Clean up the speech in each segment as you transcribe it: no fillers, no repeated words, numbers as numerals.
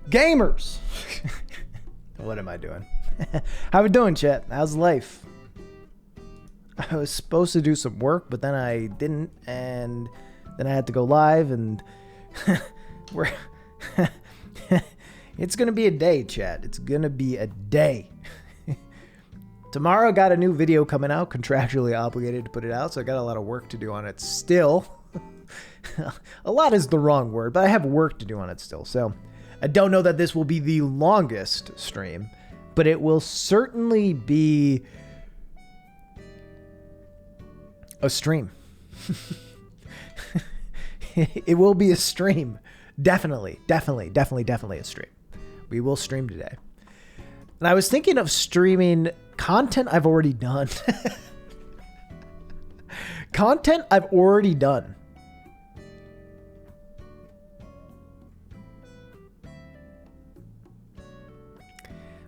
Gamers! What am I doing? How we doing, chat? How's life? I was supposed to do some work, but then I didn't, and then I had to go live, and we're... It's gonna be a day, chat. It's gonna be a day. Tomorrow, got a new video coming out, contractually obligated to put it out, so I got a lot of work to do on it still. A lot is the wrong word, but I have work to do on it still, so I don't know that this will be the longest stream, but it will certainly be a stream. It will be a stream. Definitely a stream. We will stream today. And I was thinking of streaming content I've already done. Content I've already done.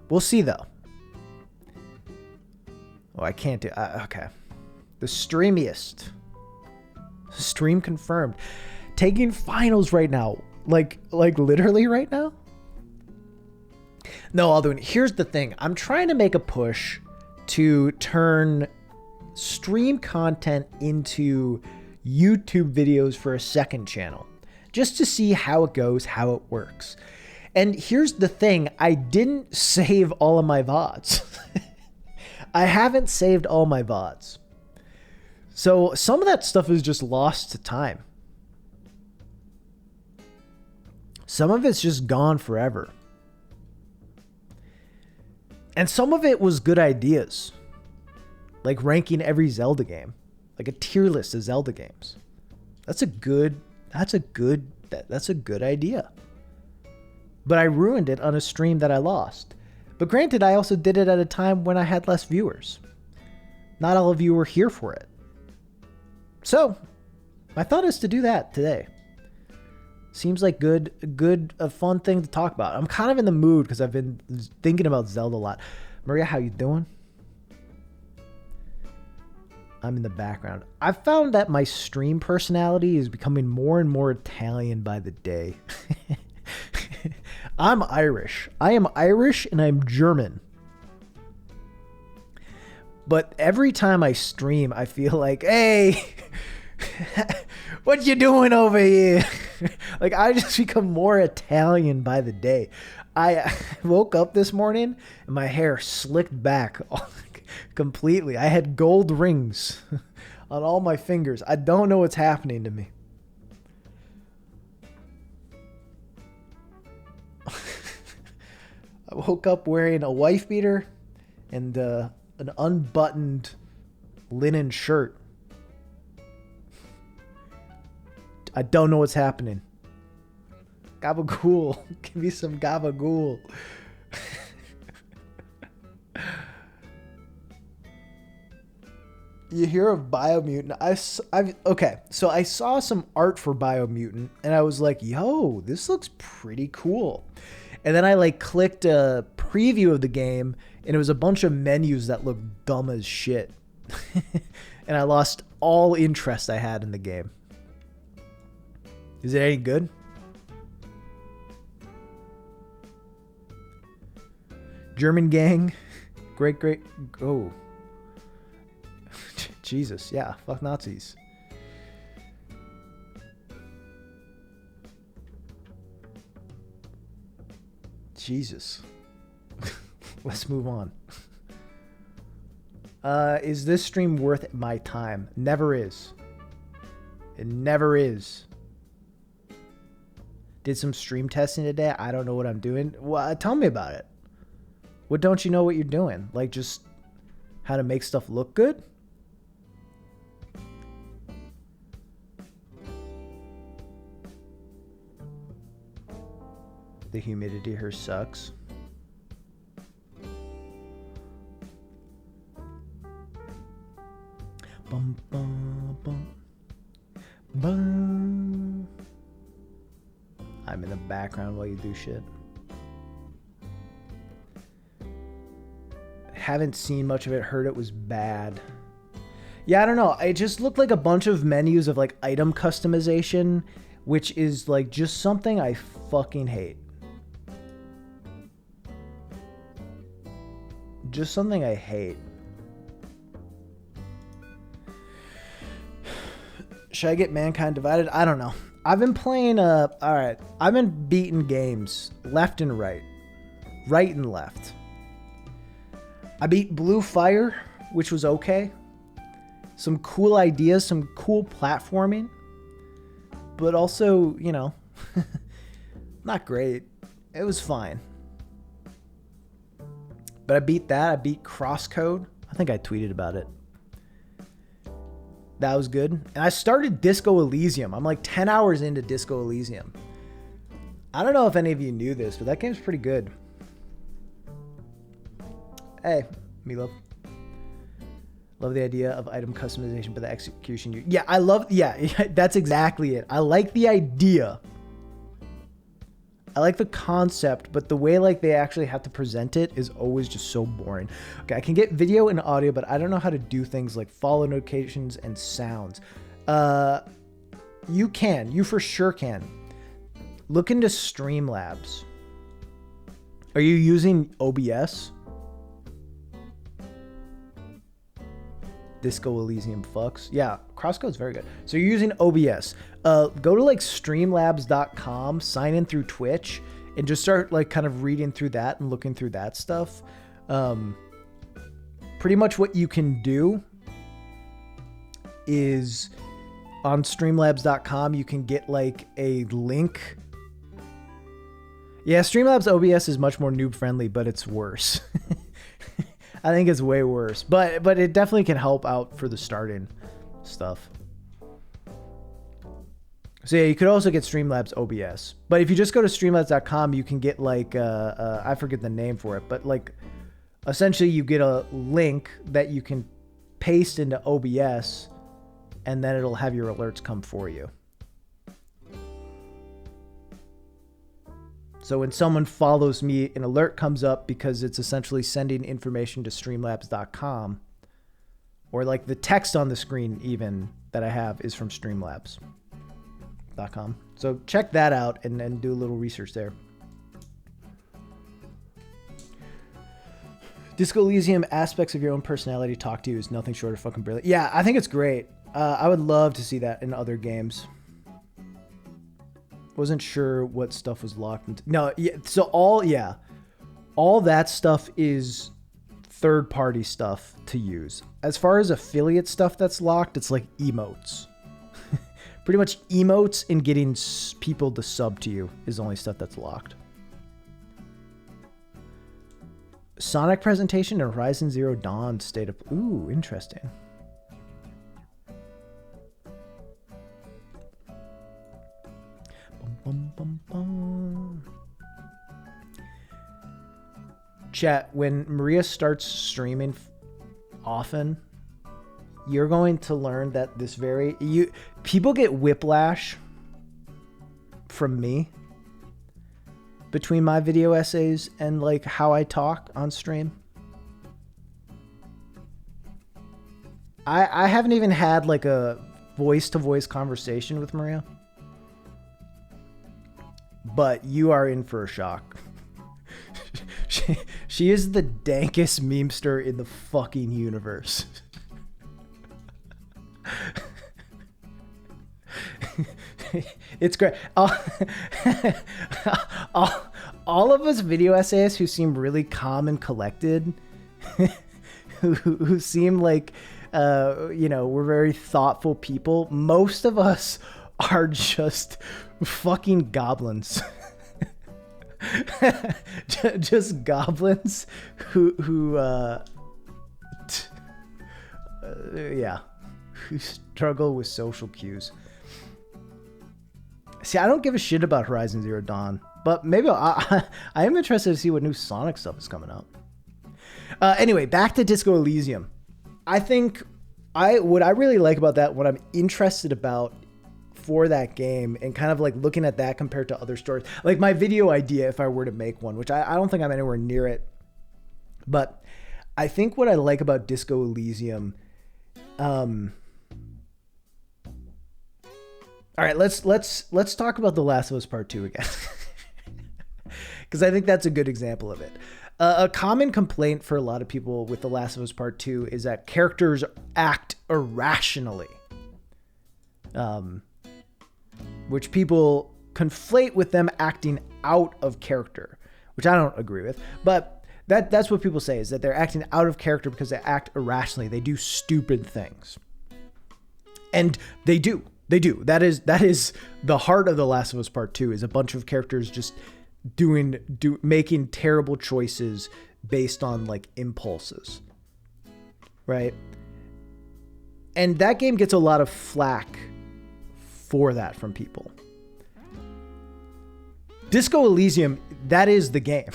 We'll see, though. Oh, I can't do... okay. The streamiest. Stream confirmed. Taking finals right now. Like literally right now? No, Alduin, here's the thing. I'm trying to make a push to turn stream content into YouTube videos for a second channel. Just to see how it goes, how it works. And here's the thing. I didn't save all of my VODs. I haven't saved all my VODs. So some of that stuff is just lost to time. Some of it's just gone forever. And some of it was good ideas. Like ranking every Zelda game. Like a tier list of Zelda games. That's a good idea. But I ruined it on a stream that I lost. But granted, I also did it at a time when I had less viewers. Not all of you were here for it. So, my thought is to do that today. Seems like a fun thing to talk about. I'm kind of in the mood because I've been thinking about Zelda a lot. Maria, how you doing? I'm in the background. I've found that my stream personality is becoming more and more Italian by the day. I'm Irish. I am Irish and I'm German. But every time I stream, I feel like, hey, what you doing over here? Like, I just become more Italian by the day. I woke up this morning and my hair slicked back completely. I had gold rings on all my fingers. I don't know what's happening to me. I woke up wearing a wife beater and an unbuttoned linen shirt. I don't know what's happening. Gabagool. Give me some gabagool. You hear of Biomutant? Okay, so I saw some art for Biomutant, and I was like, yo, this looks pretty cool. And then I clicked a preview of the game, and it was a bunch of menus that looked dumb as shit. And I lost all interest I had in the game. Is it any good? German gang. Great. Oh. Jesus, yeah. Fuck Nazis. Jesus. Let's move on. Is this stream worth my time? Never is. It never is. Did some stream testing today. I don't know what I'm doing. Well, tell me about it. What don't you know what you're doing? Like just how to make stuff look good? The humidity here sucks. Bum, bum, bum. Bum. I'm in the background while you do shit. Haven't seen much of it. Heard it was bad. Yeah, I don't know. It just looked like a bunch of menus of item customization, which is just something I fucking hate. Just something I hate. Should I get Mankind Divided? I don't know. I've been playing, alright. I've been beating games left and right. Right and left. I beat Blue Fire, which was okay. Some cool ideas, some cool platforming. But also, you know, not great. It was fine. But I beat that. I beat Crosscode. I think I tweeted about it. That was good. And I started Disco Elysium. I'm like 10 hours into Disco Elysium. I don't know if any of you knew this, but that game's pretty good. Hey, Milo. Love the idea of item customization, but the execution. Yeah, I love. Yeah, that's exactly it. I like the idea. I like the concept, but the way like they actually have to present it is always just so boring. Okay, I can get video and audio, but I don't know how to do things like follow notifications and sounds. You can. You for sure can. Look into Streamlabs. Are you using OBS? Disco Elysium fucks. Yeah, Crosscode's very good. So you're using OBS. Go to like streamlabs.com, sign in through Twitch, and just start like kind of reading through that and looking through that stuff. Pretty much what you can do is on streamlabs.com, you can get like a link. Yeah, Streamlabs OBS is much more noob friendly, but it's worse. I think it's way worse, but it definitely can help out for the starting stuff. So yeah, you could also get Streamlabs OBS, but if you just go to streamlabs.com, you can get like, I forget the name for it, but like essentially you get a link that you can paste into OBS and then it'll have your alerts come for you. So when someone follows me, an alert comes up because it's essentially sending information to streamlabs.com, or like the text on the screen even that I have is from streamlabs.com. So check that out and do a little research there. Disco Elysium, aspects of your own personality talk to you is nothing short of fucking brilliant. Yeah, I think it's great. I would love to see that in other games. Wasn't sure what stuff was locked into. No, yeah, so all that stuff is third-party stuff to use. As far as affiliate stuff that's locked, it's like emotes. Pretty much emotes and getting people to sub to you is the only stuff that's locked. Sonic presentation and Horizon Zero Dawn state of... Ooh, interesting. Bum, bum, bum. Chat, when Maria starts streaming often, you're going to learn that people get whiplash from me between my video essays and like how I talk on stream. I haven't even had like a voice-to-voice conversation with Maria. But you are in for a shock. She is the dankest memester in the fucking universe. It's great. All of us video essayists who seem really calm and collected, who seem like, we're very thoughtful people. Most of us are just fucking goblins. Just goblins who struggle with social cues. See, I don't give a shit about Horizon Zero Dawn, but maybe I am interested to see what new Sonic stuff is coming out. Anyway, back to Disco Elysium. I think what I really like about that, what I'm interested about for that game, and kind of like looking at that compared to other stories, like my video idea, if I were to make one, which I don't think I'm anywhere near it, but I think what I like about Disco Elysium, all right, let's talk about The Last of Us Part 2 again, because I think that's a good example of it. A common complaint for a lot of people with The Last of Us Part 2 is that characters act irrationally, which people conflate with them acting out of character, which I don't agree with. But that's what people say, is that they're acting out of character because they act irrationally. They do stupid things. And they do. They do. That is the heart of The Last of Us Part 2, is a bunch of characters just making terrible choices based on like impulses, right? And that game gets a lot of flack for that from people. Disco Elysium, that is the game.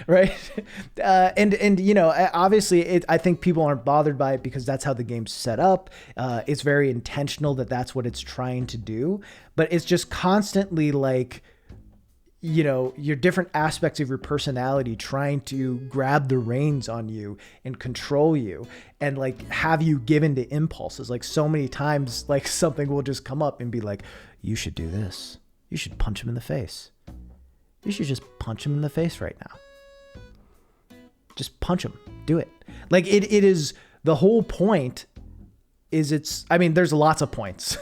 Right? And you know, obviously I think people aren't bothered by it because that's how the game's set up. It's very intentional that that's what it's trying to do, but it's just constantly like, you know, your different aspects of your personality trying to grab the reins on you and control you and like have you given to impulses. Like so many times, like something will just come up and be like, you should do this. You should punch him in the face. You should just punch him in the face right now. Just punch him. Do it. Like it is, the whole point is I mean, there's lots of points.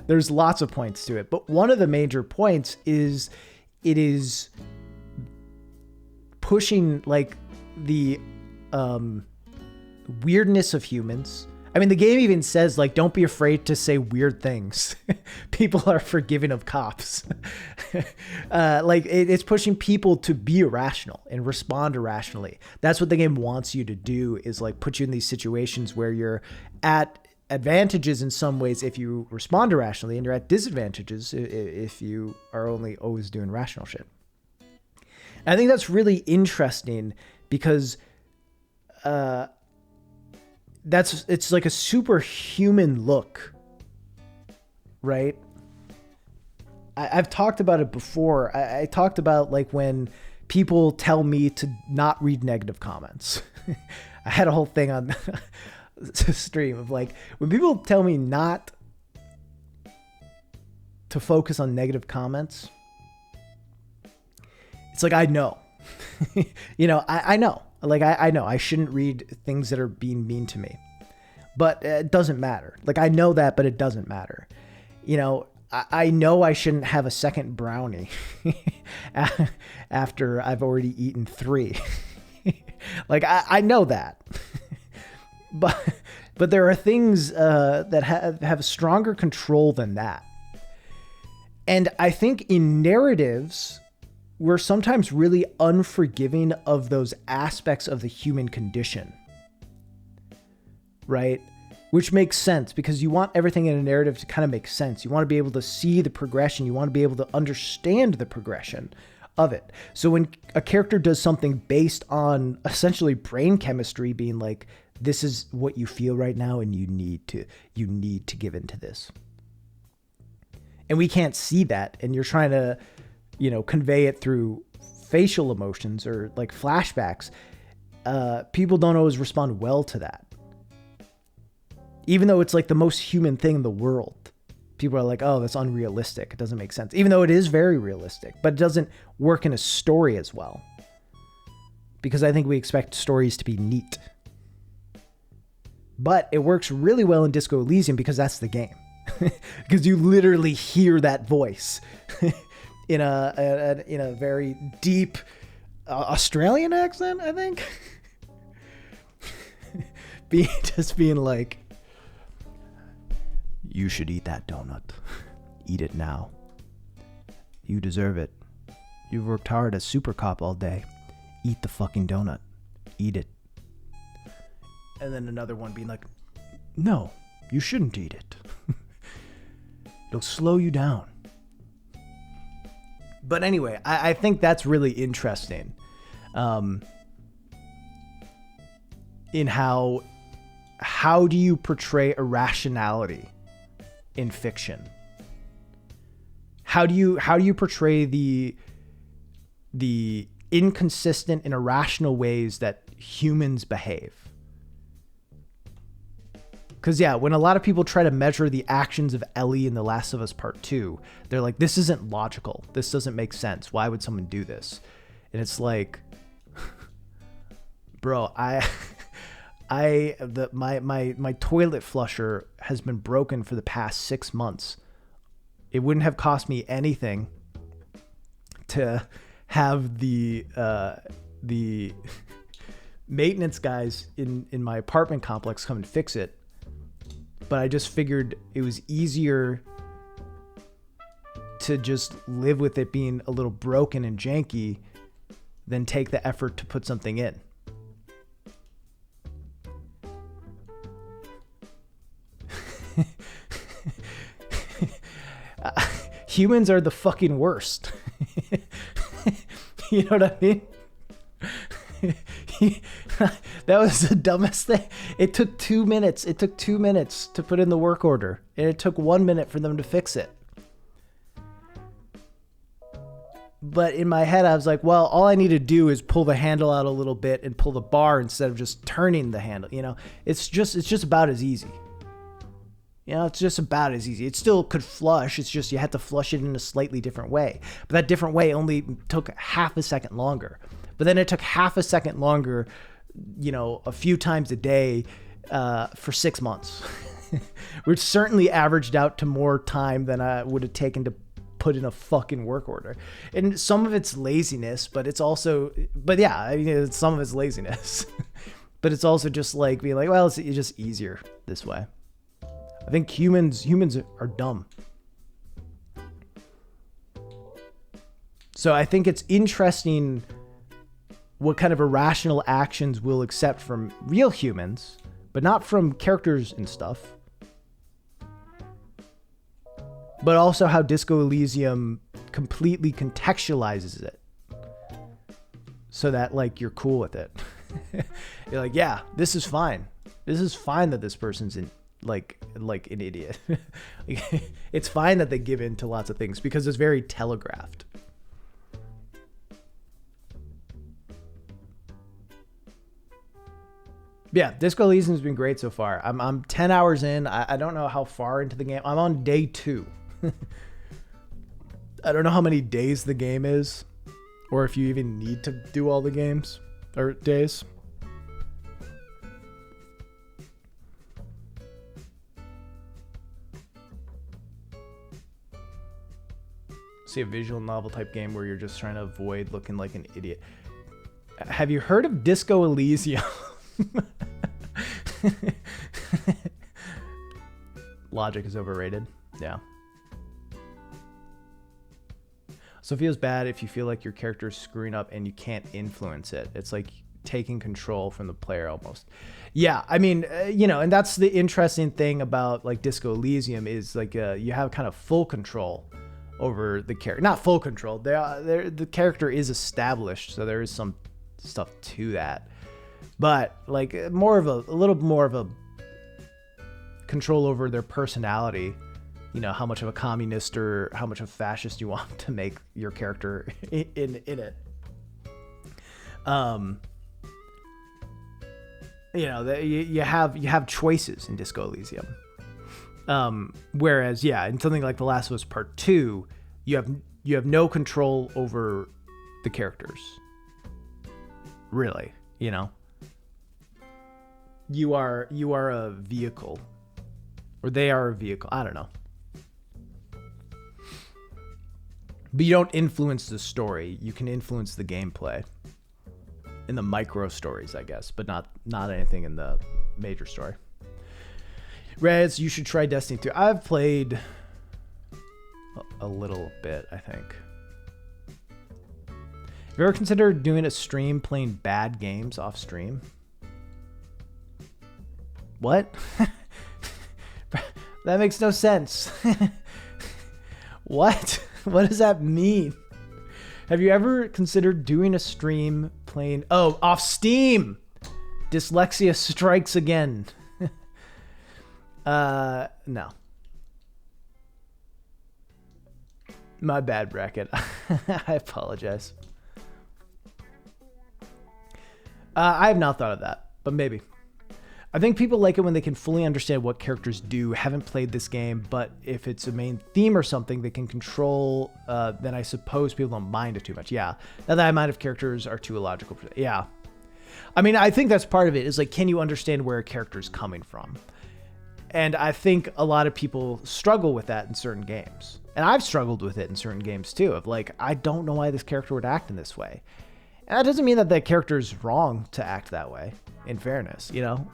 There's lots of points to it. But one of the major points is it is pushing like the weirdness of humans. I mean, the game even says like, don't be afraid to say weird things. People are forgiving of cops. Like it's pushing people to be irrational and respond irrationally. That's what the game wants you to do, is like put you in these situations where you're at advantages in some ways if you respond irrationally, and you're at disadvantages if you are only always doing rational shit. And I think that's really interesting because it's like a superhuman look, right? I've talked about it before. I talked about like when people tell me to not read negative comments. I had a whole thing on the stream of like, when people tell me not to focus on negative comments, it's like, I know, you know, I know. Like, I know I shouldn't read things that are being mean to me, but it doesn't matter. Like, I know that, but it doesn't matter. You know, I know I shouldn't have a second brownie after I've already eaten 3. Like, I know that. But there are things that have stronger control than that. And I think in narratives, we're sometimes really unforgiving of those aspects of the human condition, right? Which makes sense because you want everything in a narrative to kind of make sense. You want to be able to see the progression. You want to be able to understand the progression of it. So when a character does something based on essentially brain chemistry being like, this is what you feel right now and you need to give into this. And we can't see that. And you're trying to, you know, convey it through facial emotions or like flashbacks. People don't always respond well to that. Even though it's like the most human thing in the world. People are like, oh, that's unrealistic. It doesn't make sense. Even though it is very realistic, but it doesn't work in a story as well. Because I think we expect stories to be neat. But it works really well in Disco Elysium because that's the game. Because you literally hear that voice in a very deep Australian accent, I think. Being like, you should eat that donut. Eat it now. You deserve it. You've worked hard as Super Cop all day. Eat the fucking donut. Eat it. And then another one being like, no, you shouldn't eat it. It'll slow you down. But anyway, I think that's really interesting. In how do you portray irrationality in fiction? How do you portray the inconsistent and irrational ways that humans behave? Because, yeah, when a lot of people try to measure the actions of Ellie in The Last of Us Part 2, they're like, this isn't logical. This doesn't make sense. Why would someone do this? And it's like, bro, my toilet flusher has been broken for the past 6 months. It wouldn't have cost me anything to have the maintenance guys in my apartment complex come and fix it. But I just figured it was easier to just live with it being a little broken and janky than take the effort to put something in. Humans are the fucking worst. You know what I mean? That was the dumbest thing. It took 2 minutes. It took 2 minutes to put in the work order, and it took 1 minute for them to fix it. But in my head, I was like, well, all I need to do is pull the handle out a little bit and pull the bar instead of just turning the handle. You know, it's just about as easy. You know, it's just about as easy. It still could flush. It's just you had to flush it in a slightly different way. But that different way only took half a second longer. But then it took half a second longer, you know, a few times a day for 6 months, which certainly averaged out to more time than I would have taken to put in a fucking work order. And some of it's laziness, but it's also, but yeah, I mean, some of it's laziness, but it's also just like being like, well, it's just easier this way. I think humans are dumb. So I think it's interesting what kind of irrational actions we'll accept from real humans, but not from characters and stuff. But also how Disco Elysium completely contextualizes it so that like you're cool with it. You're like, yeah, this is fine. This is fine that this person's like an idiot. It's fine that they give in to lots of things because it's very telegraphed. Yeah, Disco Elysium's been great so far. I'm 10 hours in. I don't know how far into the game. I'm on day 2. I don't know how many days the game is, or if you even need to do all the games or days. See, a visual novel type game where you're just trying to avoid looking like an idiot. Have you heard of Disco Elysium? Logic is overrated. Yeah. So it feels bad if you feel like your character is screwing up and you can't influence it. It's like taking control from the player almost. Yeah, I mean, you know, and that's the interesting thing about like Disco Elysium is like you have kind of full control over the character. Not full control. The character is established, so there is some stuff to that. But like a little more of a control over their personality. You know, how much of a communist or how much of a fascist you want to make your character in it. You know, you have choices in Disco Elysium. Whereas, yeah, in something like The Last of Us Part 2, you have no control over the characters. Really, you know. You are a vehicle, or they are a vehicle. I don't know. But you don't influence the story. You can influence the gameplay in the micro stories, I guess, but not anything in the major story. Reds, you should try Destiny 2. I've played a little bit, I think. Have you ever considered doing a stream playing bad games off stream? What? That makes no sense. What? What does that mean? Have you ever considered doing a stream playing... Oh, off Steam! Dyslexia strikes again. No. My bad, Bracket. I apologize. I have not thought of that, but maybe. I think people like it when they can fully understand what characters do, haven't played this game, but if it's a main theme or something they can control, then I suppose people don't mind it too much. Yeah. Now that I mind if characters are too illogical. Yeah. I mean, I think that's part of it, is like, can you understand where a character is coming from? And I think a lot of people struggle with that in certain games. And I've struggled with it in certain games too, of like, I don't know why this character would act in this way. And that doesn't mean that that character is wrong to act that way, in fairness, you know?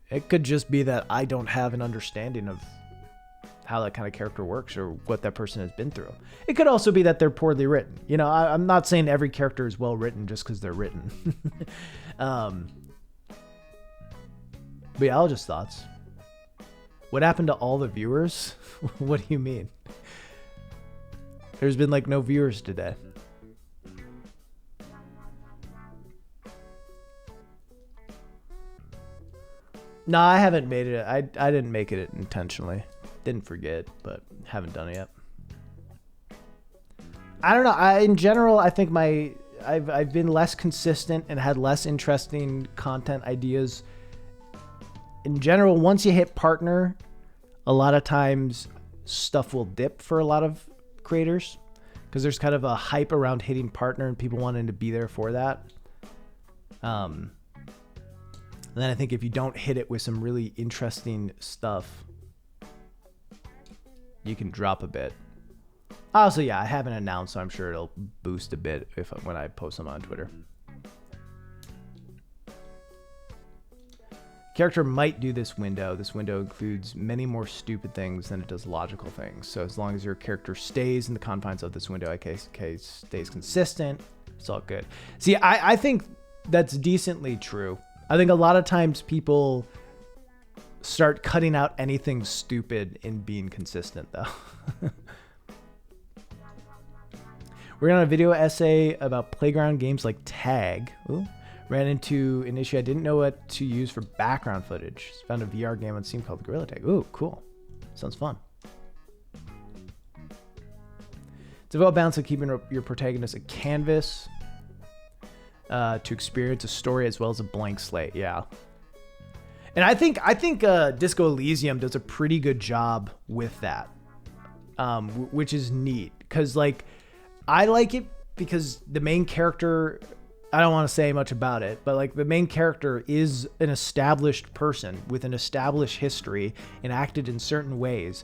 It could just be that I don't have an understanding of how that kind of character works or what that person has been through. It could also be that they're poorly written. You know, I'm not saying every character is well written just because they're written. But yeah, all just thoughts. What happened to all the viewers? What do you mean? There's been like no viewers today. No, I haven't made it. I didn't make it intentionally. Didn't forget, but haven't done it yet. I don't know. In general, I think I've been less consistent and had less interesting content ideas. In general, once you hit partner, a lot of times stuff will dip for a lot of creators because there's kind of a hype around hitting partner and people wanting to be there for that. And then I think if you don't hit it with some really interesting stuff, you can drop a bit. Also, yeah, I haven't announced, so I'm sure it'll boost a bit when I post them on Twitter. Character might do this window. This window includes many more stupid things than it does logical things. So as long as your character stays in the confines of this window, stays consistent, it's all good. See, I think that's decently true. I think a lot of times people start cutting out anything stupid in being consistent, though. We're on a video essay about playground games like tag. Ooh. Ran into an issue. I didn't know what to use for background footage. Found a VR game on Steam called Gorilla Tag. Ooh, cool. Sounds fun. It's about balance of keeping your protagonist a canvas to experience a story as well as a blank slate. Yeah. And I think Disco Elysium does a pretty good job with that, which is neat. Because, like, I like it because the main character, I don't want to say much about it, but like the main character is an established person with an established history and acted in certain ways.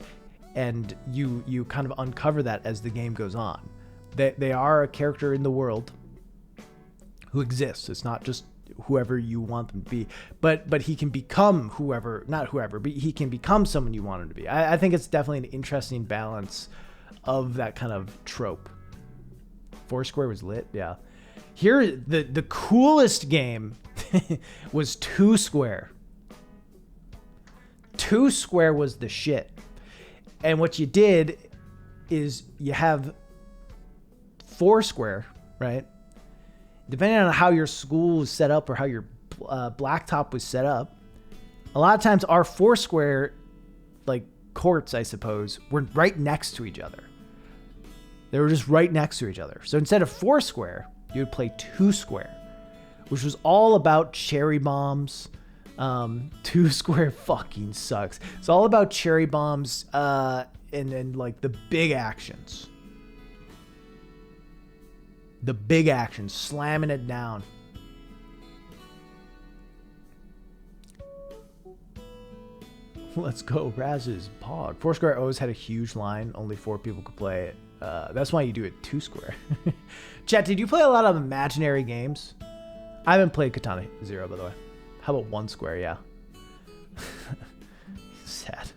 And you kind of uncover that as the game goes on. They are a character in the world who exists. It's not just whoever you want them to be, but he can become but he can become someone you want him to be. I think it's definitely an interesting balance of that kind of trope. Foursquare was lit. Yeah. Here, the coolest game was Two Square. Two Square was the shit. And what you did is you have Foursquare, right? Depending on how your school was set up or how your blacktop was set up, a lot of times our Foursquare, like courts, I suppose, were right next to each other. They were just right next to each other. So instead of Foursquare, you would play Two Square, which was all about cherry bombs. Two Square fucking sucks. It's all about cherry bombs and like the big actions. The big action, slamming it down. Let's go, Raz's Pog. Foursquare always had a huge line. Only 4 people could play it. That's why you do it Two Square. Chat, did you play a lot of imaginary games? I haven't played Katana Zero, by the way. How about One Square? Yeah. Sad.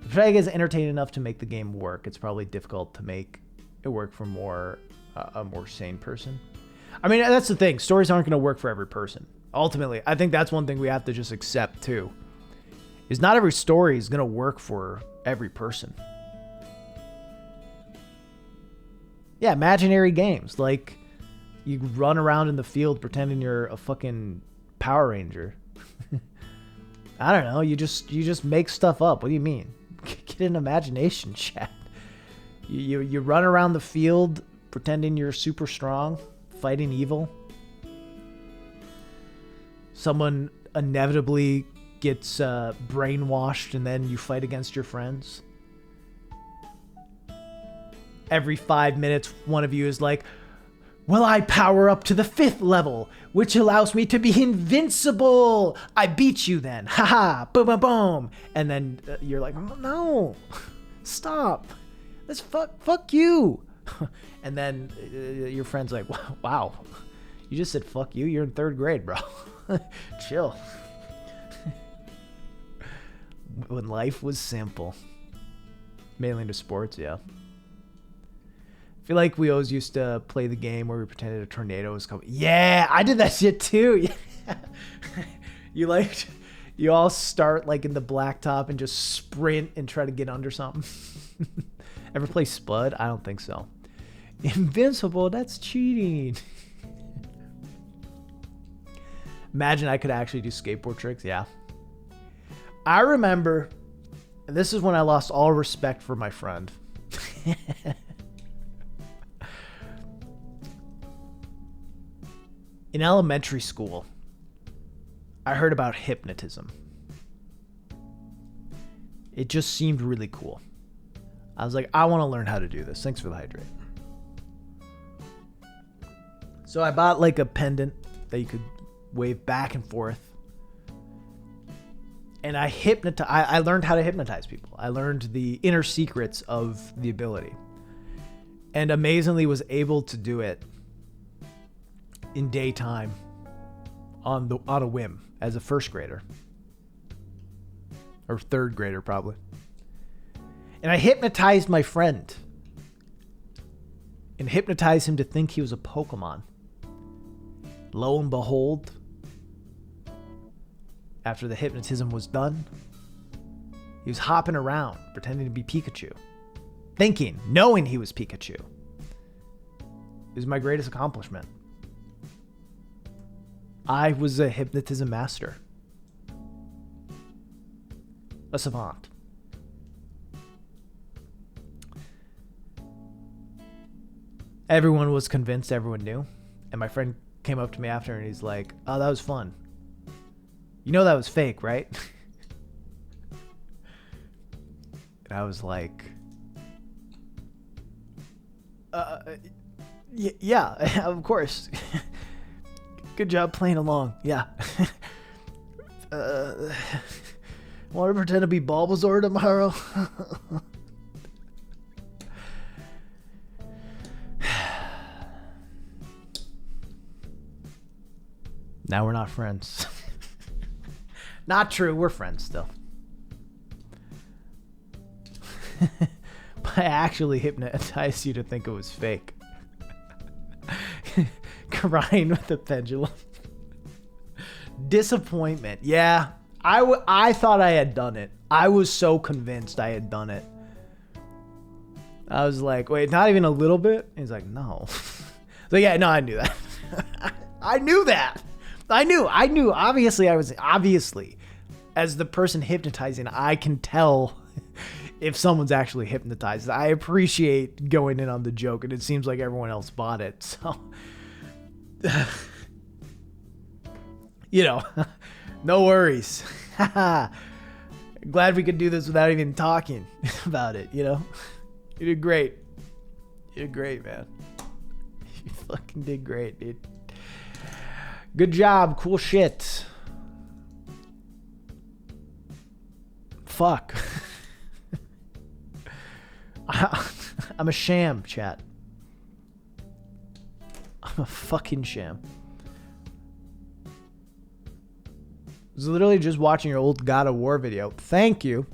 If I is entertaining enough to make the game work, it's probably difficult to make it work for a more sane person. I mean, that's the thing. Stories aren't going to work for every person. Ultimately, I think that's one thing we have to just accept too. Is not every story is going to work for every person. Yeah, imaginary games. Like, you run around in the field pretending you're a fucking Power Ranger. I don't know. You just make stuff up. What do you mean? Get an imagination, chat. You run around the field pretending you're super strong, fighting evil. Someone inevitably gets brainwashed and then you fight against your friends. Every 5 minutes, one of you is like, well, I power up to the 5th level, which allows me to be invincible. I beat you then. Haha, boom, boom, boom. And then you're like, oh, no, stop. That's fuck you. And then your friend's like, wow, you just said fuck you. You're in 3rd grade, bro. Chill. When life was simple. Mainly into sports, yeah. I feel like we always used to play the game where we pretended a tornado was coming. Yeah, I did that shit too. Yeah. You all start like in the blacktop and just sprint and try to get under something. Ever play Spud? I don't think so. Invincible, that's cheating. Imagine I could actually do skateboard tricks. Yeah. I remember, and this is when I lost all respect for my friend. In elementary school, I heard about hypnotism. It just seemed really cool. I was like, I want to learn how to do this. Thanks for the hydrate. So I bought like a pendant that you could wave back and forth. And I learned how to hypnotize people. I learned the inner secrets of the ability. And amazingly was able to do it in daytime on a whim as a 1st grader. Or 3rd grader, probably. And I hypnotized my friend. And hypnotized him to think he was a Pokemon. Lo and behold, after the hypnotism was done, he was hopping around, pretending to be Pikachu. Knowing he was Pikachu. It was my greatest accomplishment. I was a hypnotism master. A savant. Everyone was convinced, everyone knew. And my friend came up to me after and he's like, oh, that was fun. You know that was fake, right? And I was like, yeah, of course. Good job playing along. Yeah. Want to pretend to be Bulbasaur tomorrow? Now we're not friends. Not true. We're friends still. But I actually hypnotized you to think it was fake. Crying with the pendulum. Disappointment. Yeah. I thought I had done it. I was so convinced I had done it. I was like, wait, not even a little bit? He's like, no. So yeah, no, I knew that. I knew that. I knew. Obviously, as the person hypnotizing, I can tell if someone's actually hypnotized. I appreciate going in on the joke, and it seems like everyone else bought it. So, you know, no worries. Glad we could do this without even talking about it, you know? You did great. You did great, man. You fucking did great, dude. Good job. Cool shit. Fuck. I'm a sham, chat. I'm a fucking sham. I was literally just watching your old God of War video. Thank you.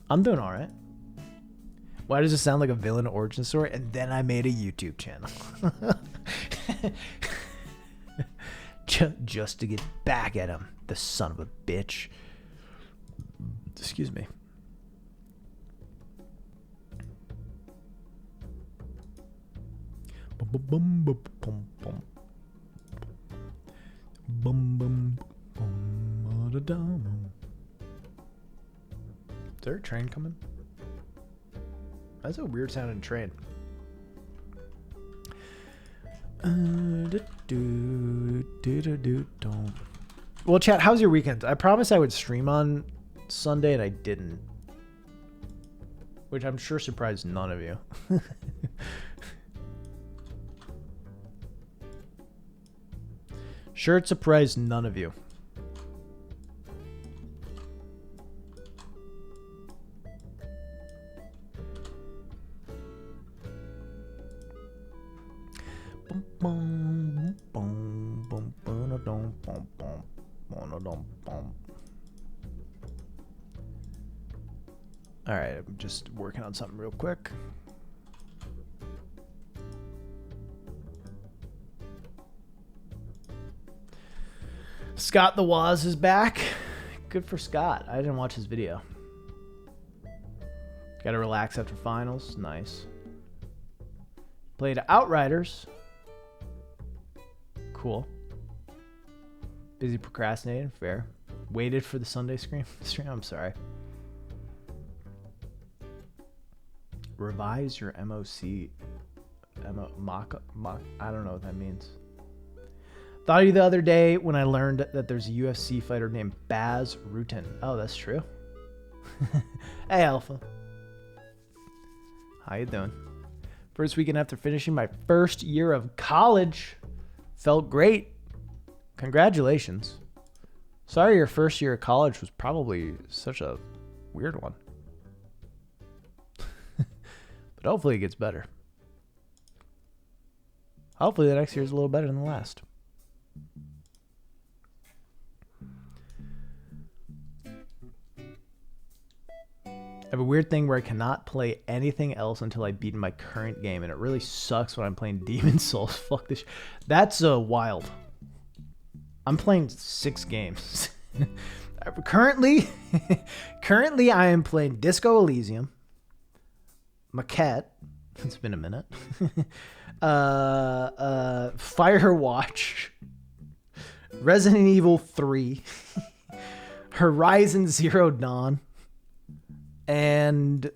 I'm doing all right. Why does it sound like a villain origin story? And then I made a YouTube channel. Just to get back at him, the son of a bitch. Excuse me. Is there a train coming? That's a weird sounding train. Well, chat, how's your weekend? I promised I would stream on Sunday, and I didn't. Which I'm sure surprised none of you. Sure, it surprised none of you. All right, I'm just working on something real quick. Scott the Waz is back. Good for Scott. I didn't watch his video. Got to relax after finals. Nice. Played Outriders. Cool. Busy procrastinating. Fair. Waited for the Sunday stream. I'm sorry. Revise your MOC. Mock. I don't know what that means. Thought of you the other day when I learned that there's a UFC fighter named Baz Rutten. Oh, that's true. Hey, Alpha. How you doing? First weekend after finishing my first year of college. Felt great. Congratulations. Sorry your first year of college was probably such a weird one. But hopefully it gets better. Hopefully the next year is a little better than the last. I have a weird thing where I cannot play anything else until I beat my current game, and it really sucks when I'm playing Demon's Souls. Fuck this. That's wild. I'm playing 6 games. Currently, I am playing Disco Elysium, Maquette. It's been a minute. Firewatch, Resident Evil 3, Horizon Zero Dawn, and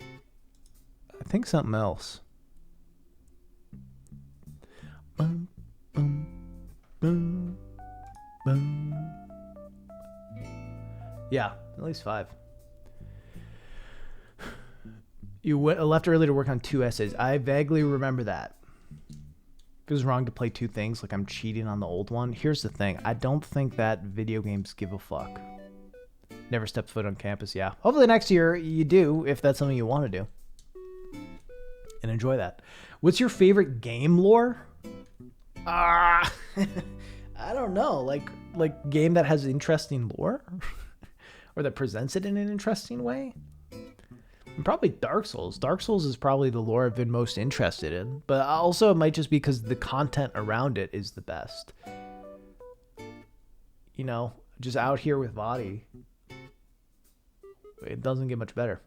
I think something else. Boom, boom, boom, boom. Yeah, at least 5. You left early to work on 2 essays. I vaguely remember that. It was wrong to play 2 things, like I'm cheating on the old one. Here's the thing. I don't think that video games give a fuck. Never stepped foot on campus, yeah. Hopefully next year you do, if that's something you want to do. And enjoy that. What's your favorite game lore? I don't know. Like game that has interesting lore? Or that presents it in an interesting way? Probably Dark Souls. Dark Souls is probably the lore I've been most interested in. But also it might just be because the content around it is the best. You know, just out here with Vadi. It doesn't get much better.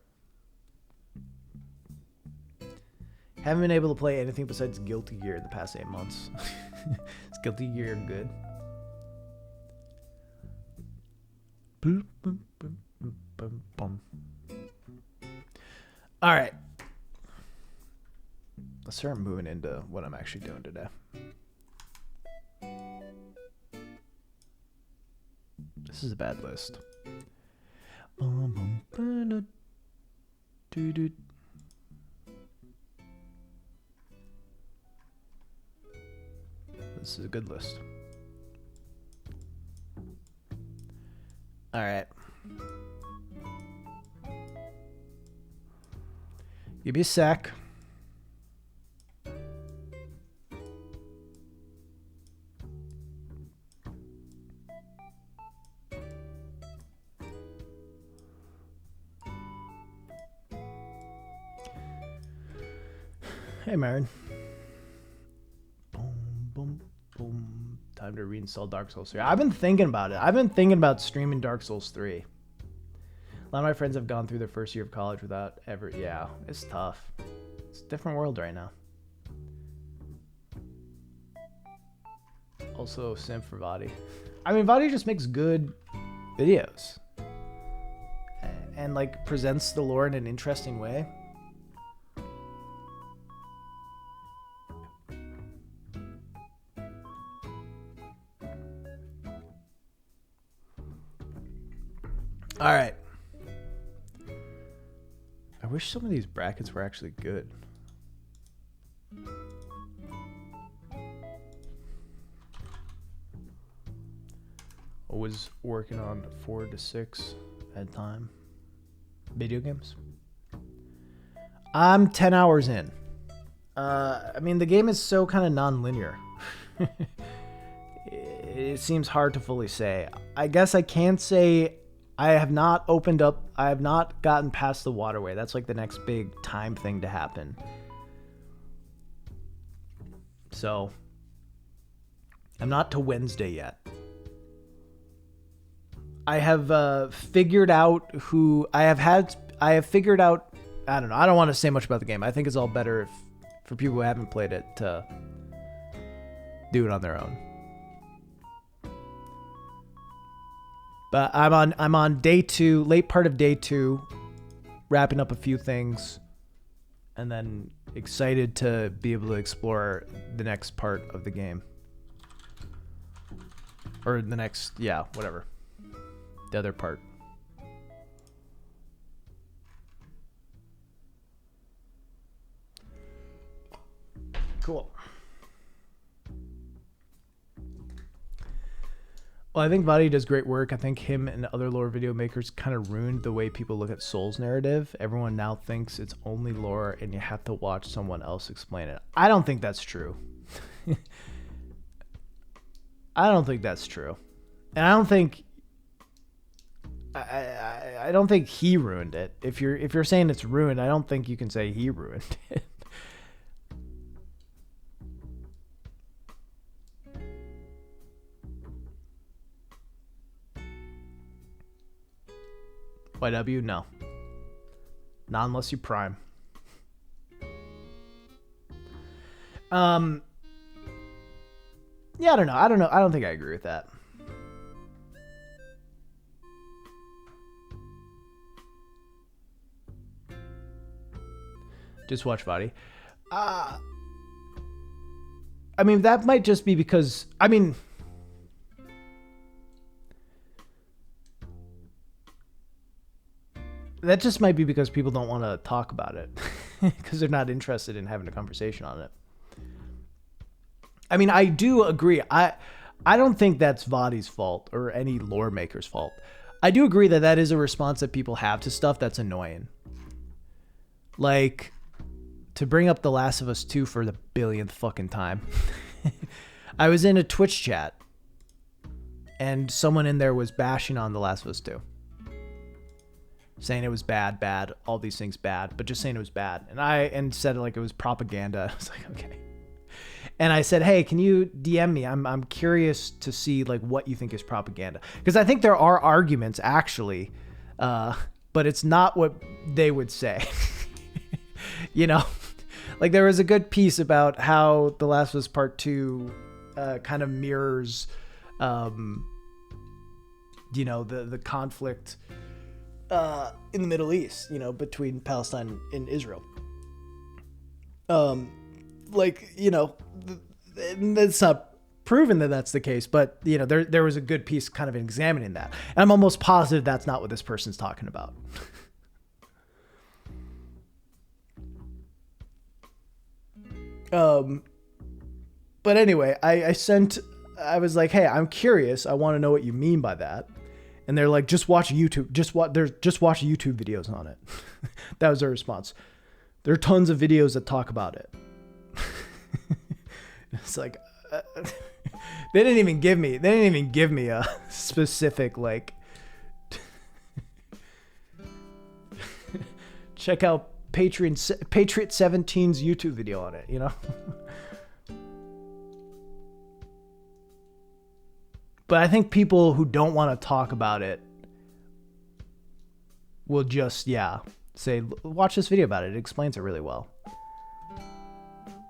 Haven't been able to play anything besides Guilty Gear the past 8 months. Is Guilty Gear good? Boom, boom, boom, boom, boom, boom. All right. Let's start moving into what I'm actually doing today. This is a bad list. This is a good list. All right. Give me a sec. Hey, Marin. Boom, boom, boom. Time to reinstall Dark Souls 3. I've been thinking about it. I've been thinking about streaming Dark Souls 3. A lot of my friends have gone through their first year of college without ever... Yeah, it's tough. It's a different world right now. Also, simp for Vadi. I mean, Vadi just makes good videos. And, like, presents the lore in an interesting way. All right. I wish some of these brackets were actually good. I was working on 4 to 6 at a time. Video games. I'm 10 hours in. I mean, the game is so kind of non-linear. It seems hard to fully say. I guess I can't say I have not opened up. I have not gotten past the waterway. That's like the next big time thing to happen. So I'm not to Wednesday yet. I have figured out who I have figured out. I don't know. I don't want to say much about the game. I think it's all better if, for people who haven't played it, to do it on their own. But I'm on day 2, late part of day 2, wrapping up a few things, and then excited to be able to explore the next part of the game. Or the next, yeah, whatever. The other part. Cool. Well, I think Vadi does great work. I think him and other lore video makers kind of ruined the way people look at Souls narrative. Everyone now thinks it's only lore and you have to watch someone else explain it. I don't think that's true. I don't think that's true. And I don't think I don't think he ruined it. If you're saying it's ruined, I don't think you can say he ruined it. YW? No. Not unless you prime. Yeah, I don't know. I don't think I agree with that. Just watch Vadi. I mean, that might just be because, I mean, that just might be because people don't want to talk about it because they're not interested in having a conversation on it. I mean, I do agree. I don't think that's Vadi's fault or any lore maker's fault. I do agree that that is a response that people have to stuff that's annoying. Like, to bring up The Last of Us 2 for the billionth fucking time. I was in a Twitch chat and someone in there was bashing on The Last of Us 2. Saying it was bad, all these things bad, but just saying it was bad. And said it like it was propaganda. I was like, okay. And I said, hey, can you DM me? I'm curious to see like what you think is propaganda. Because I think there are arguments actually, but it's not what they would say. You know? Like there was a good piece about how The Last of Us Part 2 kind of mirrors, you know, the conflict in the Middle East, you know, between Palestine and Israel. Like, you know, it's not proven that that's the case, but, you know, there was a good piece kind of examining that. And I'm almost positive that's not what this person's talking about. But anyway, I was like, hey, I'm curious. I want to know what you mean by that. And they're like, just watch YouTube. Just watch YouTube videos on it. That was their response. There are tons of videos that talk about it. It's like, they didn't even give me a specific, like, check out Patriot 17's YouTube video on it, you know? But I think people who don't want to talk about it will just, say, watch this video about it. It explains it really well.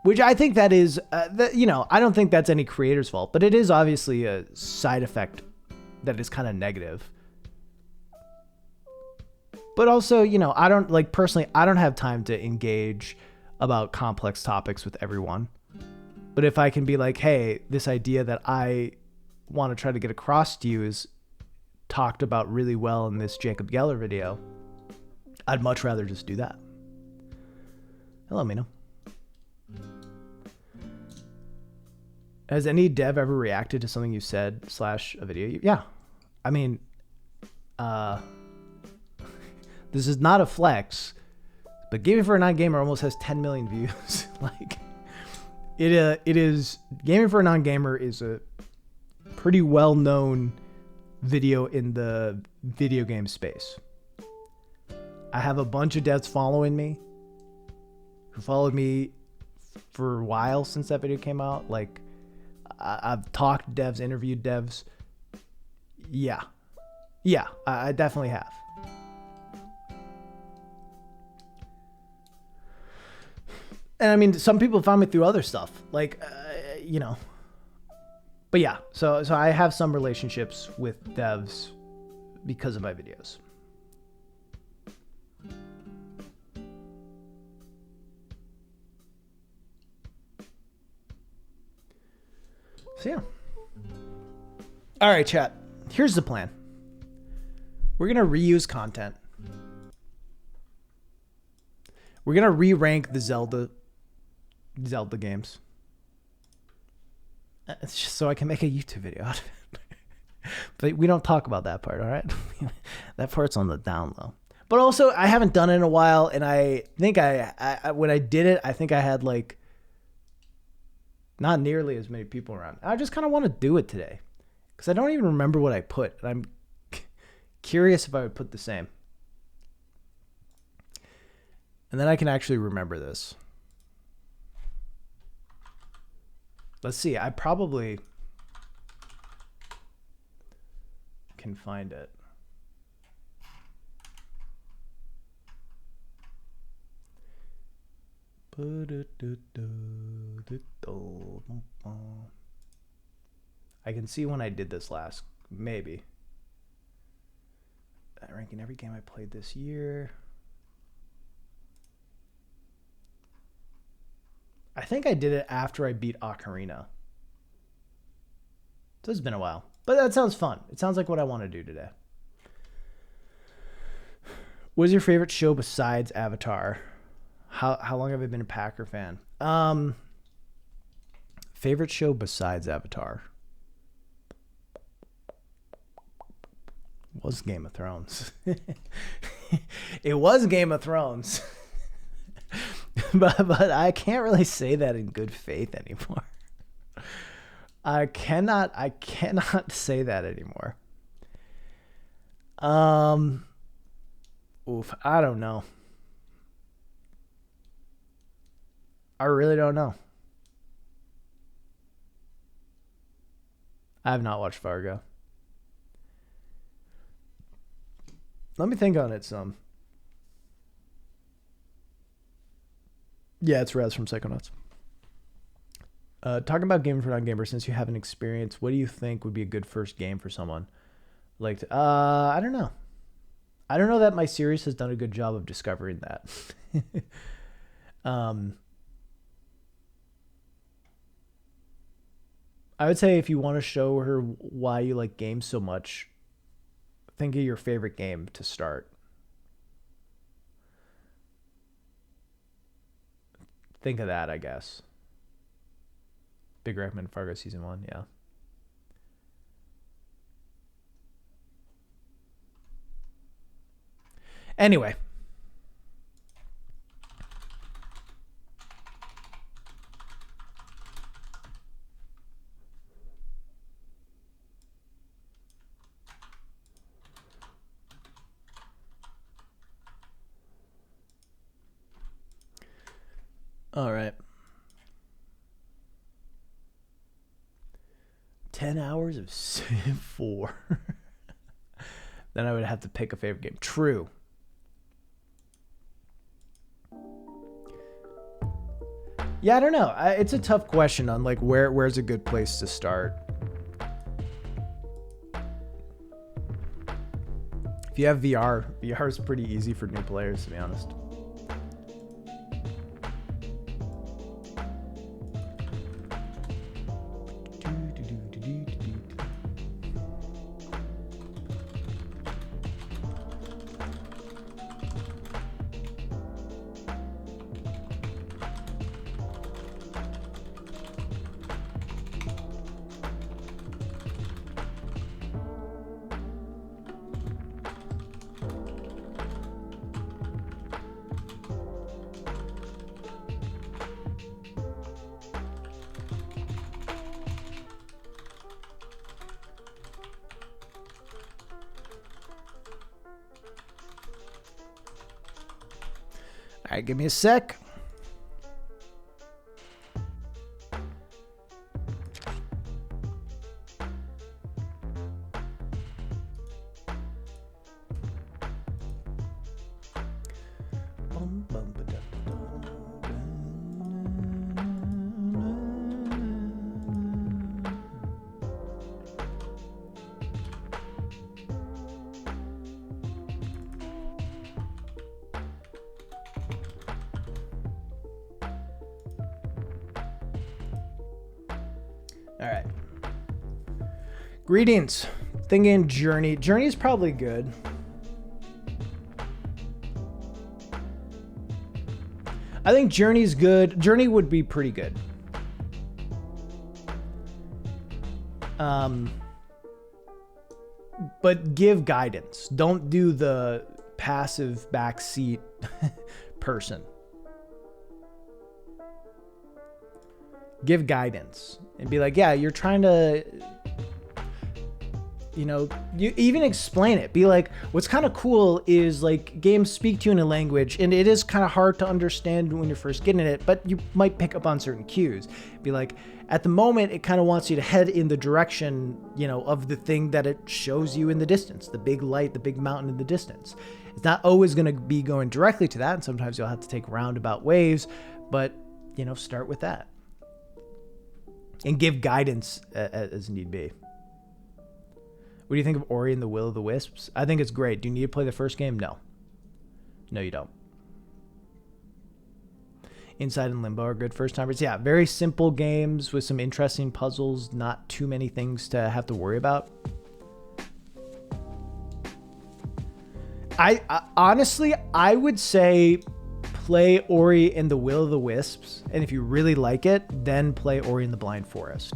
Which I think that is, you know, I don't think that's any creator's fault, but it is obviously a side effect that is kind of negative. But also, you know, I don't have time to engage about complex topics with everyone. But if I can be like, hey, this idea that I want to try to get across to you is talked about really well in this Jacob Geller video, I'd much rather just do that. Hello, Mina. Has any dev ever reacted to something you said / a video? Yeah. I mean, this is not a flex, but Gaming for a Non-Gamer almost has 10 million views. Like, it is, Gaming for a Non-Gamer is a pretty well-known video in the video game space. I have a bunch of devs following me who followed me for a while since that video came out. Like, I've talked to devs, interviewed devs. Yeah, I definitely have. And I mean, some people found me through other stuff, like, you know. But yeah, so I have some relationships with devs because of my videos. So yeah. All right, chat. Here's the plan. We're going to reuse content. We're going to re-rank the Zelda games. It's just so I can make a YouTube video out of it. But we don't talk about that part, all right? That part's on the down low. But also, I haven't done it in a while, and I think I when I did it, I think I had like not nearly as many people around. I just kind of want to do it today because I don't even remember what I put. And I'm curious if I would put the same. And then I can actually remember this. Let's see. I probably can find it. I can see when I did this last, maybe. Ranking every game I played this year. I think I did it after I beat Ocarina. So it's been a while, but that sounds fun. It sounds like what I want to do today. What is your favorite show besides Avatar? How long have I been a Packer fan? Favorite show besides Avatar was Game of Thrones. It was Game of Thrones. but I can't really say that in good faith anymore. I cannot say that anymore. I don't know. I really don't know. I have not watched Fargo. Let me think on it some. Yeah, it's Raz from Psychonauts. Talking about Game for Non-Gamer, since you have an experience, what do you think would be a good first game for someone? Like, I don't know. I don't know that my series has done a good job of discovering that. I would say if you want to show her why you like games so much, think of your favorite game to start. Think of that, I guess. Big recommend Fargo Season 1, yeah. Anyway. All right. 10 hours of Civ 4. Then I would have to pick a favorite game. True. Yeah, I don't know. It's a tough question on like where's a good place to start. If you have VR is pretty easy for new players, to be honest. All right, give me a sec. All right. Greetings. Thinking Journey. Journey is probably good. I think Journey's good. Journey would be pretty good. But give guidance. Don't do the passive backseat person. Give guidance and be like, yeah, you're trying to, you know, you even explain it. Be like, what's kind of cool is like games speak to you in a language, and it is kind of hard to understand when you're first getting it, but you might pick up on certain cues. Be like, at the moment, it kind of wants you to head in the direction, you know, of the thing that it shows you in the distance, the big light, the big mountain in the distance. It's not always going to be going directly to that, and sometimes you'll have to take roundabout ways, but, you know, start with that. And give guidance as need be. What do you think of Ori and the Will of the Wisps? I think it's great. Do you need to play the first game? No. No, you don't. Inside and Limbo are good first timers. Yeah, very simple games with some interesting puzzles. Not too many things to have to worry about. I honestly, I would say play Ori and the Will of the Wisps, and if you really like it, then play Ori and the Blind Forest.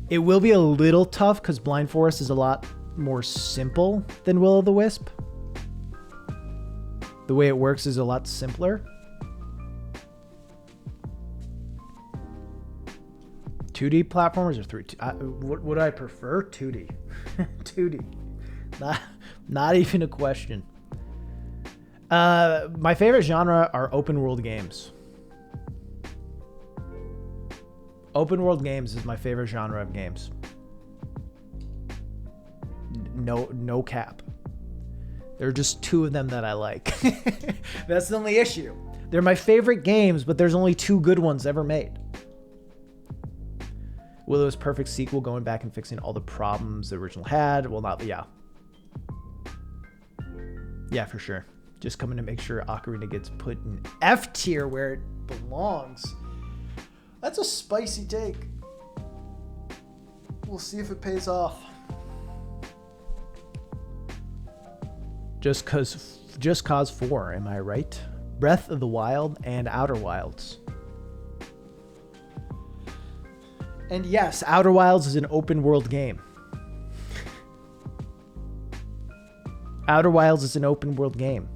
It will be a little tough because Blind Forest is a lot more simple than Will of the Wisp. The way it works is a lot simpler. 2D platformers or 3D? What would I prefer? 2D. 2D. Not even a question. My favorite genre are open world games. Open world games is my favorite genre of games. No cap. There are just two of them that I like. That's the only issue. They're my favorite games, but there's only two good ones ever made. Willow's perfect sequel, going back and fixing all the problems the original had. Well, not, yeah. Yeah, for sure. Just coming to make sure Ocarina gets put in F tier where it belongs. That's a spicy take. We'll see if it pays off. Just Cause 4, am I right? Breath of the Wild and Outer Wilds. And yes, Outer Wilds is an open world game. Outer Wilds is an open world game.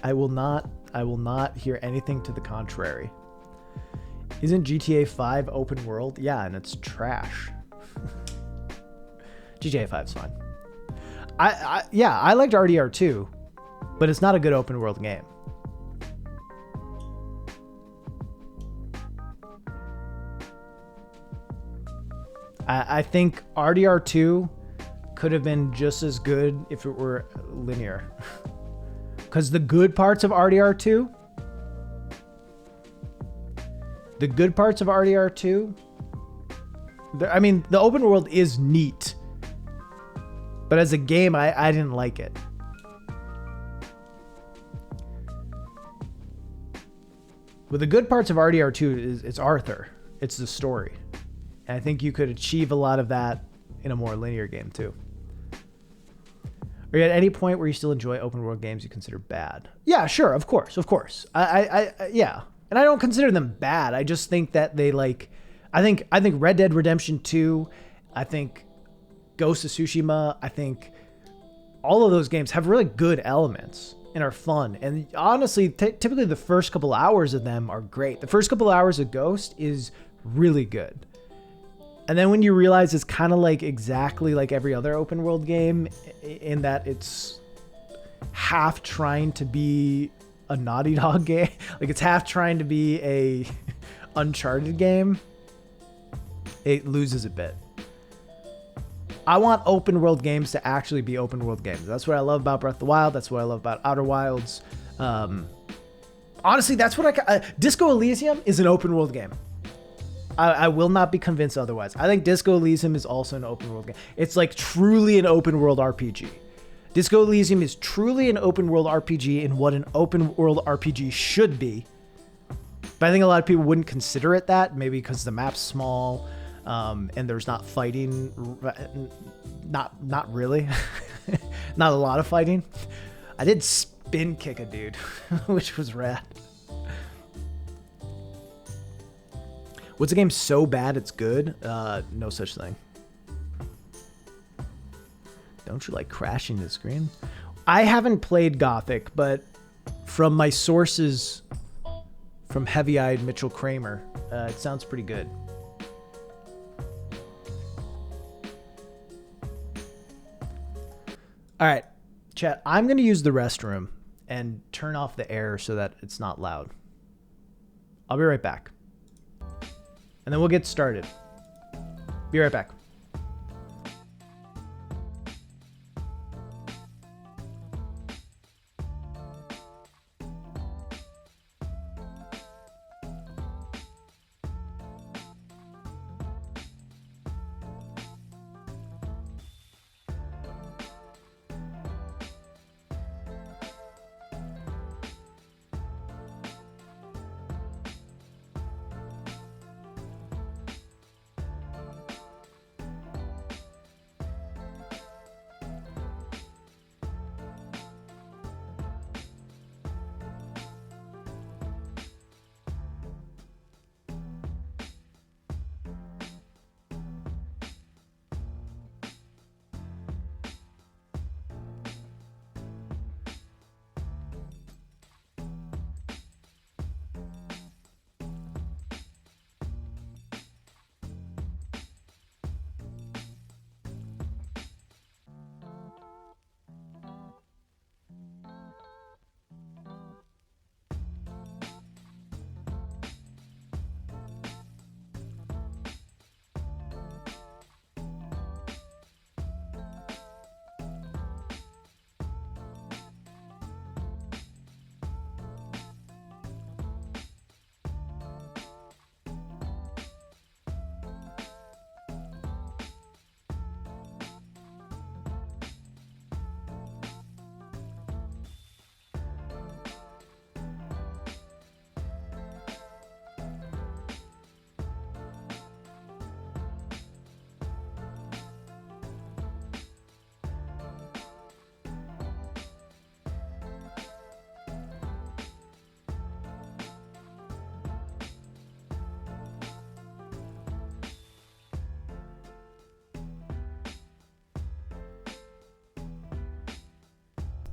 I will not hear anything to the contrary. Isn't GTA 5 open world? Yeah, and it's trash. GTA 5's fine. I liked RDR2, but it's not a good open world game. I think RDR2 could have been just as good if it were linear. Because the good parts of RDR2, I mean, the open world is neat. But as a game, I didn't like it. But the good parts of RDR2 is it's Arthur. It's the story. And I think you could achieve a lot of that in a more linear game too. Are you at any point where you still enjoy open world games you consider bad? Yeah, sure, of course. Yeah. And I don't consider them bad. I just think that they I think Red Dead Redemption 2, I think Ghost of Tsushima, I think all of those games have really good elements and are fun. And honestly, typically the first couple hours of them are great. The first couple hours of Ghost is really good. And then when you realize it's kind of like exactly like every other open world game in that it's half trying to be a Naughty Dog game. Like it's half trying to be a Uncharted game. It loses a bit. I want open world games to actually be open world games. That's what I love about Breath of the Wild. That's what I love about Outer Wilds. Honestly, that's what Disco Elysium is an open world game. I will not be convinced otherwise. I think Disco Elysium is also an open world game. It's like truly an open world RPG. Disco Elysium is truly an open world RPG in what an open world RPG should be. But I think a lot of people wouldn't consider it that, maybe because the map's small and there's not fighting. Not really. Not a lot of fighting. I did spin kick a dude, which was rad. What's a game so bad it's good? No such thing. Don't you like crashing the screen? I haven't played Gothic, but from my sources, from Heavy-Eyed Mitchell Kramer, it sounds pretty good. All right, chat, I'm going to use the restroom and turn off the air so that it's not loud. I'll be right back. And then we'll get started. Be right back.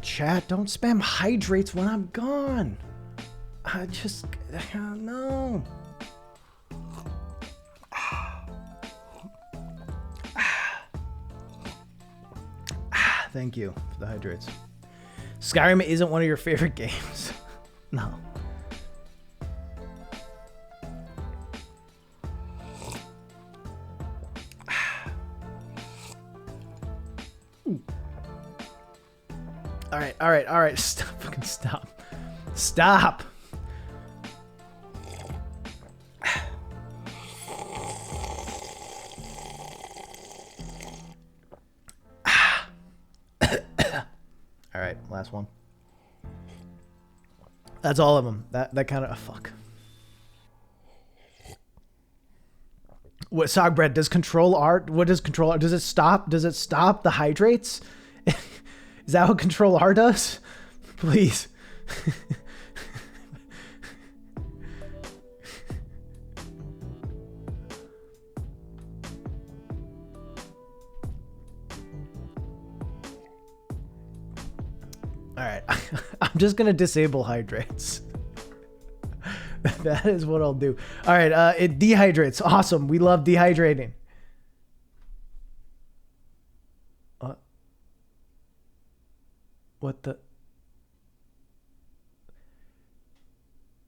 Chat, don't spam hydrates when I'm gone. I just, no. Thank you for the hydrates. Skyrim isn't one of your favorite games. No. All right. Stop. Fucking stop. Stop. All right, last one. That's all of them. That kind of fuck. What Sogbread does control art? What does control art? Does it stop? Does it stop the hydrates? Is that what Control R does? Please. All right. I'm just going to disable hydrates. That is what I'll do. All right. It dehydrates. Awesome. We love dehydrating. What the?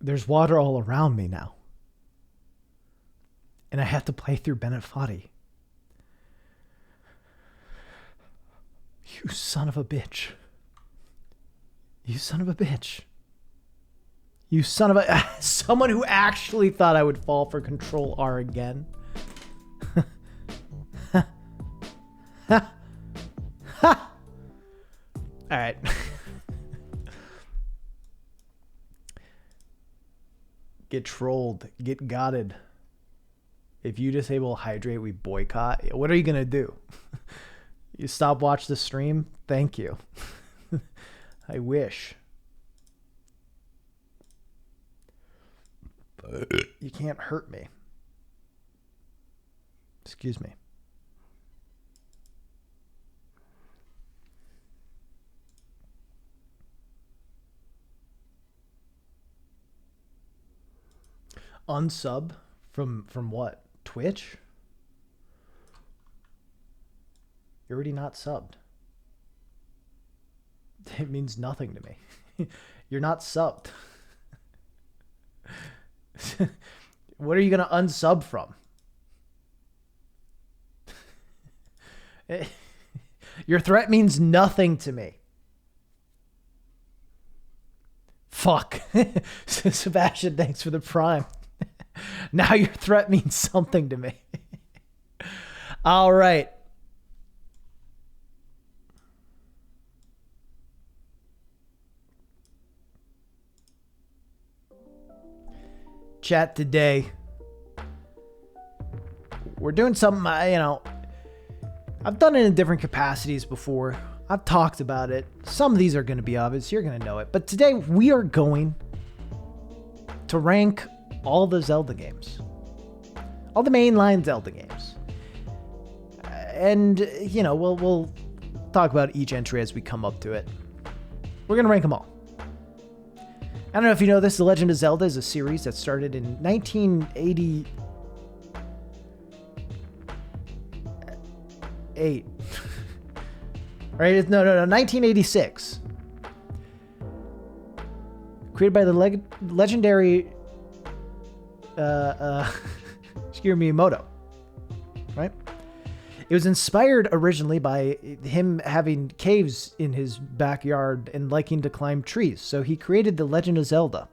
There's water all around me now. And I have to play through Bennett Foddy. You son of a bitch. You son of a bitch. You son of a... Someone who actually thought I would fall for Control R again. Ha. Ha. All right. Get trolled. Get gotted. If you disable hydrate, we boycott. What are you going to do? You stop watch the stream? Thank you. I wish. You can't hurt me. Excuse me. Unsub from what? Twitch? You're already not subbed. It means nothing to me. You're not subbed. What are you going to unsub from? Your threat means nothing to me. Fuck. Sebastian, thanks for the prime. Now your threat means something to me. All right. Chat today. We're doing something, I've done it in different capacities before. I've talked about it. Some of these are going to be obvious. You're going to know it. But today we are going to rank all the Zelda games. All the mainline Zelda games. And, we'll talk about each entry as we come up to it. We're going to rank them all. I don't know if you know this, The Legend of Zelda is a series that started in 1988. Right? No, 1986. Created by the legendary Shigeru Miyamoto. Right? It was inspired originally by him having caves in his backyard and liking to climb trees. So he created The Legend of Zelda.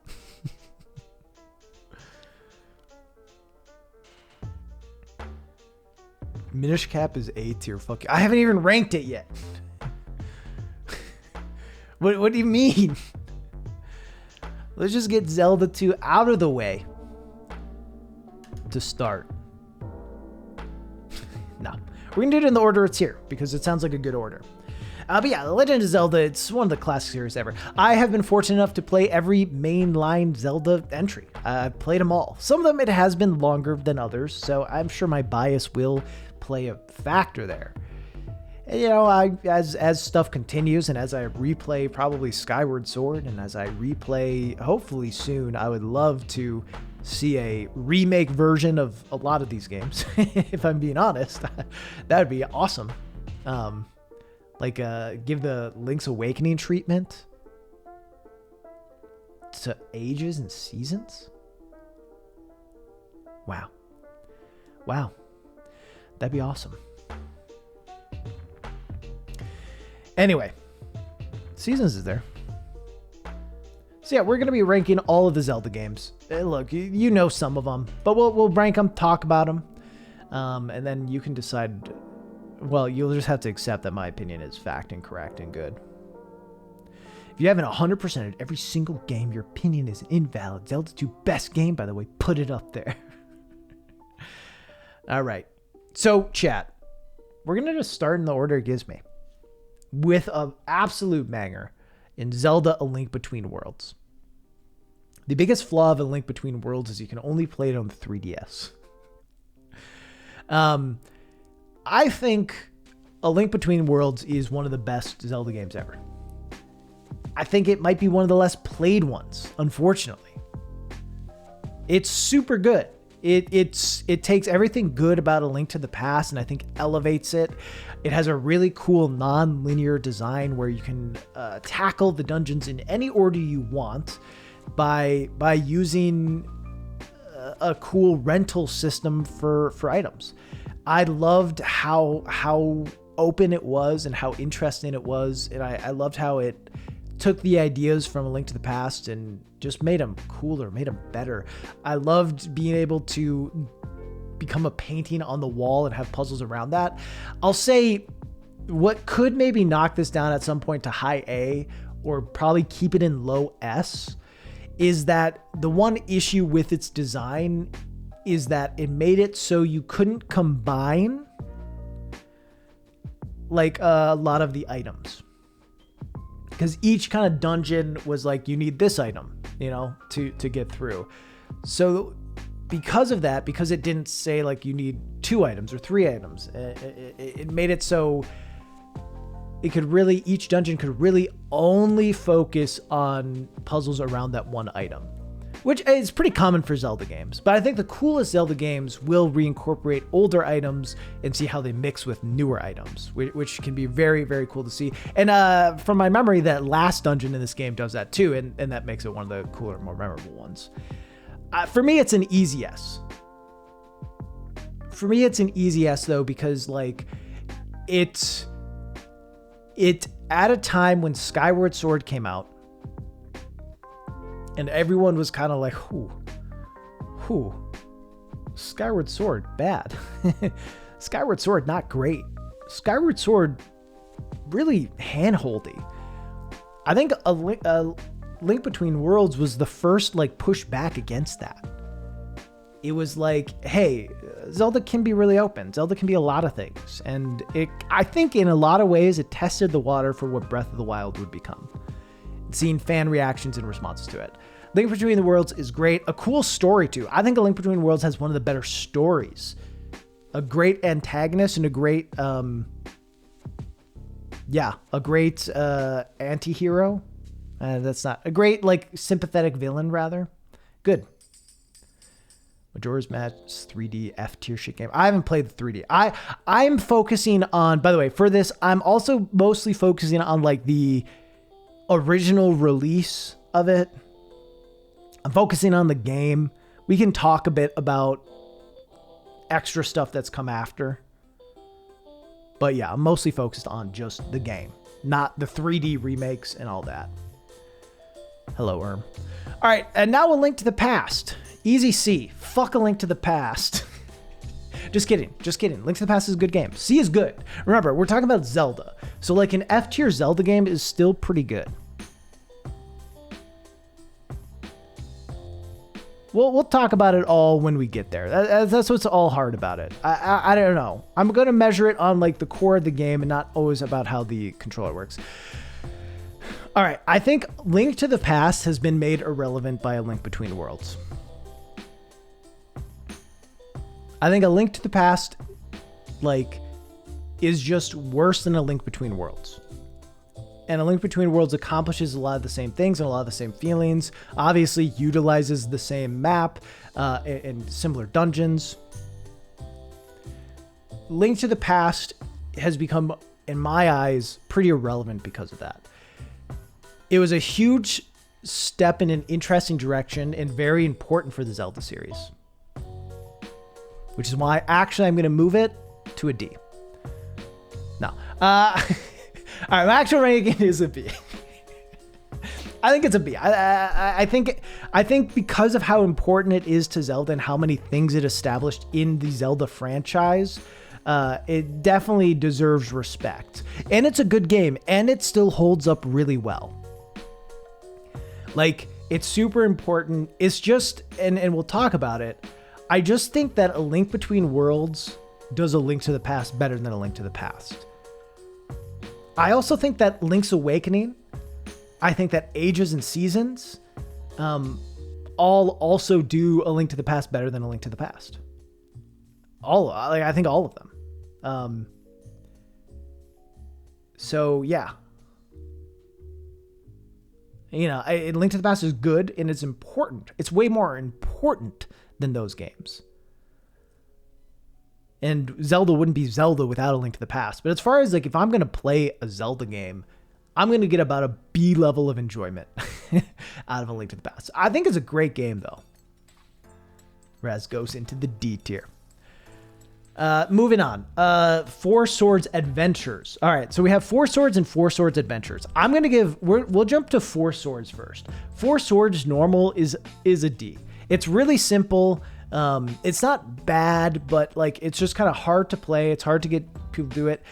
Minish Cap is A tier. Fuck you. I haven't even ranked it yet. What do you mean? Let's just get Zelda 2 out of the way to start. No. We're going to do it in the order it's here, because it sounds like a good order. But yeah, The Legend of Zelda, it's one of the classic series ever. I have been fortunate enough to play every mainline Zelda entry. I've played them all. Some of them, it has been longer than others, so I'm sure my bias will play a factor there. And, as stuff continues, and as I replay probably Skyward Sword, and as I replay, hopefully soon, I would love to see a remake version of a lot of these games. If I'm being honest, that would be awesome. Give the Link's Awakening treatment to ages and seasons. Wow. That'd be awesome. Anyway, Seasons is there. So yeah, we're going to be ranking all of the Zelda games. Look, you know some of them, but we'll rank them, talk about them, and then you can decide. Well, you'll just have to accept that my opinion is fact and correct and good. If you haven't 100%ed every single game, your opinion is invalid. Zelda 2 best game, by the way. Put it up there. All right. So, chat, we're going to just start in the order it gives me, with an absolute banger in Zelda: A Link Between Worlds. The biggest flaw of A Link Between Worlds is you can only play it on the 3DS. I think A Link Between Worlds is one of the best Zelda games ever. I think it might be one of the less played ones, unfortunately. It's super good. It takes everything good about A Link to the Past and I think elevates it. It has a really cool non-linear design where you can tackle the dungeons in any order you want. by using a cool rental system for items. I loved how open it was and how interesting it was, and I loved how it took the ideas from A Link to the Past and just made them cooler, made them better. I loved being able to become a painting on the wall and have puzzles around that. I'll say what could maybe knock this down at some point to high A, or probably keep it in low S, is that the one issue with its design is that it made it so you couldn't combine like a lot of the items, because each kind of dungeon was like, you need this item, you know, to get through. So because of that, because it didn't say like you need 2 items or 3 items, it made it so it could really, each dungeon could really only focus on puzzles around that one item, which is pretty common for Zelda games. But I think the coolest Zelda games will reincorporate older items and see how they mix with newer items, which can be very, very cool to see. And from my memory, that last dungeon in this game does that too, and that makes it one of the cooler, more memorable ones. For me, it's an easy yes. For me, it's an easy yes, though, because like it at a time when Skyward Sword came out, and everyone was kind of like, who, Skyward Sword, bad. Skyward Sword, not great. Skyward Sword, really handholdy. I think a Link Between Worlds was the first like push back against that. It was like, hey, Zelda can be really open. Zelda can be a lot of things. And I think in a lot of ways, it tested the water for what Breath of the Wild would become. Seeing fan reactions and responses to it. Link Between the Worlds is great. A cool story too. I think A Link Between Worlds has one of the better stories. A great antagonist and a great, anti-hero. That's not a great, like, sympathetic villain, rather. Good. Majora's Mask 3D F tier shit game. I haven't played the 3D. I'm focusing on, by the way, for this, I'm also mostly focusing on like the original release of it. I'm focusing on the game. We can talk a bit about extra stuff that's come after. But yeah, I'm mostly focused on just the game, not the 3D remakes and all that. Hello, Erm. All right, and now A Link to the Past. Easy C. Fuck A Link to the Past. Just kidding. Link to the Past is a good game. C is good. Remember, we're talking about Zelda. So like an F tier Zelda game is still pretty good. We'll talk about it all when we get there. That's what's all hard about it. I don't know. I'm going to measure it on like the core of the game and not always about how the controller works. All right. I think Link to the Past has been made irrelevant by A Link Between Worlds. I think A Link to the Past, like, is just worse than A Link Between Worlds. And A Link Between Worlds accomplishes a lot of the same things and a lot of the same feelings. Obviously utilizes the same map and similar dungeons. Link to the Past has become, in my eyes, pretty irrelevant because of that. It was a huge step in an interesting direction and very important for the Zelda series. Which is why actually I'm going to move it to a D. No. All right, my actual ranking is a B. I think it's a B. I think because of how important it is to Zelda and how many things it established in the Zelda franchise, it definitely deserves respect. And it's a good game, and it still holds up really well. Like, it's super important. It's just, and we'll talk about it, I just think that A Link Between Worlds does A Link to the Past better than A Link to the Past. I also think that Link's Awakening, I think that Ages and Seasons, all also do A Link to the Past better than A Link to the Past. I think all of them. So yeah. You know, Link to the Past is good and it's important. It's way more important than those games. And Zelda wouldn't be Zelda without A Link to the Past. But as far as like if I'm going to play a Zelda game, I'm going to get about a B level of enjoyment out of A Link to the Past. I think it's a great game, though. Raz goes into the D tier. Moving on. Four Swords Adventures. All right, so we have Four Swords and Four Swords Adventures. I'm going to give... We'll jump to Four Swords first. Four Swords Normal is a D. It's really simple. It's not bad, but like it's just kind of hard to play. It's hard to get people to do it.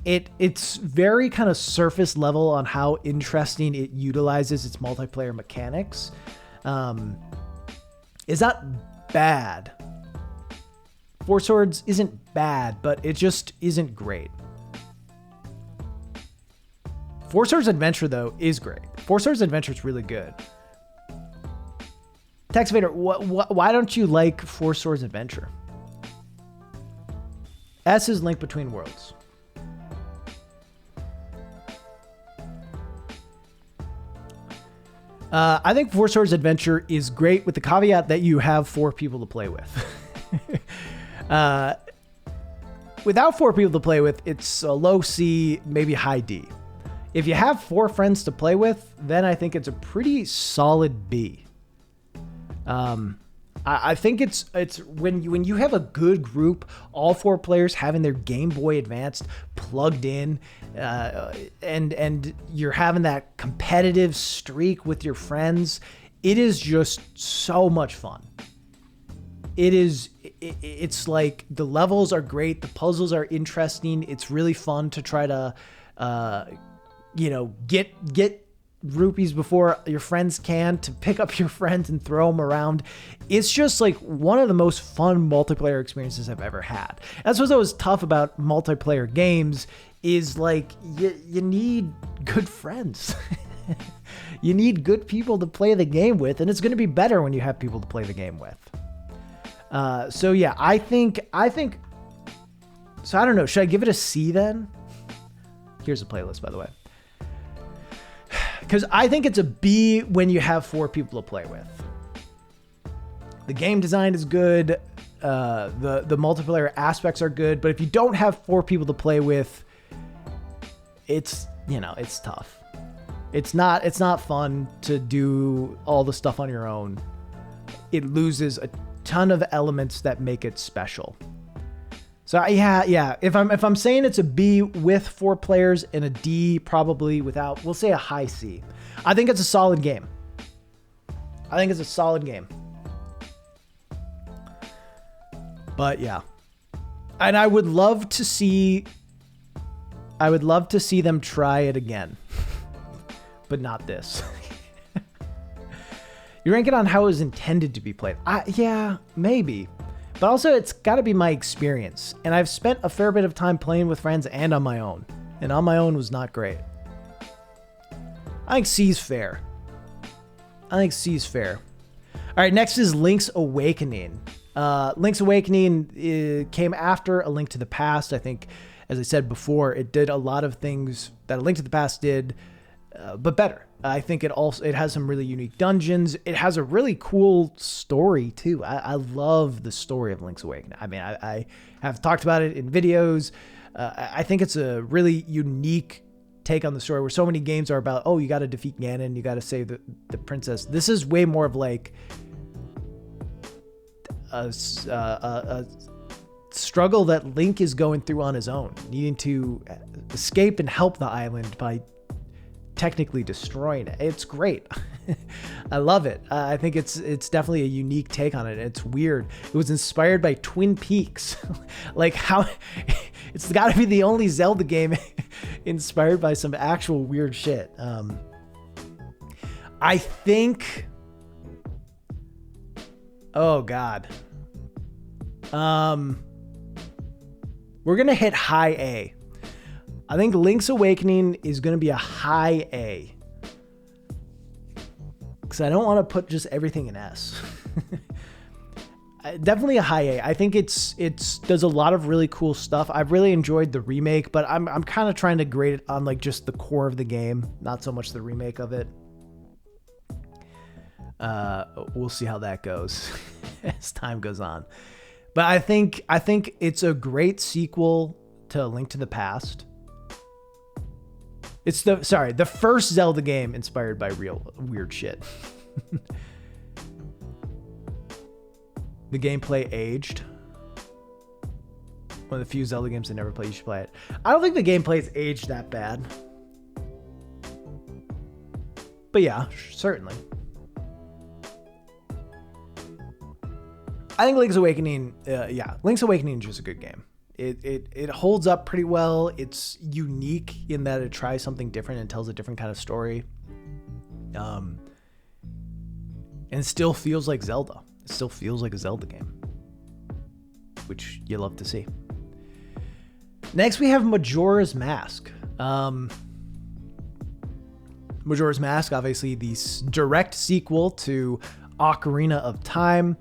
It's very kind of surface level on how interesting it utilizes its multiplayer mechanics. Is that bad? Four Swords isn't bad, but it just isn't great. Four Swords Adventure, though, is great. Four Swords Adventure is really good. Texvader, why don't you like Four Swords Adventure? S is Link Between Worlds. I think Four Swords Adventure is great with the caveat that you have 4 people to play with. Without 4 people to play with, it's a low C, maybe high D. If you have 4 friends to play with, then I think it's a pretty solid B. I think it's when you have a good group, all 4 players having their Game Boy Advance plugged in, and you're having that competitive streak with your friends. It is just so much fun. It's like the levels are great, the puzzles are interesting. It's really fun to try to, get rupees before your friends can, to pick up your friends and throw them around. It's just like one of the most fun multiplayer experiences I've ever had. That's what's always tough about multiplayer games is like you need good friends. You need good people to play the game with, and it's going to be better when you have people to play the game with. So yeah, I think, so I don't know. Should I give it a C then? Here's a playlist, by the way. Because I think it's a B when you have 4 people to play with. The game design is good. The multiplayer aspects are good. But if you don't have 4 people to play with, it's tough. It's not fun to do all the stuff on your own. It loses a ton of elements that make it special. So yeah. If I'm saying it's a B with 4 players and a D probably without, we'll say a high C. I think it's a solid game. But yeah. And I would love to see them try it again. But not this. You rank it on how it was intended to be played. Yeah, maybe. But also, it's got to be my experience. And I've spent a fair bit of time playing with friends and on my own. And on my own was not great. I think C's fair. All right, next is Link's Awakening. Link's Awakening came after A Link to the Past. I think, as I said before, it did a lot of things that A Link to the Past did, but better. I think it has some really unique dungeons. It has a really cool story too. I love the story of Link's Awakening. I mean, I have talked about it in videos. I think it's a really unique take on the story where so many games are about, oh, you got to defeat Ganon, you got to save the princess. This is way more of like a struggle that Link is going through on his own, needing to escape and help the island by technically destroying it. It's great. I love it. I think it's definitely a unique take on it. It's weird. It was inspired by Twin Peaks. Like how it's got to be the only Zelda game inspired by some actual weird shit. I think, oh God. We're going to hit high A. I think Link's Awakening is going to be a high A. Because I don't want to put just everything in S. Definitely a high A. I think it's does a lot of really cool stuff. I've really enjoyed the remake, but I'm kind of trying to grade it on like just the core of the game, not so much the remake of it. We'll see how that goes as time goes on. But I think it's a great sequel to A Link to the Past. It's the first Zelda game inspired by real weird shit. The gameplay aged. One of the few Zelda games I never played. You should play it. I don't think the gameplay's aged that bad. But yeah, certainly. I think Link's Awakening, Link's Awakening is just a good game. It holds up pretty well. It's unique in that it tries something different and tells a different kind of story. And it still feels like Zelda. It still feels like a Zelda game, which you love to see. Next, we have Majora's Mask. Majora's Mask, obviously the direct sequel to Ocarina of Time,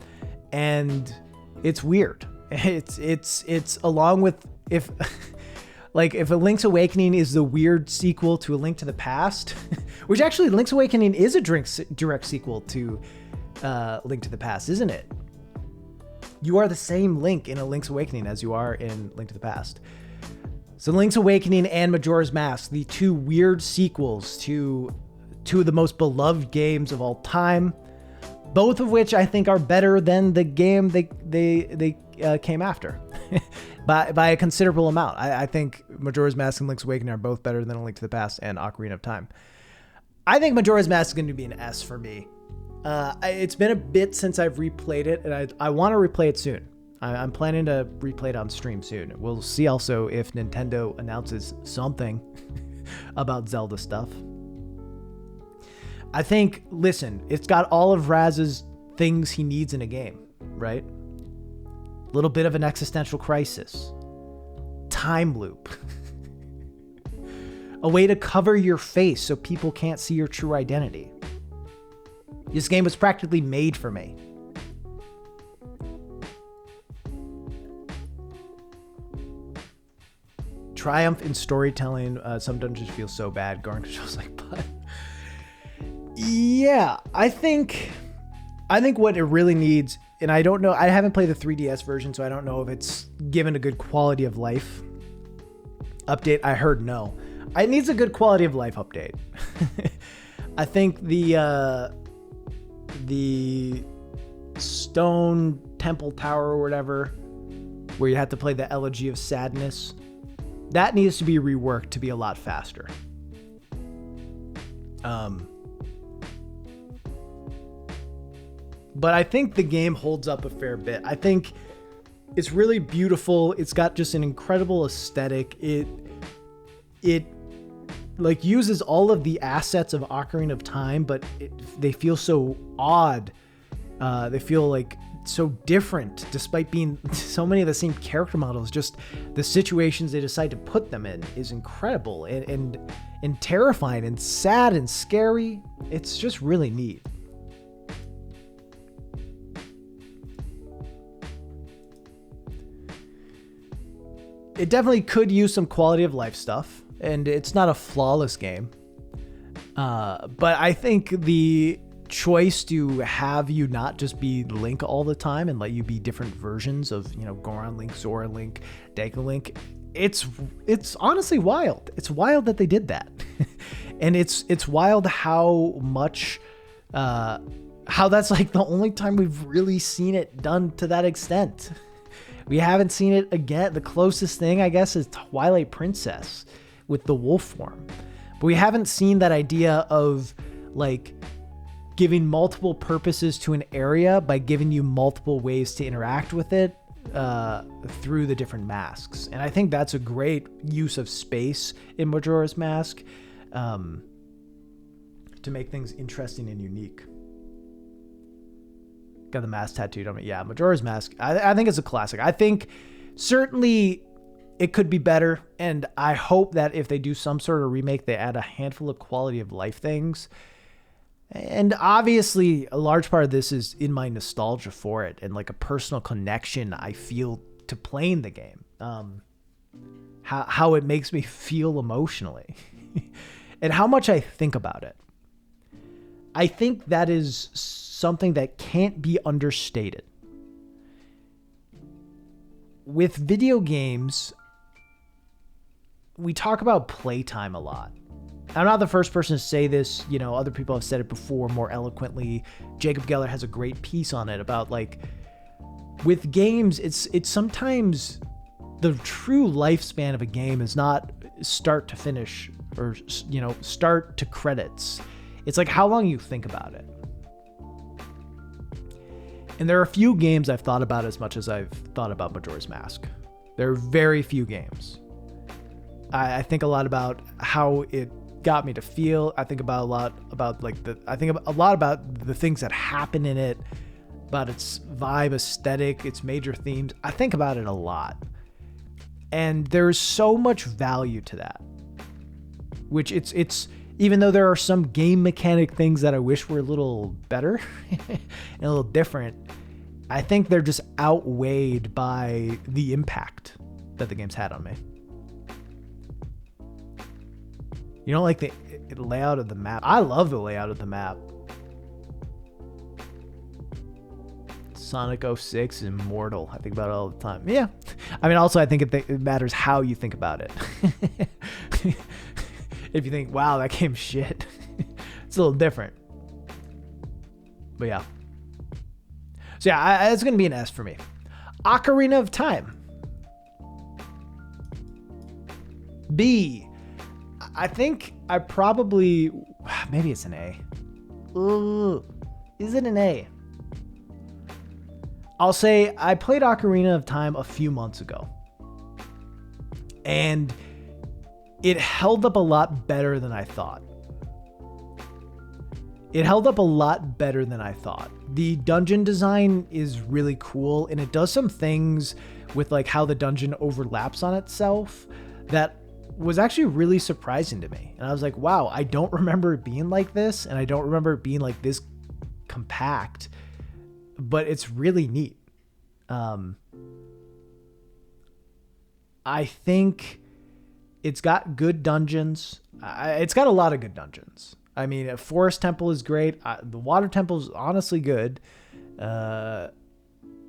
and it's weird. It's along with if a Link's Awakening is the weird sequel to A Link to the Past, which actually Link's Awakening is a direct sequel to Link to the Past, isn't it? You are the same Link in A Link's Awakening as you are in Link to the Past. So Link's Awakening and Majora's Mask, the two weird sequels to two of the most beloved games of all time, both of which I think are better than the game they came after by a considerable amount. I think Majora's Mask and Link's Awakening are both better than A Link to the Past and Ocarina of Time. I think Majora's Mask is going to be an S for me. It's been a bit since I've replayed it, and I want to replay it soon. I'm planning to replay it on stream soon. We'll see also if Nintendo announces something about Zelda stuff. I think, listen, it's got all of Raz's things he needs in a game, right? A little bit of an existential crisis. Time loop. A way to cover your face so people can't see your true identity. This game was practically made for me. Triumph in storytelling. Some dungeons feel so bad. Garn controls like butt. Yeah, I think what it really needs, and I don't know, I haven't played the 3DS version, so I don't know if it's given a good quality of life update. I heard no. It needs a good quality of life update. I think the stone temple tower or whatever, where you have to play the Elegy of Sadness, that needs to be reworked to be a lot faster. But I think the game holds up a fair bit. I think it's really beautiful. It's got just an incredible aesthetic. It like uses all of the assets of Ocarina of Time, but they feel so odd. They feel like so different despite being so many of the same character models. Just the situations they decide to put them in is incredible and terrifying and sad and scary. It's just really neat. It definitely could use some quality of life stuff, and it's not a flawless game. But I think the choice to have you not just be Link all the time and let you be different versions of, Goron Link, Zora Link, Deku Link, it's honestly wild. It's wild that they did that. And it's wild how much, how that's like the only time we've really seen it done to that extent. We haven't seen it again. The closest thing, I guess, is Twilight Princess with the wolf form. But we haven't seen that idea of like giving multiple purposes to an area by giving you multiple ways to interact with it through the different masks. And I think that's a great use of space in Majora's Mask to make things interesting and unique. Got the mask tattooed on me. Yeah, Majora's Mask. I think it's a classic. I think certainly it could be better, and I hope that if they do some sort of remake, they add a handful of quality of life things. And obviously, a large part of this is in my nostalgia for it and like a personal connection I feel to playing the game. How it makes me feel emotionally and how much I think about it. I think that is something that can't be understated. With video games, we talk about playtime a lot. I'm not the first person to say this, you know, other people have said it before more eloquently. Jacob Geller has a great piece on it about like with games, it's sometimes the true lifespan of a game is not start to finish or, you know, start to credits. It's like how long you think about it. And there are a few games I've thought about as much as I've thought about Majora's Mask. There are very few games. I think a lot about how it got me to feel. I think about a lot about the things that happen in it, about its vibe, aesthetic, its major themes. I think about it a lot. And there's so much value to that. Which it's even though there are some game mechanic things that I wish were a little better and a little different, I think they're just outweighed by the impact that the game's had on me. You don't like the layout of the map? I love the layout of the map. Sonic 06 is immortal. I think about it all the time. Yeah. I mean, also, I think it matters how you think about it. If you think, wow, that game's shit, it's a little different. But yeah. So yeah, it's going to be an S for me. Ocarina of Time. B. I think I probably, maybe it's an A. Ooh, is it an A? I'll say I played Ocarina of Time a few months ago. And it held up a lot better than I thought. It held up a lot better than I thought. The dungeon design is really cool, and it does some things with like how the dungeon overlaps on itself that was actually really surprising to me. And I was like, wow, I don't remember it being like this, and I don't remember it being like this compact, but it's really neat. I think it's got good dungeons. It's got a lot of good dungeons. I mean, a Forest Temple is great. The Water Temple is honestly good.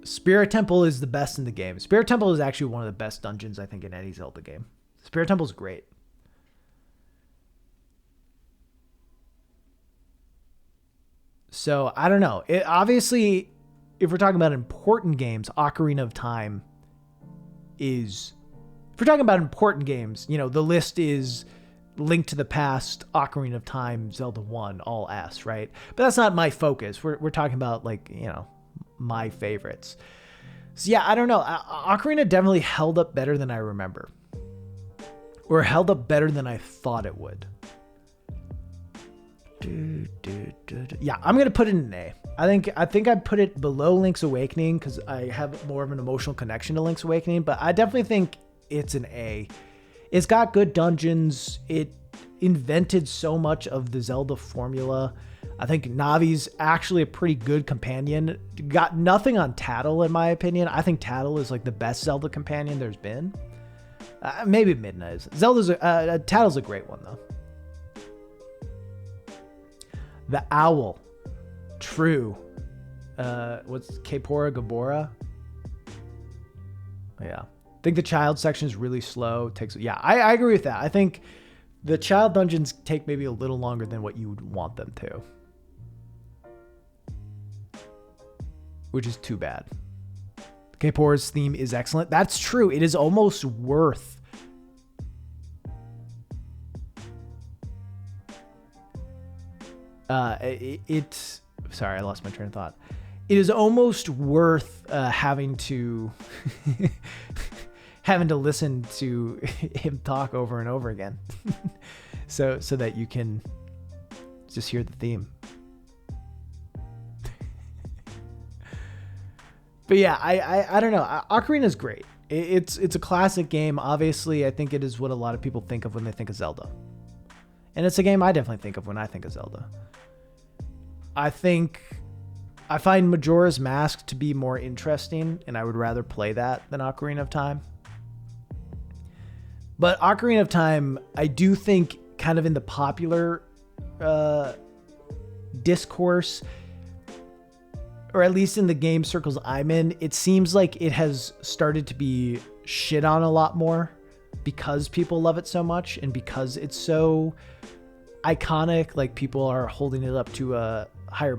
Spirit Temple is the best in the game. Spirit Temple is actually one of the best dungeons, I think, in any Zelda game. Spirit Temple is great. So, I don't know. Obviously, if we're talking about important games, Ocarina of Time is... If we're talking about important games, you know, the list is Link to the Past, Ocarina of Time, Zelda 1, all S, right? But that's not my focus. We're talking about, like, you know, my favorites. So, yeah, I don't know. Ocarina definitely held up better than I remember. Or held up better than I thought it would. Yeah, I'm going to put it in an A. I think I'd put it below Link's Awakening because I have more of an emotional connection to Link's Awakening, but I definitely think it's an A. It's got good dungeons. It invented so much of the Zelda formula. I think Navi's actually a pretty good companion. Got nothing on Tattle, in my opinion. I think Tattle is like the best Zelda companion there's been. Maybe Midna is. Tattle's a great one, though. The Owl. True. What's Kapora Gabora? Yeah. I think the child section is really slow. I agree with that. I think the child dungeons take maybe a little longer than what you would want them to. Which is too bad. Kapora's theme is excellent. That's true. It is almost worth sorry, I lost my train of thought. It is almost worth having to listen to him talk over and over again, so that you can just hear the theme. But yeah, I don't know. Ocarina is great. It's a classic game. Obviously, I think it is what a lot of people think of when they think of Zelda, and it's a game I definitely think of when I think of Zelda. I find Majora's Mask to be more interesting, and I would rather play that than Ocarina of Time. But Ocarina of Time, I do think, kind of in the popular discourse, or at least in the game circles I'm in, it seems like it has started to be shit on a lot more because people love it so much and because it's so iconic. Like people are holding it up to a higher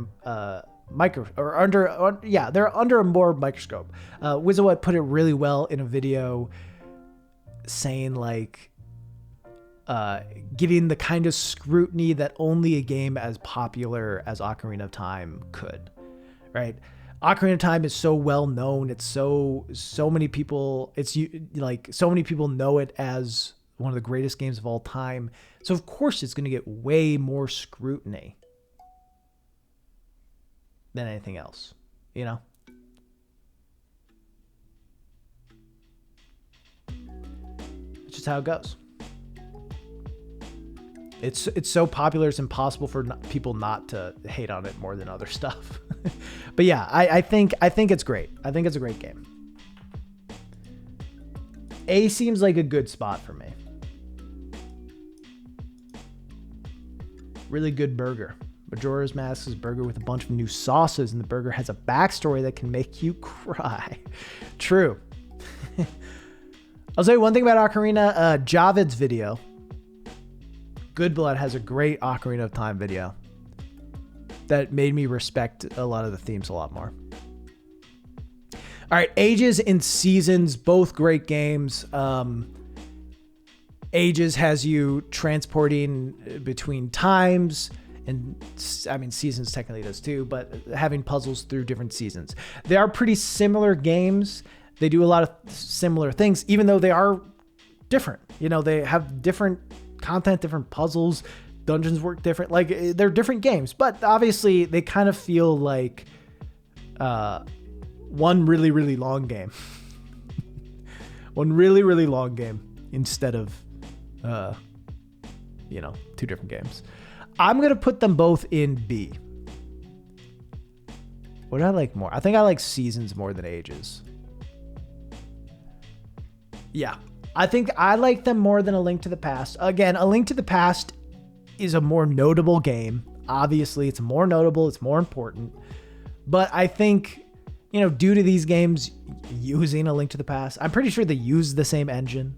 they're under a more microscope. Wizawat put it really well in a video saying like getting the kind of scrutiny that only a game as popular as Ocarina of Time could, right? Ocarina of Time is so well known. It's so many people, so many people know it as one of the greatest games of all time. So of course it's going to get way more scrutiny than anything else, you know? It's just how it goes. It's so popular, it's impossible for people not to hate on it more than other stuff. But yeah, I think it's great. I think it's a great game. A seems like a good spot for me. Really good burger. Majora's Mask is a burger with a bunch of new sauces, and the burger has a backstory that can make you cry. True. I'll say one thing about Ocarina. Javid's video, Good Blood, has a great Ocarina of Time video that made me respect a lot of the themes a lot more. All right, Ages and Seasons, both great games. Ages has you transporting between times, and I mean, Seasons technically does too, but having puzzles through different seasons. They are pretty similar games. They do a lot of similar things, even though they are different. You know, they have different content, different puzzles, dungeons work different. Like, they're different games, but obviously they kind of feel like one really, really long game. One really, really long game instead of, two different games. I'm going to put them both in B. What do I like more? I think I like Seasons more than Ages. Yeah, I think I like them more than A Link to the Past. Again, A Link to the Past is a more notable game. Obviously, it's more notable. It's more important. But I think, due to these games using A Link to the Past, I'm pretty sure they use the same engine.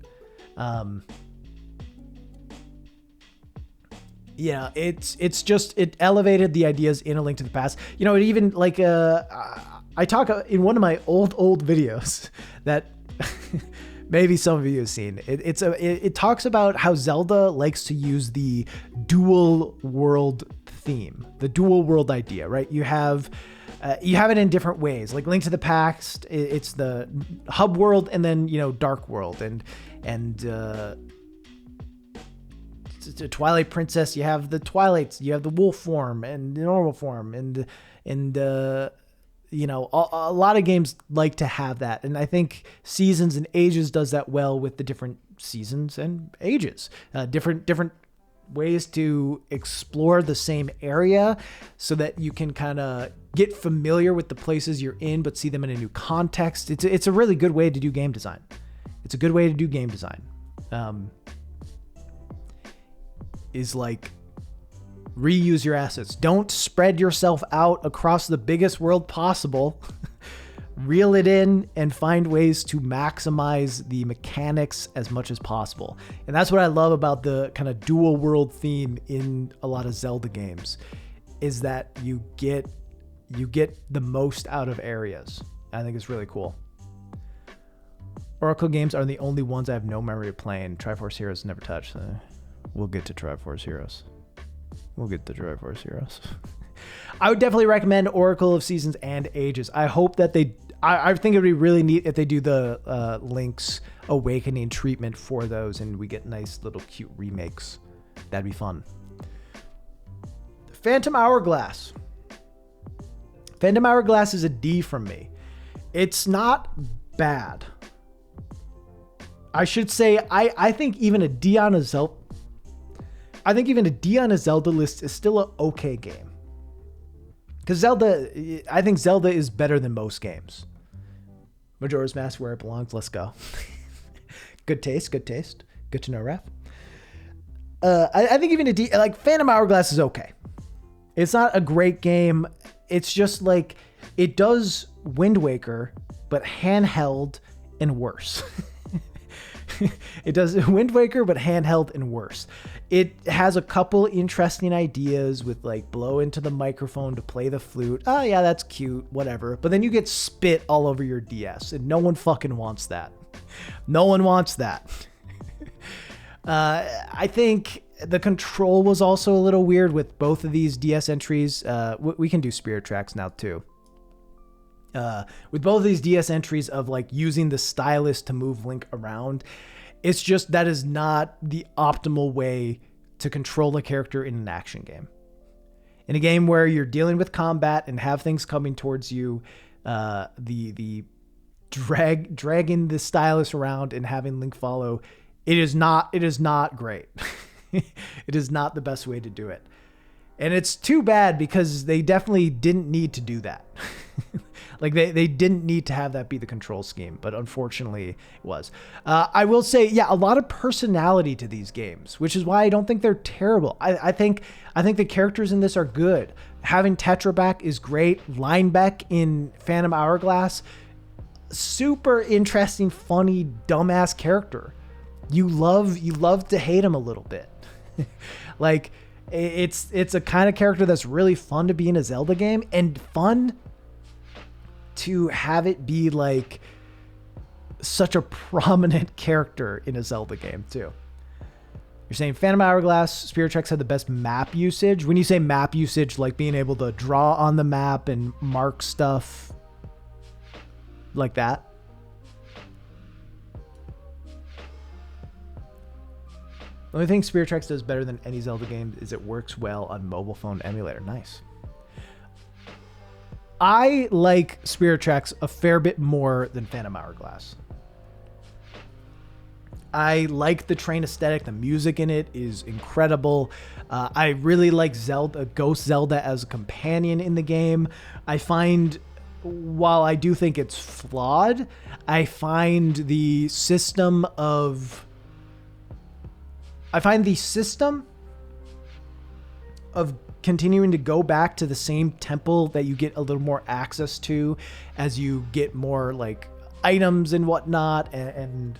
It's just, it elevated the ideas in A Link to the Past. It even like, I talk in one of my old videos that maybe some of you have seen. It talks about how Zelda likes to use the dual world theme, the dual world idea, right? You have it in different ways. Like Link to the Past, it's the hub world, and then dark world, and Twilight Princess, you have the Twilights, you have the wolf form and the normal form, and a lot of games like to have that. And I think Seasons and Ages does that well with the different seasons and ages, different ways to explore the same area so that you can kind of get familiar with the places you're in, but see them in a new context. It's a really good way to do game design. It's a good way to do game design. Is like reuse your assets. Don't spread yourself out across the biggest world possible. Reel it in and find ways to maximize the mechanics as much as possible. And that's what I love about the kind of dual world theme in a lot of Zelda games, is that you get the most out of areas. I think it's really cool. Oracle games are the only ones I have no memory of playing. Triforce Heroes never touched. We'll get to Triforce Heroes. I would definitely recommend Oracle of Seasons and Ages. I hope that I think it would be really neat if they do the Link's Awakening treatment for those, and we get nice little cute remakes. That'd be fun. Phantom Hourglass. Phantom Hourglass is a D from me. It's not bad. I should say, I think even a D on a Zelda list is still an okay game. Because I think Zelda is better than most games. Majora's Mask, where it belongs. Let's go. Good taste. Good to know, Raph. I think even a D, like Phantom Hourglass is okay. It's not a great game. It's just like, it does Wind Waker, but handheld and worse. It does Wind Waker, but handheld and worse. It has a couple interesting ideas with like blow into the microphone to play the flute. Oh yeah, that's cute, whatever. But then you get spit all over your DS, and no one fucking wants that. No one wants that. I think the control was also a little weird with both of these DS entries. We can do Spirit Tracks now too. With both of these DS entries of like using the stylus to move Link around, it's just that is not the optimal way to control a character in an action game. In a game where you're dealing with combat and have things coming towards you, the dragging the stylus around and having Link follow, it is not great. It is not the best way to do it. And it's too bad because they definitely didn't need to do that. Like they didn't need to have that be the control scheme, but unfortunately it was. I will say, yeah, a lot of personality to these games, which is why I don't think they're terrible. I think the characters in this are good. Having Tetra back is great. Linebeck in Phantom Hourglass, super interesting, funny, dumbass character. You love to hate him a little bit. Like it's a kind of character that's really fun to be in a Zelda game, and fun to have it be like such a prominent character in a Zelda game too. You're saying Phantom Hourglass, Spirit Tracks had the best map usage. When you say map usage, like being able to draw on the map and mark stuff like that. The only thing Spirit Tracks does better than any Zelda game is it works well on mobile phone emulator. Nice. I like Spirit Tracks a fair bit more than Phantom Hourglass. I like the train aesthetic. The music in it is incredible. I really like Ghost Zelda as a companion in the game. I find, while I do think it's flawed, I find the system of continuing to go back to the same temple that you get a little more access to as you get more like items and whatnot, and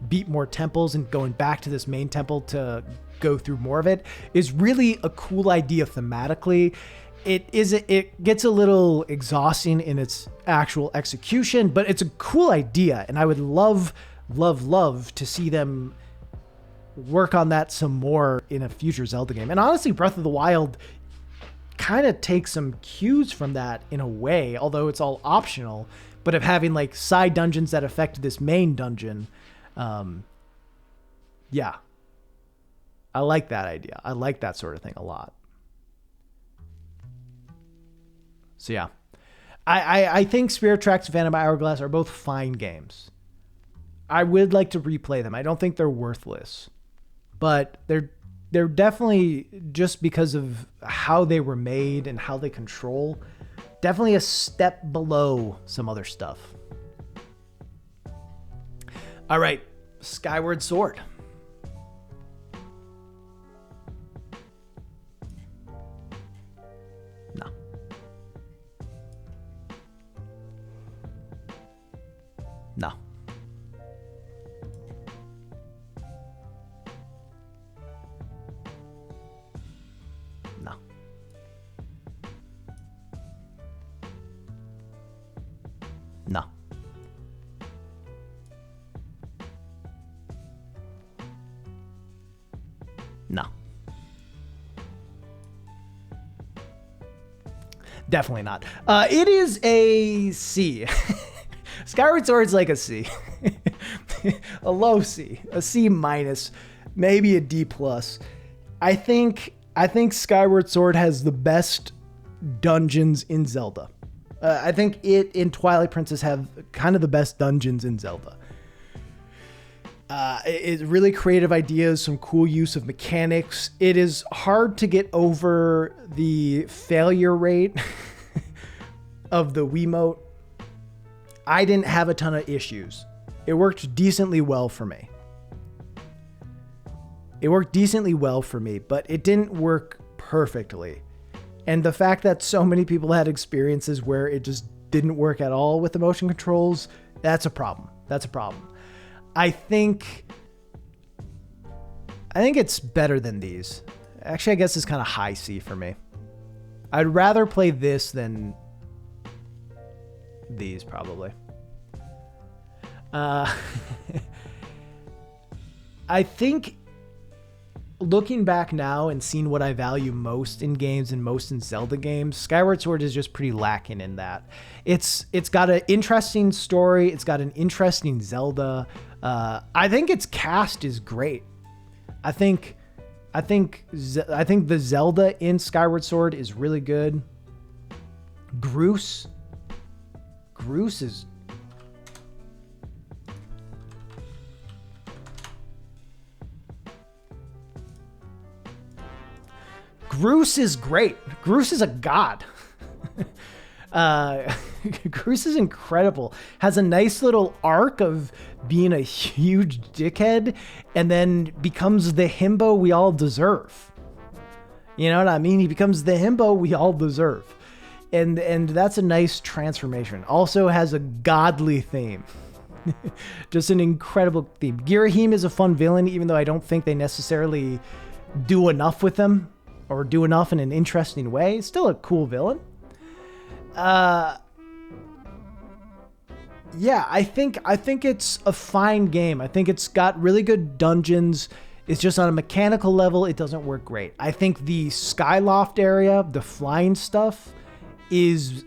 beat more temples, and going back to this main temple to go through more of it is really a cool idea thematically. It gets a little exhausting in its actual execution, but it's a cool idea, and I would love to see them work on that some more in a future Zelda game. And honestly, Breath of the Wild kind of takes some cues from that in a way, although it's all optional, but of having like side dungeons that affect this main dungeon. Yeah, I like that idea. I like that sort of thing a lot. So yeah, I think Spirit Tracks and Phantom Hourglass are both fine games. I would like to replay them. I don't think they're worthless, but they're definitely, just because of how they were made and how they control, definitely a step below some other stuff. All right, Skyward Sword. No. No. No. No. No. Definitely not. It is a C. Skyward Sword's like a C. A low C. A C minus. Maybe a D plus. I think Skyward Sword has the best dungeons in Zelda. I think it and Twilight Princess have kind of the best dungeons in Zelda. It's really creative ideas, some cool use of mechanics. It is hard to get over the failure rate of the Wiimote. I didn't have a ton of issues. It worked decently well for me. But it didn't work perfectly. And the fact that so many people had experiences where it just didn't work at all with the motion controls, that's a problem. I think it's better than these. Actually, I guess it's kind of high C for me. I'd rather play this than these, probably. I think looking back now and seeing what I value most in games and most in Zelda games, Skyward Sword is just pretty lacking in that. It's got an interesting story. It's got an interesting Zelda. I think its cast is great. I think the Zelda in Skyward Sword is really good. Groose is... Groose is great. Groose is a god. Groose is incredible. Has a nice little arc of being a huge dickhead and then becomes the himbo we all deserve. You know what I mean? He becomes the himbo we all deserve. And that's a nice transformation. Also has a godly theme. Just an incredible theme. Girahim is a fun villain, even though I don't think they necessarily do enough with him or do enough in an interesting way. It's still a cool villain. Yeah, I think it's a fine game. I think it's got really good dungeons. It's just on a mechanical level, it doesn't work great. I think the Skyloft area, the flying stuff, is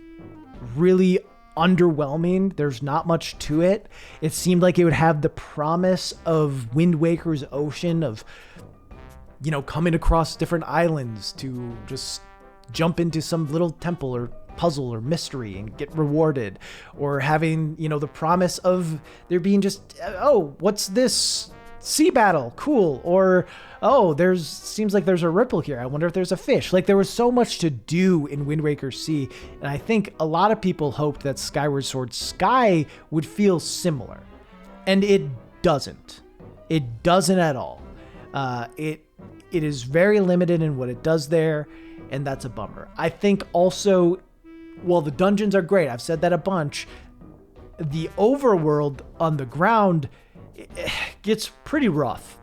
really underwhelming. There's not much to it. It seemed like it would have the promise of Wind Waker's Ocean, of, you know, coming across different islands to just jump into some little temple or puzzle or mystery and get rewarded, or having, you know, the promise of there being just, oh, what's this sea battle? Cool. Or, oh, seems like there's a ripple here. I wonder if there's a fish. Like, there was so much to do in Wind Waker Sea, and I think a lot of people hoped that Skyward Sword Sky would feel similar, and it doesn't. It doesn't at all. It is very limited in what it does there, and that's a bummer. I think also, while the dungeons are great, I've said that a bunch, the overworld on the ground gets pretty rough.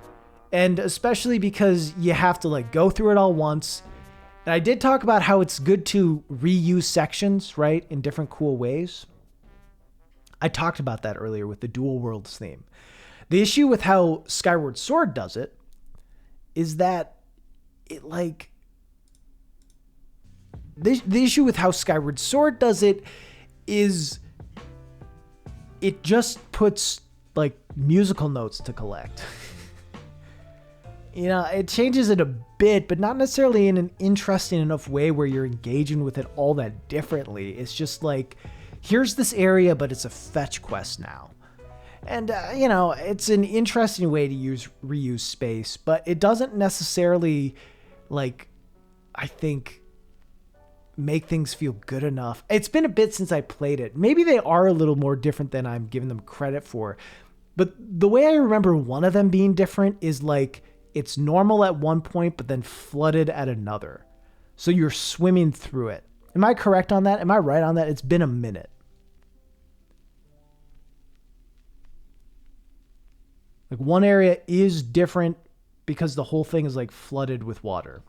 And especially because you have to like go through it all once. And I did talk about how it's good to reuse sections, right, in different cool ways. I talked about that earlier with the dual worlds theme. The issue with how Skyward Sword does it is that it like... The issue with how Skyward Sword does it is it just puts like musical notes to collect. You know, it changes it a bit, but not necessarily in an interesting enough way where you're engaging with it all that differently. It's just like, here's this area, but it's a fetch quest now. And, you know, it's an interesting way to reuse space, but it doesn't necessarily, like, I think, make things feel good enough. It's been a bit since I played it. Maybe they are a little more different than I'm giving them credit for. But the way I remember one of them being different is like, it's normal at one point, but then flooded at another. So you're swimming through it. Am I correct on that? Am I right on that? It's been a minute. Like, one area is different because the whole thing is like flooded with water.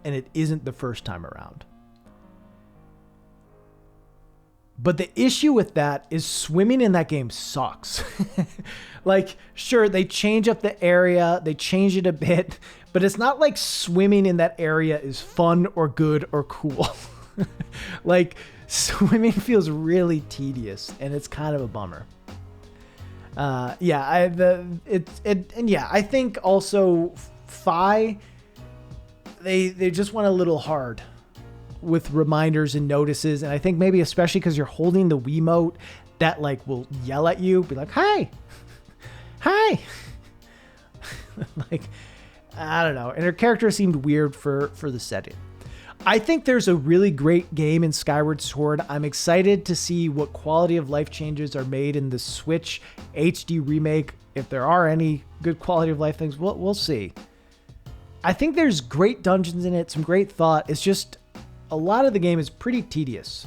And it isn't the first time around. But the issue with that is swimming in that game sucks. Like, sure, they change up the area, they change it a bit, but it's not like swimming in that area is fun or good or cool. Like, swimming feels really tedious, and it's kind of a bummer. I think also Fi, they just went a little hard with reminders and notices, and I think maybe especially because you're holding the Wiimote that like will yell at you, be like, hi. Like, I don't know. And her character seemed weird for the setting. I think there's a really great game in Skyward Sword. I'm excited to see what quality of life changes are made in the Switch HD remake. If there are any good quality of life things, we'll see. I think there's great dungeons in it, some great thought. It's just a lot of the game is pretty tedious.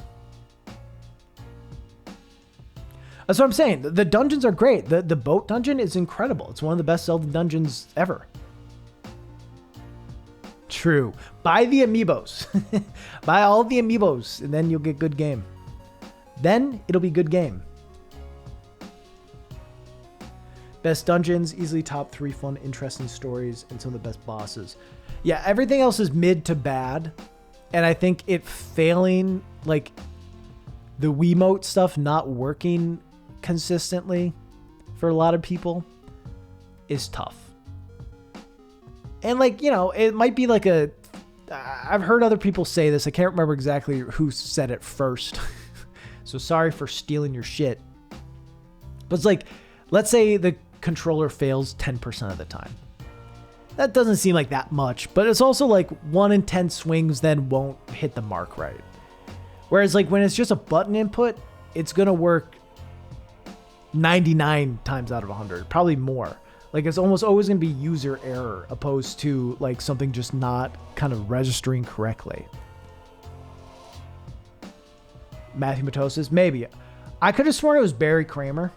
That's what I'm saying. The dungeons are great. The boat dungeon is incredible. It's one of the best Zelda dungeons ever. True. Buy the amiibos. Buy all the amiibos, and then you'll get good game. Then it'll be good game. Best dungeons, easily top 3 fun, interesting stories, and some of the best bosses. Yeah, everything else is mid to bad. And I think it failing, like the Wiimote stuff not working consistently for a lot of people is tough. And like, you know, it might be like I've heard other people say this. I can't remember exactly who said it first. So sorry for stealing your shit. But it's like, let's say the controller fails 10% of the time. That doesn't seem like that much, but it's also like 1 in 10 swings then won't hit the mark right. Whereas like when it's just a button input, it's going to work 99 times out of 100, probably more. Like it's almost always going to be user error opposed to like something just not kind of registering correctly. Matthew Matosis, maybe. I could have sworn it was Barry Kramer.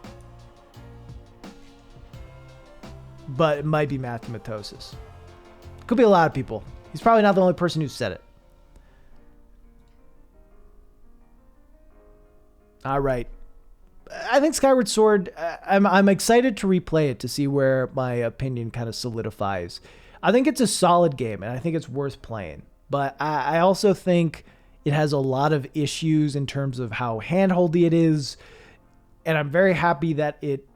But it might be Matthew Matosis. Could be a lot of people. He's probably not the only person who said it. All right. I think Skyward Sword, I'm excited to replay it to see where my opinion kind of solidifies. I think it's a solid game, and I think it's worth playing. But I also think it has a lot of issues in terms of how handholdy it is. And I'm very happy that it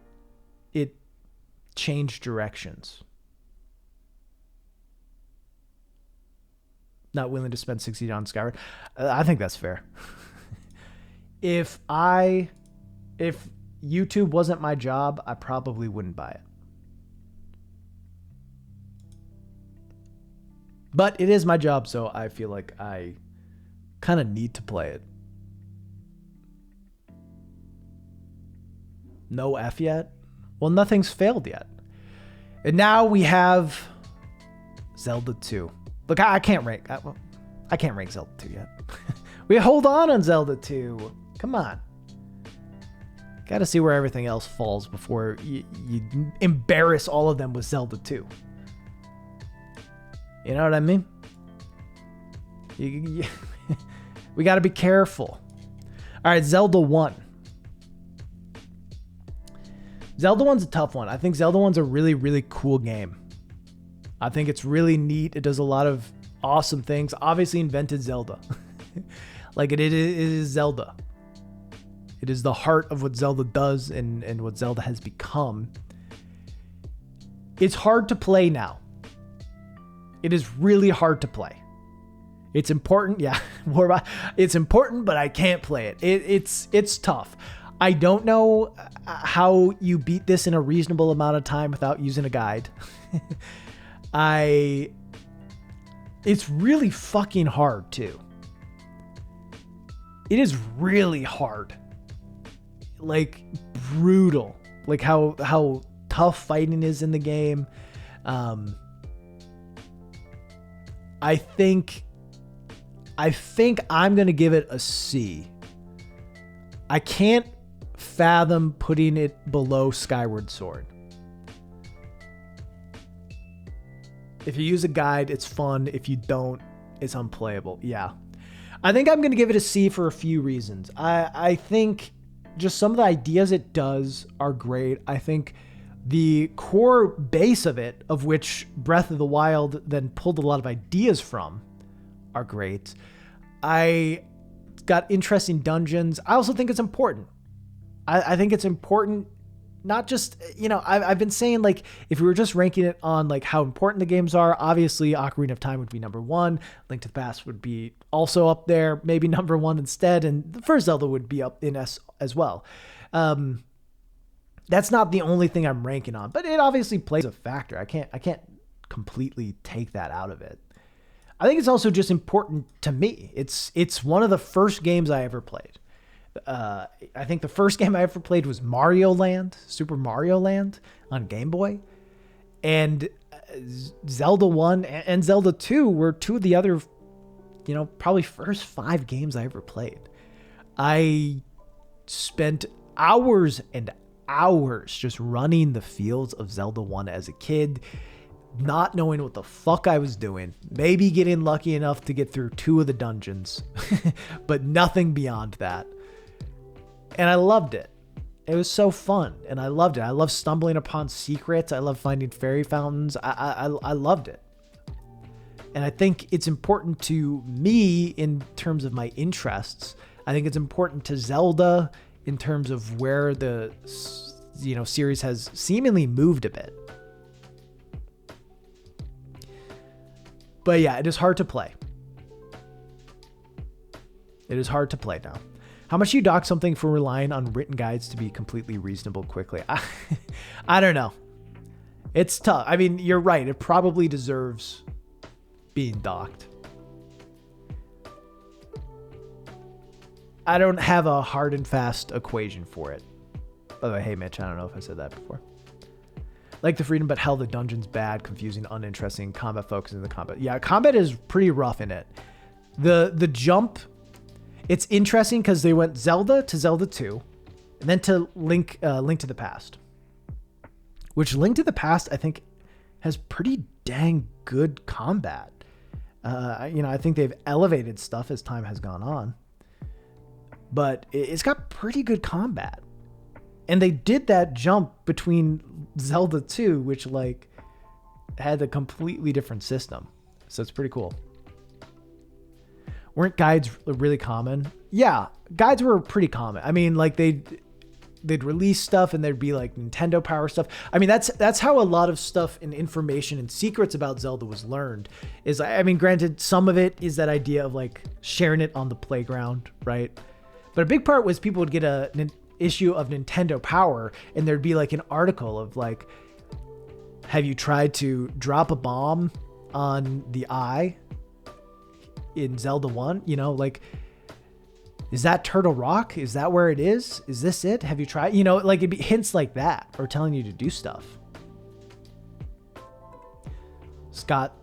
changed directions. Not willing to spend $60 on Skyward. I think that's fair. If YouTube wasn't my job, I probably wouldn't buy it. But it is my job, so I feel like I kind of need to play it. No F yet? Well, nothing's failed yet. And now we have Zelda 2. Look, I can't rank. I can't rank Zelda 2 yet. We hold on Zelda 2. Come on. Got to see where everything else falls before you embarrass all of them with Zelda 2. You know what I mean? We got to be careful. All right, Zelda 1. Zelda 1's a tough one. I think Zelda 1's a really, really cool game. I think it's really neat. It does a lot of awesome things. Obviously invented Zelda. Like it is Zelda. It is the heart of what Zelda does and what Zelda has become. It's hard to play now. It is really hard to play. It's important. Yeah, it's important, but I can't play it. It's tough. I don't know how you beat this in a reasonable amount of time without using a guide. It's really fucking hard too. It is really hard. Like brutal. Like how tough fighting is in the game. I think I'm going to give it a C. I can't fathom putting it below Skyward Sword. If you use a guide, it's fun. If you don't, it's unplayable. Yeah. I think I'm going to give it a C for a few reasons. I think just some of the ideas it does are great. I think the core base of it, of which Breath of the Wild then pulled a lot of ideas from, are great. I got interesting dungeons. I also think it's important. I think it's important, not just, you know, I've been saying, like, if we were just ranking it on, like, how important the games are, obviously Ocarina of Time would be number one. Link to the Past would be also up there, maybe number one instead, and the first Zelda would be up in S as well. That's not the only thing I'm ranking on, but it obviously plays a factor. I can't completely take that out of it. I think it's also just important to me. It's one of the first games I ever played. I think the first game I ever played was Mario Land, Super Mario Land on Game Boy. And Zelda 1 and Zelda 2 were two of the other, you know, probably first 5 games I ever played. I spent hours and hours just running the fields of Zelda 1 as a kid, not knowing what the fuck I was doing, maybe getting lucky enough to get through 2 of the dungeons, but nothing beyond that. And I loved it. It was so fun, and I loved it. I love stumbling upon secrets. I love finding fairy fountains. I loved it. And I think it's important to me in terms of my interests. I think it's important to Zelda in terms of where the series has seemingly moved a bit. But yeah, it is hard to play. It is hard to play now. How much do you dock something for relying on written guides to be completely reasonable quickly? I don't know. It's tough. I mean, you're right. It probably deserves being docked. I don't have a hard and fast equation for it. By the way, hey Mitch, I don't know if I said that before. Like the freedom, but hell, the dungeon's bad, confusing, uninteresting, combat focus in the combat. Yeah, combat is pretty rough in it. The jump, it's interesting because they went Zelda to Zelda 2, and then to Link to the Past. Which Link to the Past, I think, has pretty dang good combat. I think they've elevated stuff as time has gone on. But it's got pretty good combat. And they did that jump between Zelda 2, which like had a completely different system. So it's pretty cool. Weren't guides really common? Yeah, guides were pretty common. I mean, like they'd release stuff and there'd be like Nintendo Power stuff. I mean, that's how a lot of stuff and information and secrets about Zelda was learned. I mean, granted, some of it is that idea of like sharing it on the playground, right? But a big part was people would get an issue of Nintendo Power and there'd be like an article of like, have you tried to drop a bomb on the eye in Zelda 1? Like, is that Turtle Rock? Is that where it is? Is this it? Have you tried? Like it'd be hints like that or telling you to do stuff. Scott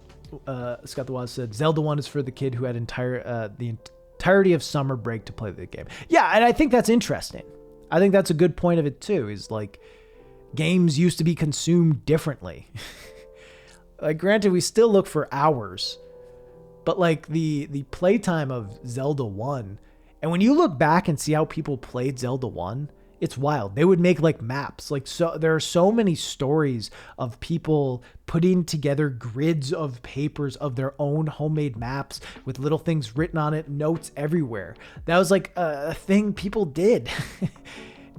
the Waz said, Zelda 1 is for the kid who had the entirety of summer break to play the game. Yeah, and I think that's interesting. I think that's a good point of it too, is like games used to be consumed differently. Like granted, we still look for hours, but like the playtime of Zelda 1, and when you look back and see how people played Zelda 1, it's wild. They would make like maps. Like, so there are so many stories of people putting together grids of papers of their own homemade maps with little things written on it, notes everywhere. That was like a thing people did.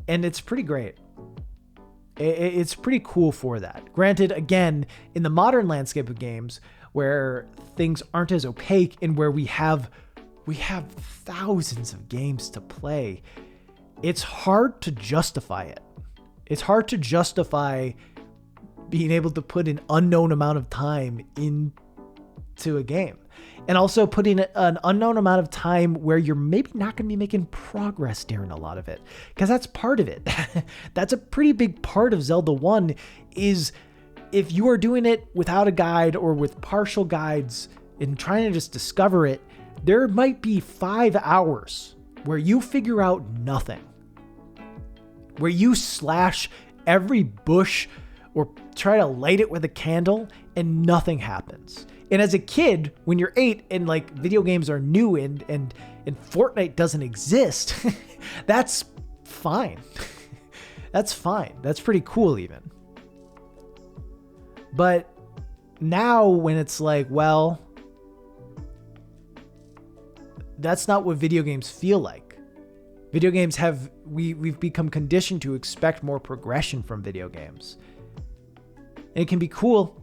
And it's pretty great. It's pretty cool for that. Granted, again, in the modern landscape of games where things aren't as opaque and where we have thousands of games to play, it's hard to justify it. It's hard to justify being able to put an unknown amount of time into a game. And also putting an unknown amount of time where you're maybe not going to be making progress during a lot of it. Because that's part of it. That's a pretty big part of Zelda 1 is if you are doing it without a guide or with partial guides and trying to just discover it, there might be 5 hours where you figure out nothing. Where you slash every bush or try to light it with a candle and nothing happens. And as a kid, when you're 8 and like video games are new and Fortnite doesn't exist, that's fine. That's fine. That's pretty cool even. But now when it's like, well, that's not what video games feel like. Video games we've become conditioned to expect more progression from video games. And it can be cool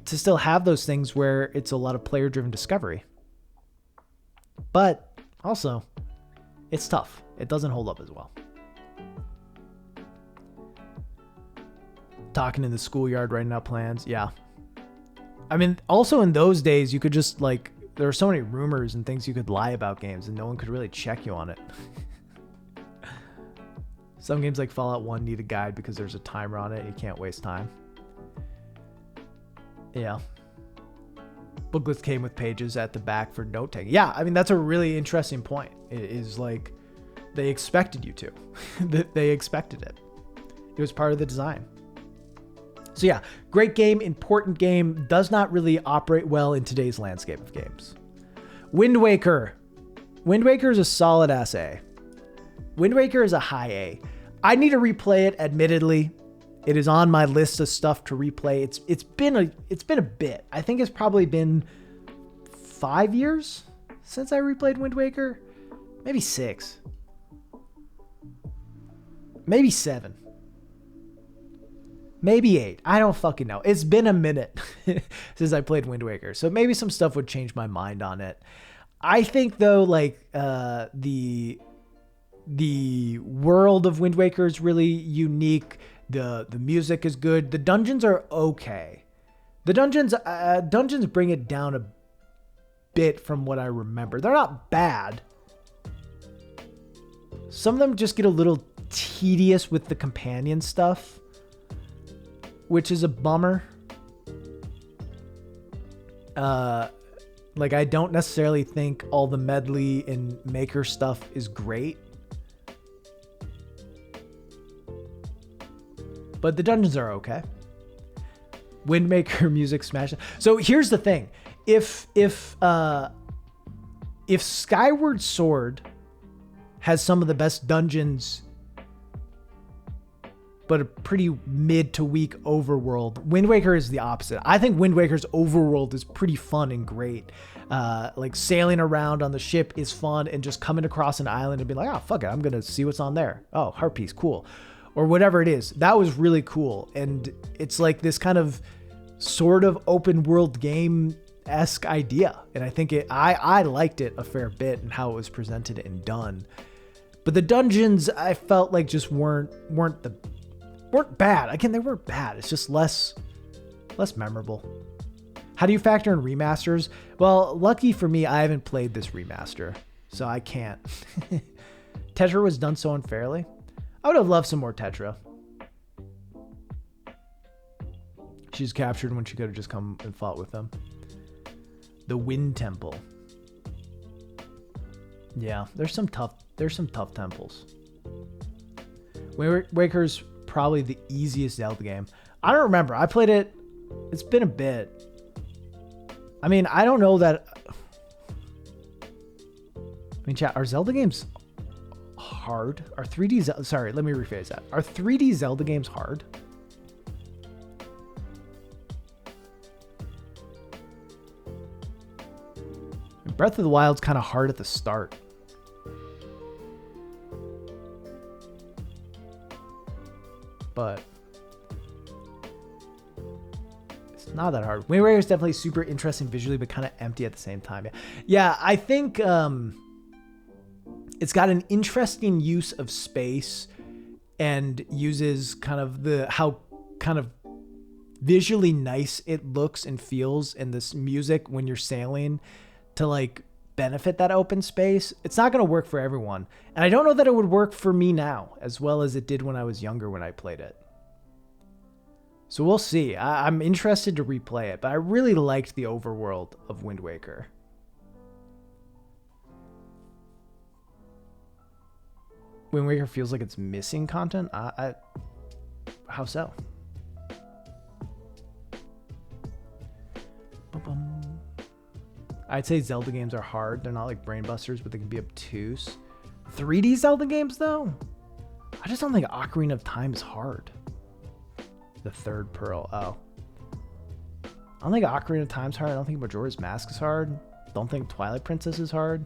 to still have those things where it's a lot of player-driven discovery. But also, it's tough. It doesn't hold up as well. Talking in the schoolyard, writing out plans. Yeah. I mean, also in those days, you could just like, there were so many rumors and things you could lie about games and no one could really check you on it. Some games like Fallout 1 need a guide because there's a timer on it. You can't waste time. Yeah. Booklets came with pages at the back for note taking. Yeah, I mean, that's a really interesting point. It is like, They expected you to. They expected it. It was part of the design. So yeah, great game, important game, does not really operate well in today's landscape of games. Wind Waker. Wind Waker is a solid ass A. Wind Waker is a high A. I need to replay it, admittedly. It is on my list of stuff to replay. It's been a bit. I think it's probably been 5 years since I replayed Wind Waker. Maybe 6. Maybe 7. Maybe 8. I don't fucking know. It's been a minute since I played Wind Waker. So maybe some stuff would change my mind on it. I think though, like, the world of Wind Waker is really unique. The music is good. The dungeons are okay. The dungeons bring it down a bit from what I remember. They're not bad. Some of them just get a little tedious with the companion stuff, which is a bummer. Like, I don't necessarily think all the medley and maker stuff is great, but the dungeons are okay. Windmaker music smash. So here's the thing. If Skyward Sword has some of the best dungeons, but a pretty mid to weak overworld, Wind Waker is the opposite. I think Wind Waker's overworld is pretty fun and great. Like sailing around on the ship is fun, and just coming across an island and being like, oh, fuck it, I'm going to see what's on there. Oh, heart piece, cool. Or whatever it is. That was really cool. And it's like this kind of sort of open world game-esque idea. And I think I liked it a fair bit and how it was presented and done. But the dungeons, I felt like just weren't bad. Again, they weren't bad. It's just less memorable. How do you factor in remasters? Well, lucky for me, I haven't played this remaster, so I can't. Tetra was done so unfairly. I would have loved some more Tetra. She's captured when she could have just come and fought with them. The Wind Temple. Yeah, there's some tough temples. Wind Waker's probably the easiest Zelda game. I don't remember. I played it. It's been a bit. I mean, I don't know that. I mean, chat, are Zelda games hard? Are 3D sorry, let me rephrase that. Are 3D Zelda games hard? Breath of the Wild's kind of hard at the start. But it's not that hard. Wind Waker is definitely super interesting visually, but kind of empty at the same time. Yeah, I think it's got an interesting use of space and uses kind of how kind of visually nice it looks and feels in this music when you're sailing to like benefit that open space. It's not going to work for everyone. And I don't know that it would work for me now as well as it did when I was younger when I played it. So we'll see. I'm interested to replay it, but I really liked the overworld of Wind Waker. Wind Waker feels like it's missing content. How so? I'd say Zelda games are hard. They're not like brain busters, but they can be obtuse. 3D Zelda games, though? I just don't think Ocarina of Time is hard. The third pearl. Oh. I don't think Ocarina of Time's hard. I don't think Majora's Mask is hard. Don't think Twilight Princess is hard.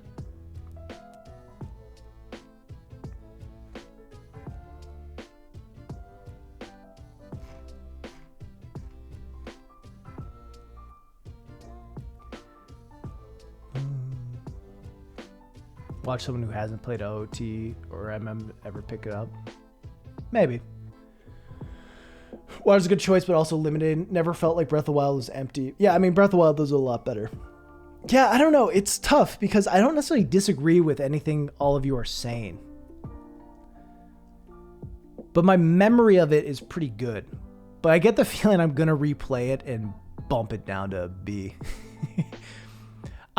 Watch someone who hasn't played OOT or MM ever pick it up. Maybe. Water's a good choice, but also limited. Never felt like Breath of the Wild was empty. Yeah, I mean, Breath of the Wild was a lot better. Yeah, I don't know. It's tough because I don't necessarily disagree with anything all of you are saying. But my memory of it is pretty good. But I get the feeling I'm going to replay it and bump it down to a B.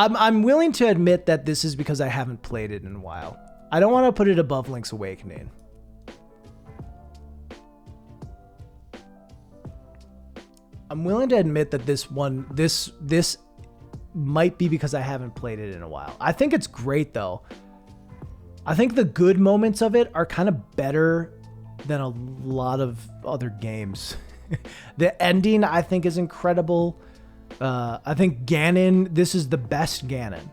I'm willing to admit that this is because I haven't played it in a while. I don't want to put it above Link's Awakening. I'm willing to admit that this might be because I haven't played it in a while. I think it's great though. I think the good moments of it are kind of better than a lot of other games. The ending I think is incredible. I think Ganon, this is the best Ganon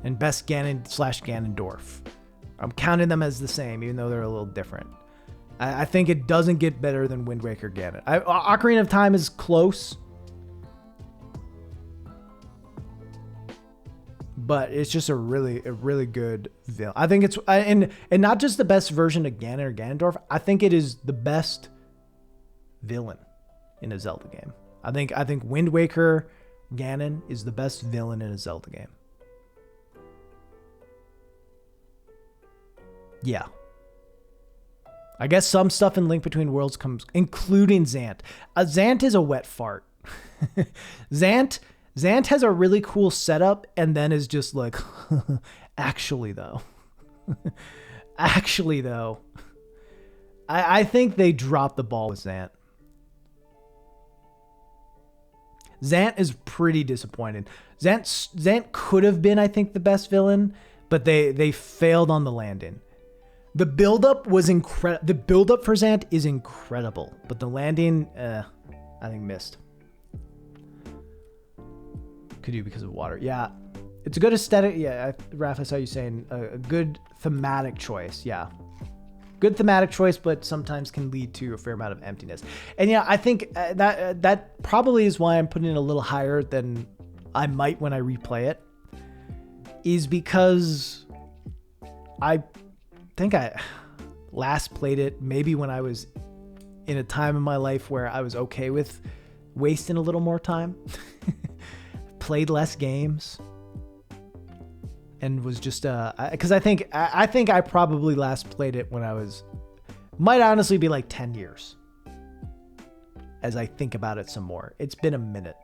and best Ganon / Ganondorf. I'm counting them as the same, even though they're a little different. I think it doesn't get better than Wind Waker Ganon. Ocarina of Time is close, but it's just a really good villain. I think it's and not just the best version of Ganon or Ganondorf. I think it is the best villain in a Zelda game. I think Wind Waker Ganon is the best villain in a Zelda game. Yeah. I guess some stuff in Link Between Worlds comes, including Zant. Zant is a wet fart. Zant has a really cool setup and then is just like, actually though. I think they dropped the ball with Zant. Zant is pretty disappointing. Zant could have been, I think, the best villain, but they failed on the landing. The buildup was incredible. The buildup for Zant is incredible, but the landing, I think, missed. Could do because of water. Yeah, it's a good aesthetic. Yeah, Raph, I saw you saying a good thematic choice. Yeah, good thematic choice, but sometimes can lead to a fair amount of emptiness. And yeah, I think that probably is why I'm putting it a little higher than I might when I replay it. Is because I think I last played it maybe when I was in a time in my life where I was okay with wasting a little more time, played less games, and was just because I think I probably last played it when I was, might honestly be like 10 years as I think about it some more. It's been a minute.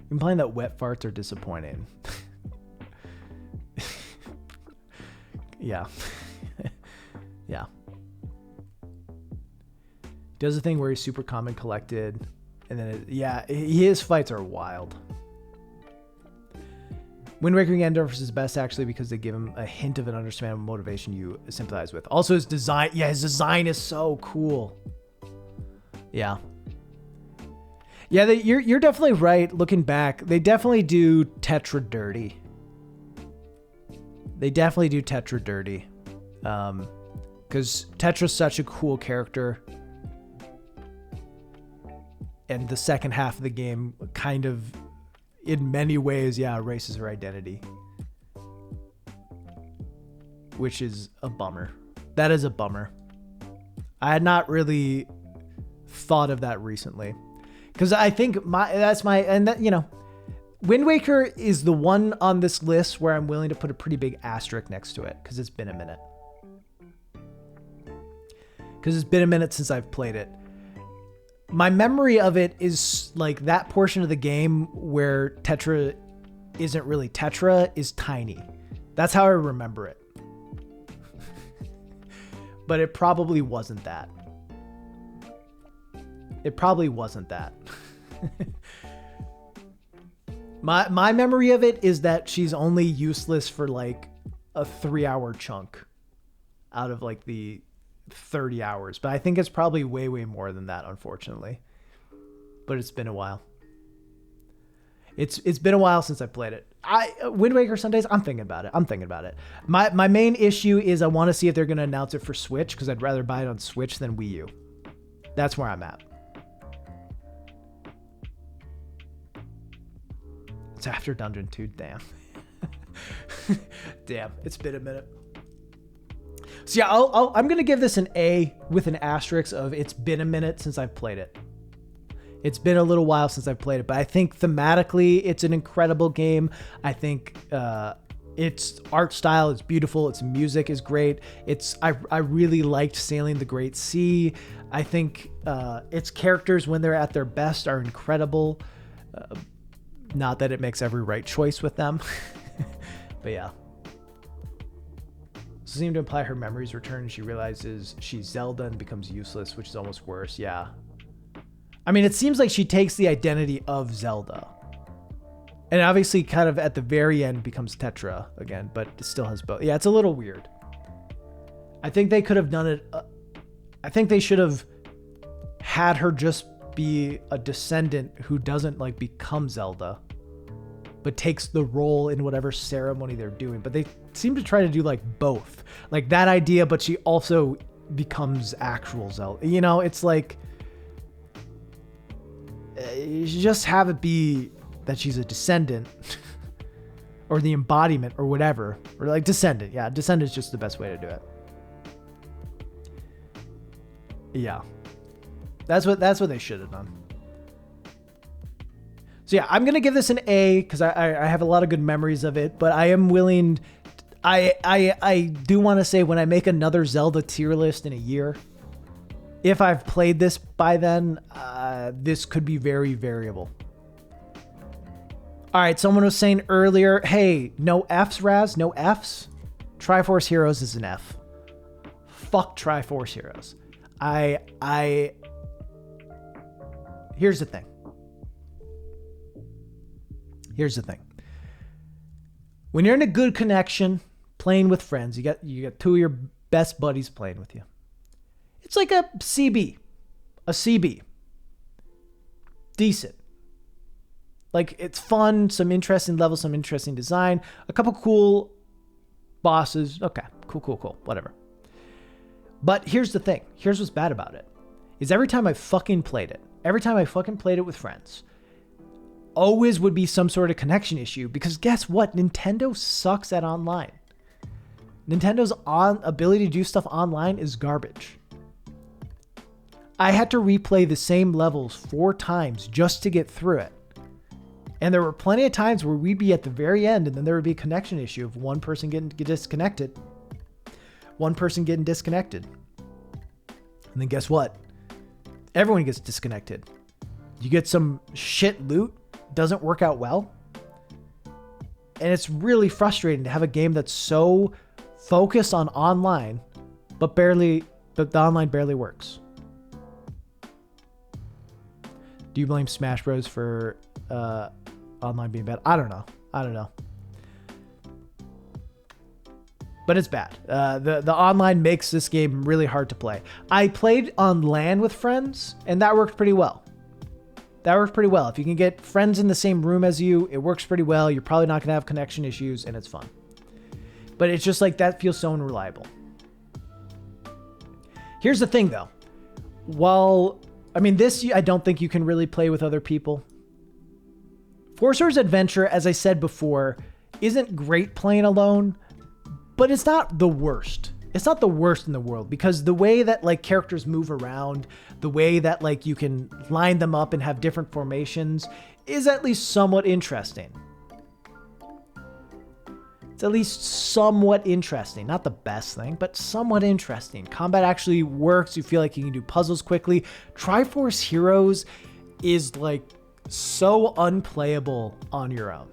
I'm playing that wet farts are disappointing. Yeah. Yeah. Does a thing where he's super calm and collected, and then his fights are wild. Wind Waker Ganondorf is his best actually because they give him a hint of an understandable motivation you sympathize with. Also his design, his design is so cool. Yeah. Yeah, you're definitely right. Looking back, they definitely do Tetra dirty. They definitely do Tetra dirty. Because Tetra's such a cool character. And the second half of the game kind of, in many ways, erases her identity. Which is a bummer. That is a bummer. I had not really thought of that recently. Because I think Wind Waker is the one on this list where I'm willing to put a pretty big asterisk next to it because it's been a minute. Because it's been a minute since I've played it. My memory of it is like that portion of the game where Tetra isn't really Tetra is tiny. That's how I remember it. But it probably wasn't that. It probably wasn't that. My memory of it is that she's only useless for like a 3-hour chunk out of like the 30 hours. But I think it's probably way more than that, unfortunately. But it's been a while. It's been a while since I played it. Wind Waker Sundays, I'm thinking about it. My main issue is I want to see if they're going to announce it for Switch because I'd rather buy it on Switch than Wii U. That's where I'm at. It's after Dungeon 2, damn. Damn, it's been a minute. So yeah, I'm going to give this an A with an asterisk of it's been a minute since I've played it. It's been a little while since I've played it, but I think thematically it's an incredible game. I think its art style is beautiful. Its music is great. I really liked Sailing the Great Sea. I think its characters, when they're at their best, are incredible. Not that it makes every right choice with them. But yeah. seem to imply her memories return and she realizes she's Zelda and becomes useless, which is almost worse. Yeah. I mean, it seems like she takes the identity of Zelda. And obviously kind of at the very end becomes Tetra again, but it still has both. Yeah, it's a little weird. I think they could have done it. I think they should have had her just be a descendant who doesn't like become Zelda, but takes the role in whatever ceremony they're doing. But they seem to try to do like both, like that idea, but she also becomes actual Zelda. You know, it's like, you just have it be that she's a descendant or the embodiment or whatever, or like descendant. Yeah. Descendant is just the best way to do it. Yeah. That's what they should have done. So yeah, I'm going to give this an A because I have a lot of good memories of it, but I am willing. I do want to say when I make another Zelda tier list in a year, if I've played this by then, this could be very variable. All right. Someone was saying earlier, hey, no Fs, Raz, no Fs. Triforce Heroes is an F. Fuck Triforce Heroes. Here's the thing. When you're in a good connection, playing with friends, you got two of your best buddies playing with you. It's like a CB. Decent. Like, it's fun, some interesting levels, some interesting design, a couple cool bosses. Okay, cool, whatever. But here's the thing. Here's what's bad about it. Is every time I fucking played it with friends, always would be some sort of connection issue, because guess what? Nintendo sucks at online. Nintendo's ability to do stuff online is garbage. I had to replay the same levels 4 times just to get through it. And there were plenty of times where we'd be at the very end and then there would be a connection issue of one person getting disconnected. And then guess what? Everyone gets disconnected. You get some shit loot, doesn't work out well. And it's really frustrating to have a game that's so focused on online, but the online barely works. Do you blame Smash Bros for online being bad? I don't know. But it's bad. The online makes this game really hard to play. I played on LAN with friends, and that worked pretty well. If you can get friends in the same room as you, it works pretty well. You're probably not going to have connection issues, and it's fun. But it's just like, that feels so unreliable. Here's the thing, though. This I don't think you can really play with other people. Four Swords Adventure, as I said before, isn't great playing alone, but it's not the worst. It's not the worst in the world, because the way that like characters move around, the way that like you can line them up and have different formations is at least somewhat interesting. It's at least somewhat interesting. Not the best thing, but somewhat interesting. Combat actually works. You feel like you can do puzzles quickly. Triforce Heroes is like so unplayable on your own.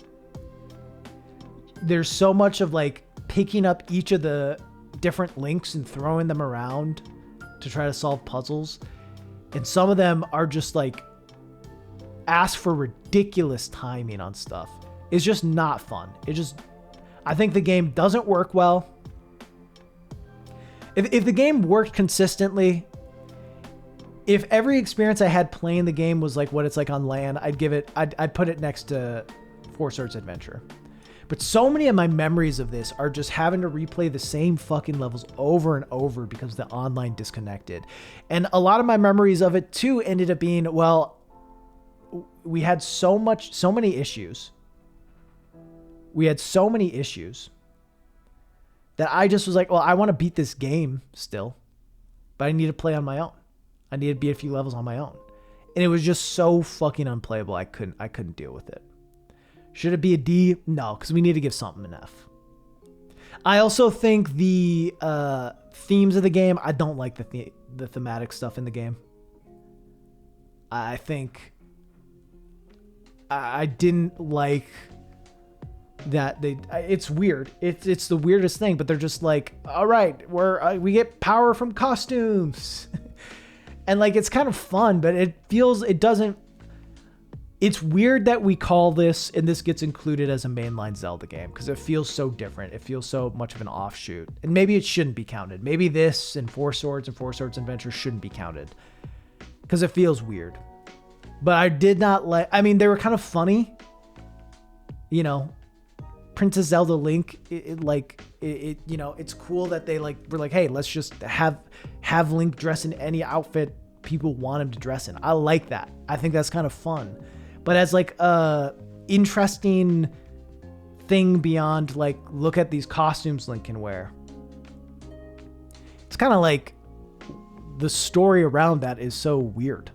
There's so much of like picking up each of the different links and throwing them around to try to solve puzzles. And some of them are just like ask for ridiculous timing on stuff. It's just not fun. I think the game doesn't work well. If the game worked consistently, if every experience I had playing the game was like what it's like on LAN, I'd put it next to Four Swords Adventure. But so many of my memories of this are just having to replay the same fucking levels over and over because the online disconnected. And a lot of my memories of it too ended up being, well, we had so many issues. That I just was like, well, I want to beat this game still, but I need to play on my own. I need to beat a few levels on my own. And it was just so fucking unplayable. I couldn't deal with it. Should it be a D? No, because we need to give something an F. I also think the themes of the game, I don't like the thematic stuff in the game. I think I didn't like that it's weird. It's the weirdest thing, but they're just like, all right, we get power from costumes. And like, it's kind of fun, but it's weird that we call this, and this gets included as a mainline Zelda game because it feels so different. It feels so much of an offshoot, and maybe it shouldn't be counted. Maybe this and Four Swords and Four Swords Adventure shouldn't be counted because it feels weird. But I did not they were kind of funny, you know. Princess Zelda Link, it's cool that they were like, hey, let's just have Link dress in any outfit people want him to dress in. I like that. I think that's kind of fun. But as like a interesting thing beyond like, look at these costumes Link can wear, it's kind of like the story around that is so weird.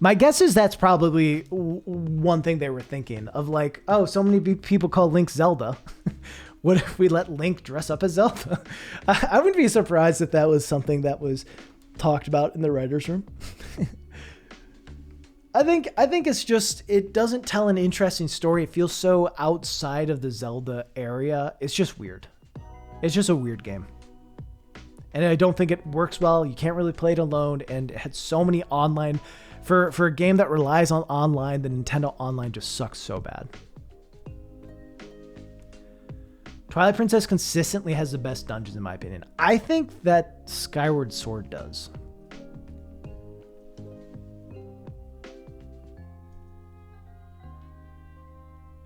My guess is that's probably one thing they were thinking of, like, oh, so many people call Link Zelda. What if we let Link dress up as Zelda? I wouldn't be surprised if that was something that was talked about in the writer's room. I think it's just, it doesn't tell an interesting story. It feels so outside of the Zelda area. It's just weird. It's just a weird game. And I don't think it works well. You can't really play it alone. And it had so many online... For a game that relies on online, the Nintendo Online just sucks so bad. Twilight Princess consistently has the best dungeons in my opinion. I think that Skyward Sword does.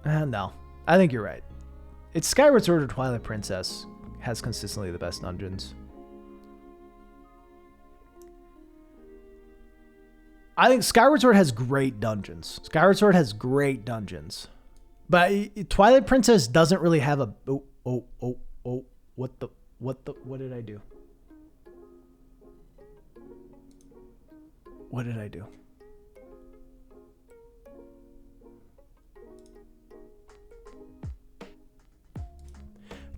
No, I think you're right. It's Skyward Sword or Twilight Princess has consistently the best dungeons. I think Skyward Sword has great dungeons. But Twilight Princess doesn't really have a... What did I do? What did I do?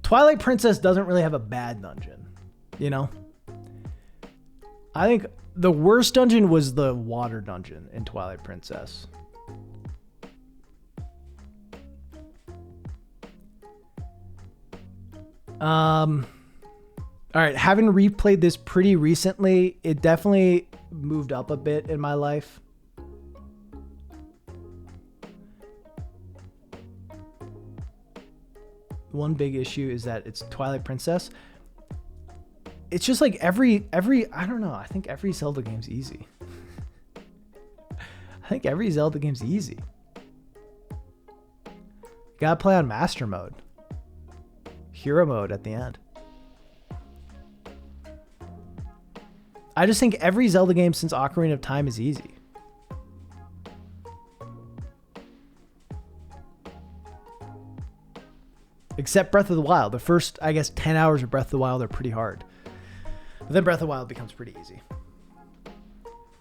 Twilight Princess doesn't really have a bad dungeon, you know? I think the worst dungeon was the water dungeon in Twilight Princess. All right, having replayed this pretty recently, it definitely moved up a bit in my life. One big issue is that it's Twilight Princess. It's just like every I don't know. I think every Zelda game's easy. Gotta play on Master Mode. Hero Mode at the end. I just think every Zelda game since Ocarina of Time is easy. Except Breath of the Wild. The first, I guess, 10 hours of Breath of the Wild are pretty hard. But then Breath of the Wild becomes pretty easy.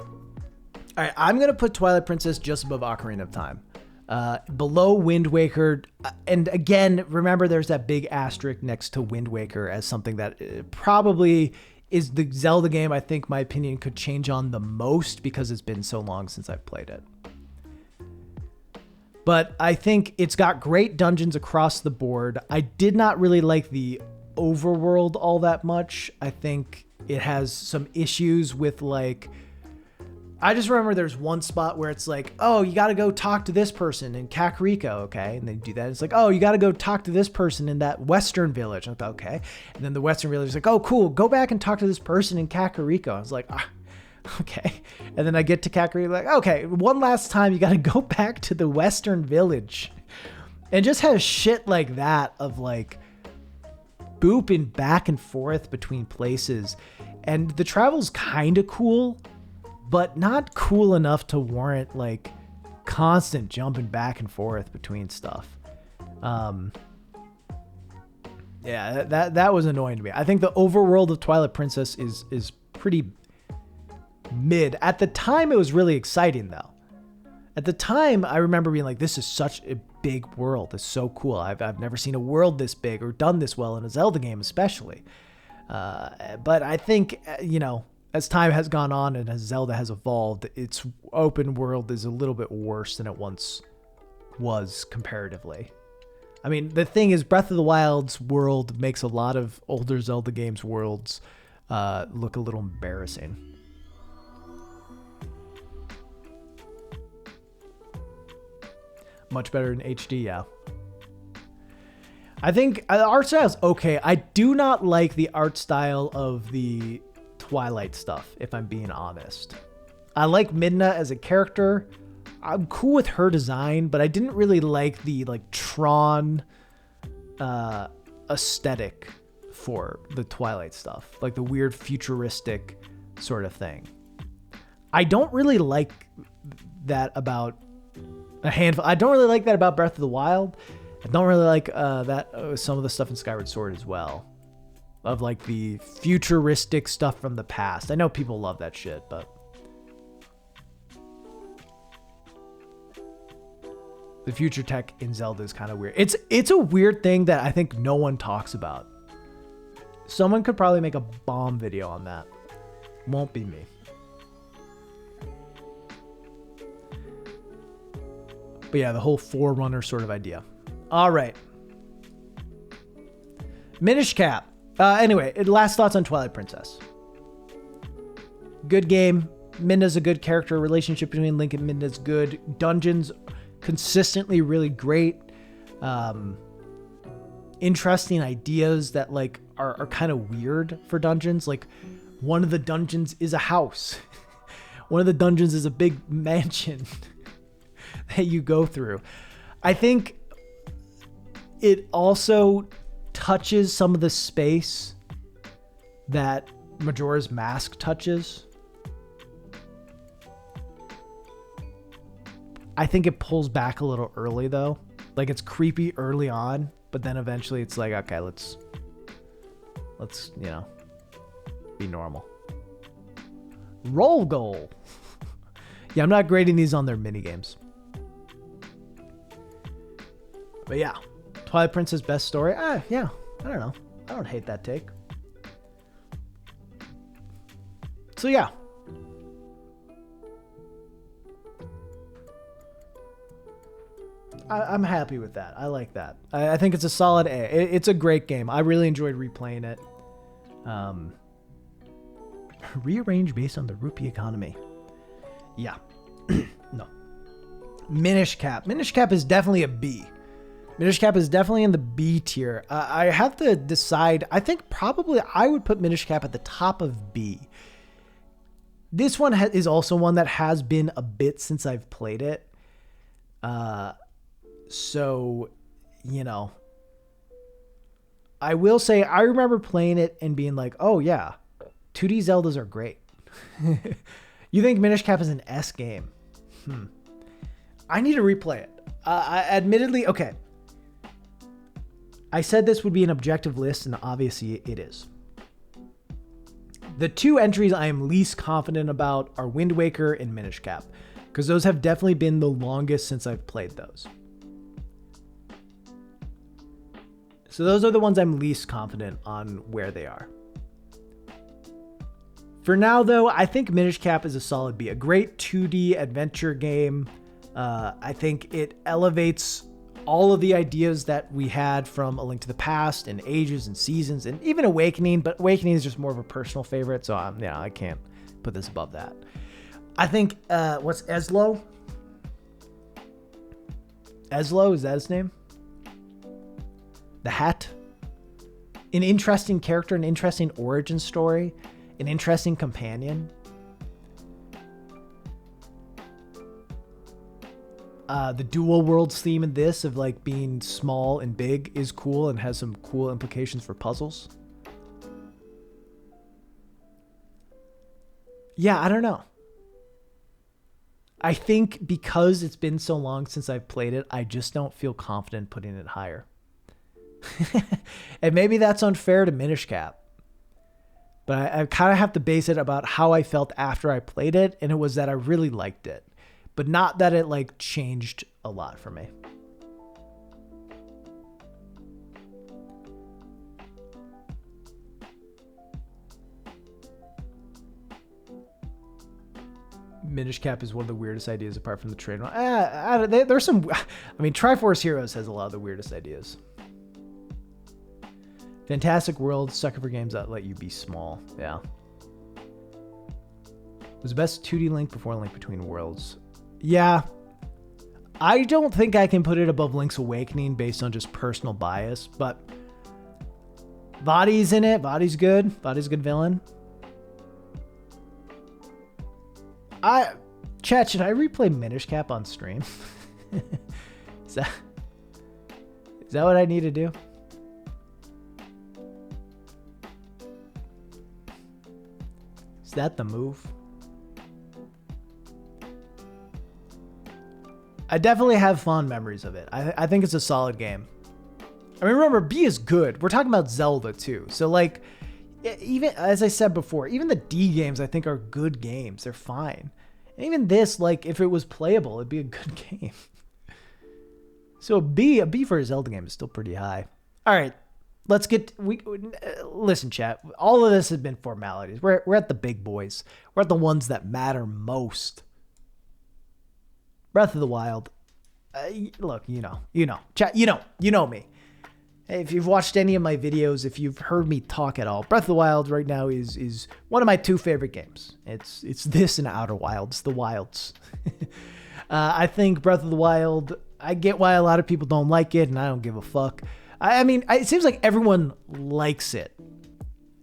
All right, I'm going to put Twilight Princess just above Ocarina of Time. Below Wind Waker. And again, remember there's that big asterisk next to Wind Waker as something that probably is the Zelda game I think my opinion could change on the most because it's been so long since I've played it. But I think it's got great dungeons across the board. I did not really like the overworld all that much. I think it has some issues with like... I just remember there's one spot where it's like, oh, you got to go talk to this person in Kakariko, okay? And they do that. It's like, oh, you got to go talk to this person in that Western village. I thought, okay. And then the Western village is like, oh, cool. Go back and talk to this person in Kakariko. I was like, okay. And then I get to Kakariko, like, okay, one last time, you got to go back to the Western village. And just has shit like that of like booping back and forth between places. And the travel's kind of cool, but not cool enough to warrant like constant jumping back and forth between stuff. Yeah, that was annoying to me. I think the overworld of Twilight Princess is pretty mid. At the time, it was really exciting though. At the time, I remember being like, this is such a big world. It's so cool. I've never seen a world this big or done this well in a Zelda game, especially. But I think, as time has gone on and as Zelda has evolved, its open world is a little bit worse than it once was comparatively. I mean, the thing is, Breath of the Wild's world makes a lot of older Zelda games' worlds look a little embarrassing. Much better in HD, yeah. I think the art style is okay. I do not like the art style of the Twilight stuff, if I'm being honest. I like Midna as a character. I'm cool with her design, but I didn't really like the Tron aesthetic for the Twilight stuff, like the weird futuristic sort of thing. I don't really like that about a handful. I don't really like that about Breath of the Wild. I don't really like some of the stuff in Skyward Sword as well, of like the futuristic stuff from the past. I know people love that shit, but the future tech in Zelda is kind of weird. It's a weird thing that I think no one talks about. Someone could probably make a bomb video on that. Won't be me. But yeah, the whole Forerunner sort of idea. All right. Minish Cap. Anyway, last thoughts on Twilight Princess. Good game. Midna's a good character. Relationship between Link and Midna's good. Dungeons consistently really great. Interesting ideas that are kind of weird for dungeons. Like one of the dungeons is a house. One of the dungeons is a big mansion that you go through. I think it also touches some of the space that Majora's Mask touches. I think it pulls back a little early though. Like it's creepy early on, but then eventually it's like, okay, let's be normal. Roll goal. Yeah, I'm not grading these on their mini games. But yeah, Twilight Princess best story. Yeah, I don't know. I don't hate that take. So yeah. I'm happy with that. I like that. I think it's a solid A. It's a great game. I really enjoyed replaying it. Rearranged based on the rupee economy. Yeah. No. Minish Cap. Minish Cap is definitely a B. Minish Cap is definitely in the B tier. I have to decide. I think probably I would put Minish Cap at the top of B. This one is also one that has been a bit since I've played it. So, I will say I remember playing it and being like, oh yeah, 2D Zeldas are great. You think Minish Cap is an S game? I need to replay it. Admittedly, okay. I said this would be an objective list, and obviously it is. The two entries I am least confident about are Wind Waker and Minish Cap, because those have definitely been the longest since I've played those. So those are the ones I'm least confident on where they are. For now, though, I think Minish Cap is a solid B. A great 2D adventure game. I think it elevates all of the ideas that we had from A Link to the Past and Ages and Seasons and even Awakening, but Awakening is just more of a personal favorite, so I can't put this above that. I think, what's Eslo? Eslo, is that his name? The Hat? An interesting character, an interesting origin story, an interesting companion. The dual worlds theme in this of being small and big is cool and has some cool implications for puzzles. Yeah, I don't know. I think because it's been so long since I've played it, I just don't feel confident putting it higher. And maybe that's unfair to Minish Cap. But I kind of have to base it about how I felt after I played it, and it was that I really liked it. But not that it changed a lot for me. Minish Cap is one of the weirdest ideas apart from the train. There's some... I mean, Triforce Heroes has a lot of the weirdest ideas. Fantastic World, sucker for games that let you be small. Yeah. Was the best 2D Link before Link Between Worlds. Yeah. I don't think I can put it above Link's Awakening based on just personal bias, but Vadi's in it. Vadi's good. Vadi's a good villain. Chat, should I replay Minish Cap on stream? Is that what I need to do? Is that the move? I definitely have fond memories of it. I think it's a solid game. I mean, remember, B is good. We're talking about Zelda too. So like, even as I said before, even the D games I think are good games. They're fine. And even this, like, if it was playable, it'd be a good game. So a B for a Zelda game is still pretty high. All right, let's get listen, chat. All of this has been formalities. We're at the big boys. We're at the ones that matter most. Breath of the Wild. Look, you know, chat. You know me. If you've watched any of my videos, if you've heard me talk at all, Breath of the Wild right now is one of my two favorite games. It's this and Outer Wilds, the Wilds. I think Breath of the Wild, I get why a lot of people don't like it, and I don't give a fuck. I mean, it seems like everyone likes it.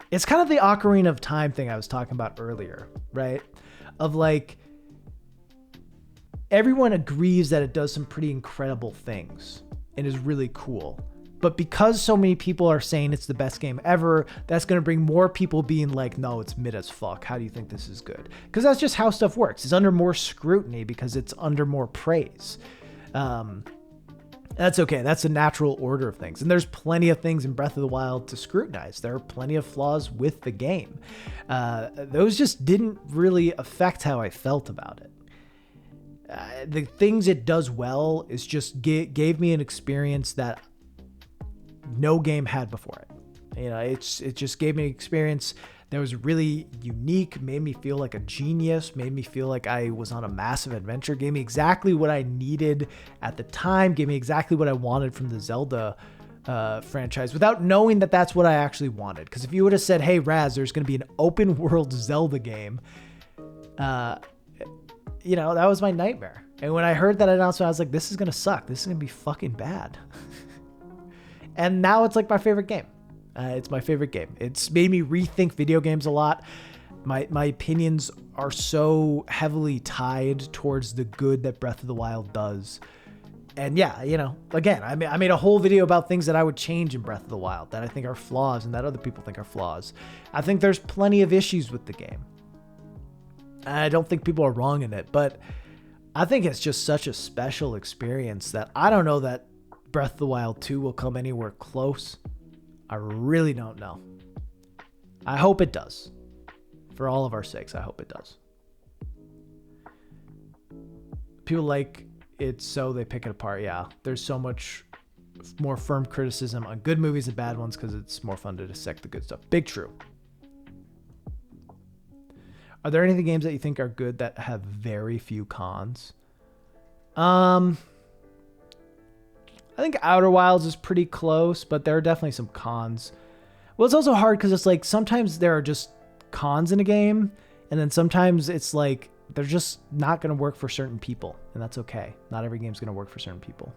It's kind of the Ocarina of Time thing I was talking about earlier, right? Of like, everyone agrees that it does some pretty incredible things and is really cool. But because so many people are saying it's the best game ever, that's going to bring more people being like, no, it's mid as fuck. How do you think this is good? Because that's just how stuff works. It's under more scrutiny because it's under more praise. That's okay. That's a natural order of things. And there's plenty of things in Breath of the Wild to scrutinize. There are plenty of flaws with the game. Those just didn't really affect how I felt about it. The things it does well is just gave me an experience that no game had before it. You know, it just gave me an experience that was really unique, made me feel like a genius, made me feel like I was on a massive adventure, gave me exactly what I needed at the time, gave me exactly what I wanted from the Zelda franchise without knowing that that's what I actually wanted. Because if you would have said, hey, Raz, there's going to be an open world Zelda game, you know, that was my nightmare. And when I heard that announcement, I was like, this is going to suck. This is going to be fucking bad. And now it's like my favorite game. It's my favorite game. It's made me rethink video games a lot. My opinions are so heavily tied towards the good that Breath of the Wild does. And yeah, you know, again, I made a whole video about things that I would change in Breath of the Wild that I think are flaws and that other people think are flaws. I think there's plenty of issues with the game. I don't think people are wrong in it, but I think it's just such a special experience that I don't know that Breath of the Wild 2 will come anywhere close. I really don't know. I hope it does. For all of our sakes, I hope it does. People like it, so they pick it apart. Yeah, there's so much more firm criticism on good movies and bad ones because it's more fun to dissect the good stuff. Big true. Are there any of the games that you think are good that have very few cons? I think Outer Wilds is pretty close, but there are definitely some cons. Well, it's also hard because it's like sometimes there are just cons in a game, and then sometimes it's like they're just not going to work for certain people, and that's okay. Not every game's going to work for certain people.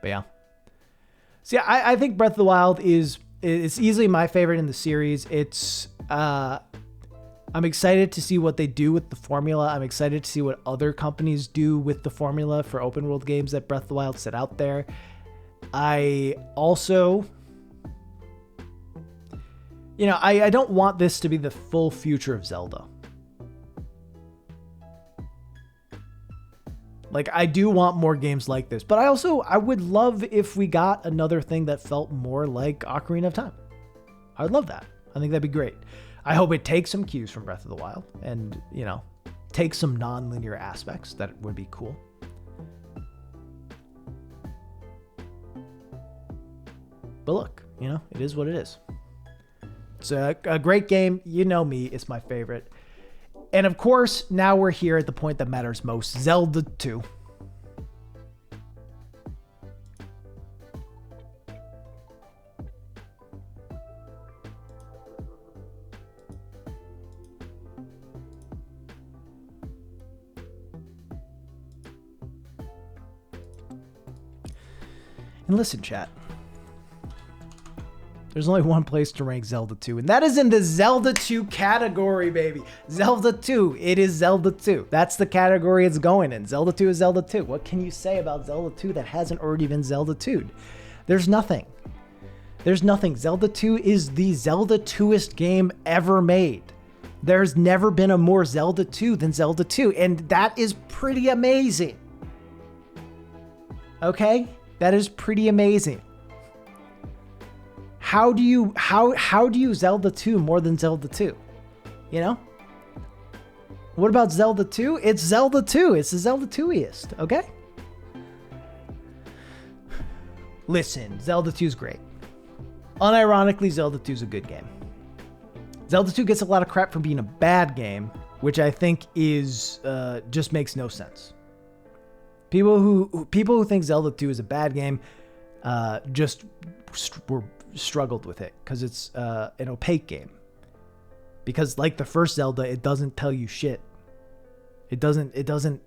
But yeah. See, I think Breath of the Wild it's easily my favorite in the series. It's I'm excited to see what they do with the formula. I'm excited to see what other companies do with the formula for open world games that Breath of the Wild set out there. I also, you know, I don't want this to be the full future of Zelda. Like, I do want more games like this, but I would love if we got another thing that felt more like Ocarina of Time. I would love that. I think that'd be great. I hope it takes some cues from Breath of the Wild and, you know, takes some non-linear aspects. That would be cool. But look, you know, it is what it is. It's a great game. You know me. It's my favorite. And of course, now we're here at the point that matters most. Zelda 2. And listen, chat. There's only one place to rank Zelda 2, and that is in the Zelda 2 category, baby. Zelda 2. It is Zelda 2. That's the category it's going in. Zelda 2 is Zelda 2. What can you say about Zelda 2 that hasn't already been Zelda 2'd? There's nothing. There's nothing. Zelda 2 is the Zelda 2ist game ever made. There's never been a more Zelda 2 than Zelda 2, and that is pretty amazing. Okay? That is pretty amazing. How do you Zelda 2 more than Zelda 2? You know? What about Zelda 2? It's Zelda 2. It's the Zelda 2-iest, okay? Listen, Zelda 2 is great. Unironically, Zelda 2 is a good game. Zelda 2 gets a lot of crap for being a bad game, which I think is just makes no sense. People who think Zelda 2 is a bad game just struggled with it because it's an opaque game. Because like the first Zelda, it doesn't tell you shit. It doesn't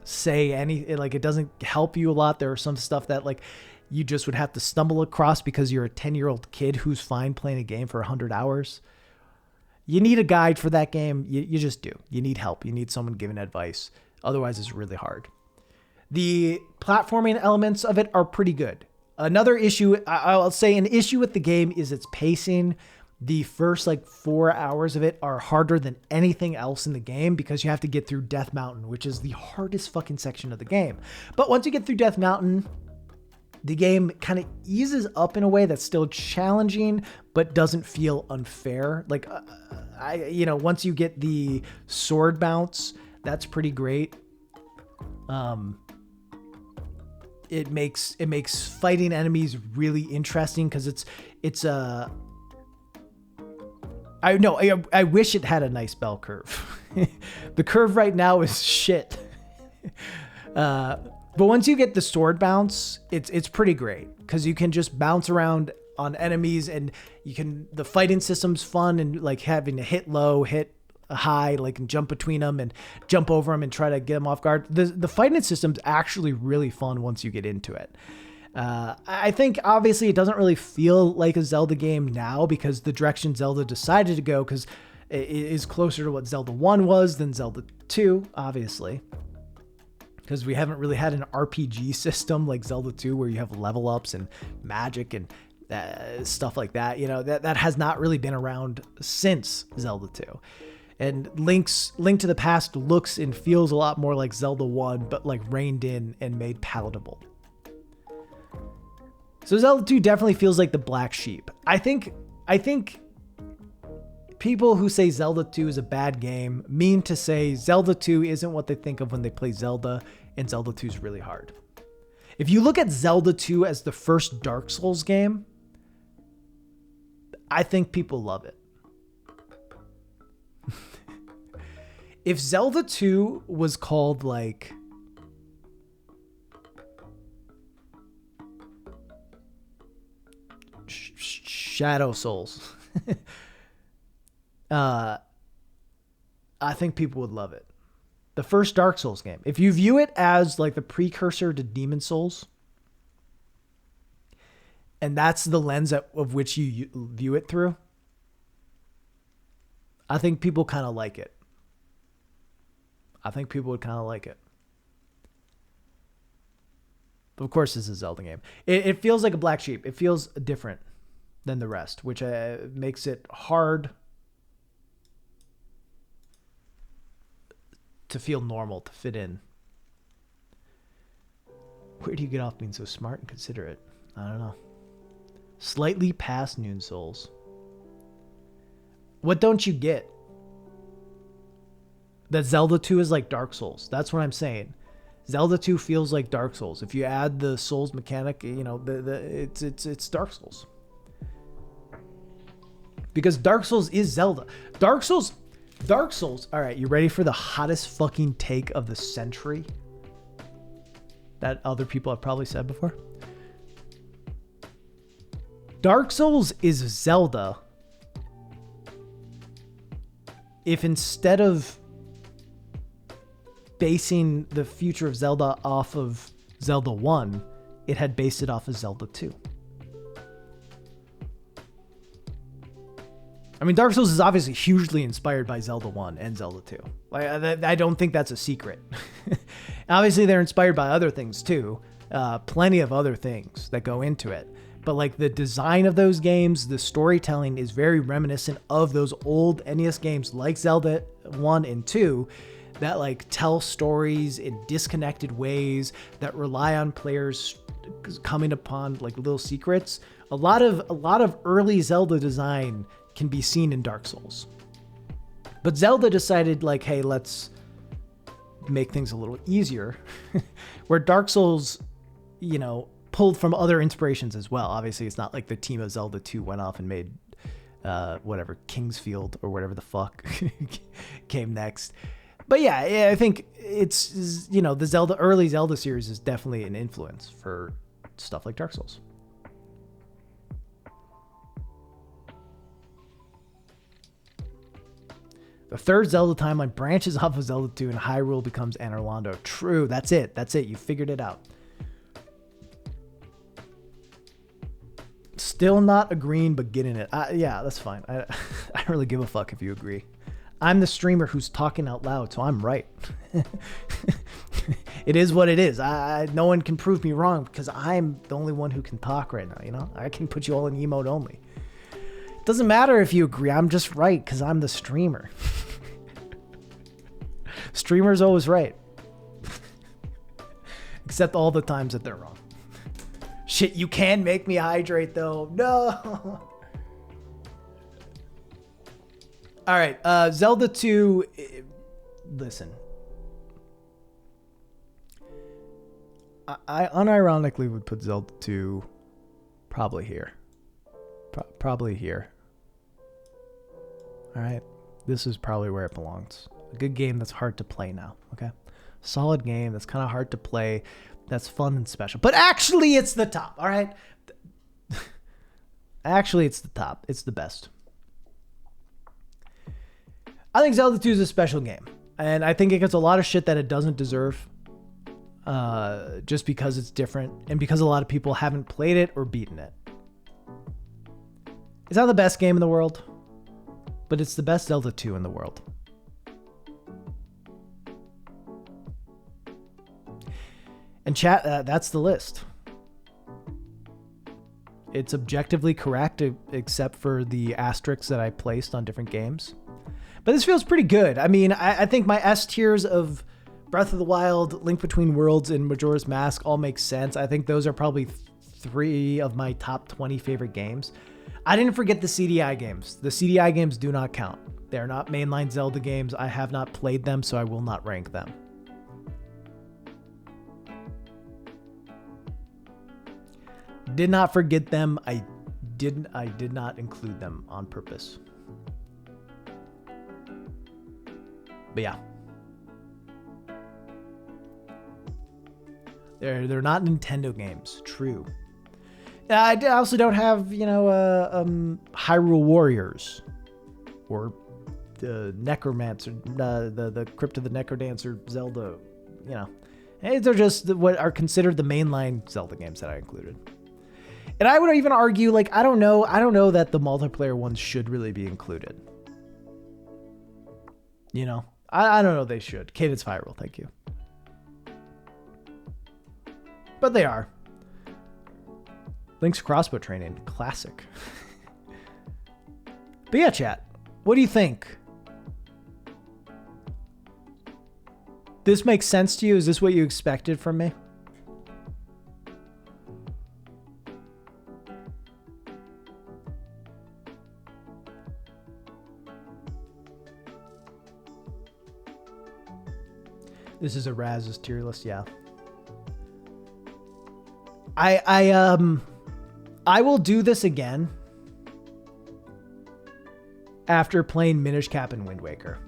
say anything. Like, it doesn't help you a lot. There are some stuff that like you just would have to stumble across because you're a 10-year-old kid who's fine playing a game for 100 hours. You need a guide for that game. You just do. You need help. You need someone giving advice. Otherwise, it's really hard. The platforming elements of it are pretty good. Another issue, I'll say an issue with the game is its pacing. The first like 4 hours of it are harder than anything else in the game because you have to get through Death Mountain, which is the hardest fucking section of the game. But once you get through Death Mountain, the game kind of eases up in a way that's still challenging, but doesn't feel unfair. Like, once you get the sword bounce, that's pretty great. It makes fighting enemies really interesting because I wish it had a nice bell curve. The curve right now is shit. But once you get the sword bounce, it's pretty great because you can just bounce around on enemies and the fighting system's fun, and like having to hit low, hit high, like, and jump between them and jump over them and try to get them off guard. The fighting system's actually really fun once you get into it. I think obviously it doesn't really feel like a Zelda game now because the direction Zelda decided to go, because it is closer to what Zelda 1 was than Zelda 2, obviously. Because we haven't really had an RPG system like Zelda 2 where you have level ups and magic and stuff like that. That has not really been around since Zelda 2. And Link to the Past looks and feels a lot more like Zelda 1, but like reined in and made palatable. So Zelda 2 definitely feels like the black sheep. I think people who say Zelda 2 is a bad game mean to say Zelda 2 isn't what they think of when they play Zelda, and Zelda 2 is really hard. If you look at Zelda 2 as the first Dark Souls game, I think people love it. If Zelda 2 was called like Shadow Souls, I think people would love it. The first Dark Souls game. If you view it as like the precursor to Demon Souls, and that's the lens of which you view it through, I think people kind of like it. I think people would kind of like it. But of course, this is a Zelda game. It feels like a black sheep. It feels different than the rest, which makes it hard to feel normal, to fit in. Where do you get off being so smart and considerate? I don't know. Slightly past Noon Souls. What don't you get? That Zelda 2 is like Dark Souls. That's what I'm saying. Zelda 2 feels like Dark Souls. If you add the Souls mechanic, it's Dark Souls. Because Dark Souls is Zelda. Dark Souls. All right, you ready for the hottest fucking take of the century that other people have probably said before? Dark Souls is Zelda if instead of basing the future of Zelda off of Zelda 1, it had based it off of Zelda 2. I mean, Dark Souls is obviously hugely inspired by Zelda 1 and Zelda 2. Like, I don't think that's a secret. Obviously, they're inspired by other things too. Plenty of other things that go into it. But like the design of those games, the storytelling is very reminiscent of those old NES games like Zelda 1 and 2 that like tell stories in disconnected ways that rely on players coming upon like little secrets. A lot of early Zelda design can be seen in Dark Souls. But Zelda decided like, hey, let's make things a little easier. Where Dark Souls, you know, pulled from other inspirations as well. Obviously, it's not like the team of Zelda 2 went off and made whatever, Kingsfield or whatever the fuck came next. But yeah, I think it's, you know, the early Zelda series is definitely an influence for stuff like Dark Souls. The third Zelda timeline branches off of Zelda 2 and Hyrule becomes Anor Londo. True, that's it. You figured it out. Still not agreeing, but getting it. Yeah, that's fine. I don't really give a fuck if you agree. I'm the streamer who's talking out loud, so I'm right. It is what it is. No one can prove me wrong because I'm the only one who can talk right now, you know? I can put you all in emote only. It doesn't matter if you agree. I'm just right because I'm the streamer. Streamer's always right. Except all the times that they're wrong. Shit, you can make me hydrate though. No. All right, Zelda 2. Listen. I unironically would put Zelda 2 probably here. Probably here. All right. This is probably where it belongs. A good game that's hard to play now, okay? Solid game that's kind of hard to play, that's fun and special. But actually, it's the top, all right? Actually, it's the top. It's the best. I think Zelda 2 is a special game. And I think it gets a lot of shit that it doesn't deserve. Just because it's different. And because a lot of people haven't played it or beaten it. It's not the best game in the world. But it's the best Zelda 2 in the world. And chat, that's the list. It's objectively correct, except for the asterisks that I placed on different games. But this feels pretty good. I mean, I think my S tiers of Breath of the Wild, Link Between Worlds, and Majora's Mask all make sense. I think those are probably 3 of my top 20 favorite games. I didn't forget the CDI games. The CDI games do not count. They're not mainline Zelda games. I have not played them, so I will not rank them. Did not forget them. I did not include them on purpose. But yeah. They're not Nintendo games. True. I also don't have, you know, Hyrule Warriors or the Necromancer, the Crypt of the Necrodancer Zelda, you know. They're just what are considered the mainline Zelda games that I included. And I would even argue, like, I don't know that the multiplayer ones should really be included. You know, I don't know they should. Cadence Hyrule, thank you. But they are. Link's crossbow training, classic. But yeah, chat, what do you think? This makes sense to you? Is this what you expected from me? This is a Raz's tier list, yeah. I will do this again. after playing Minish Cap and Wind Waker.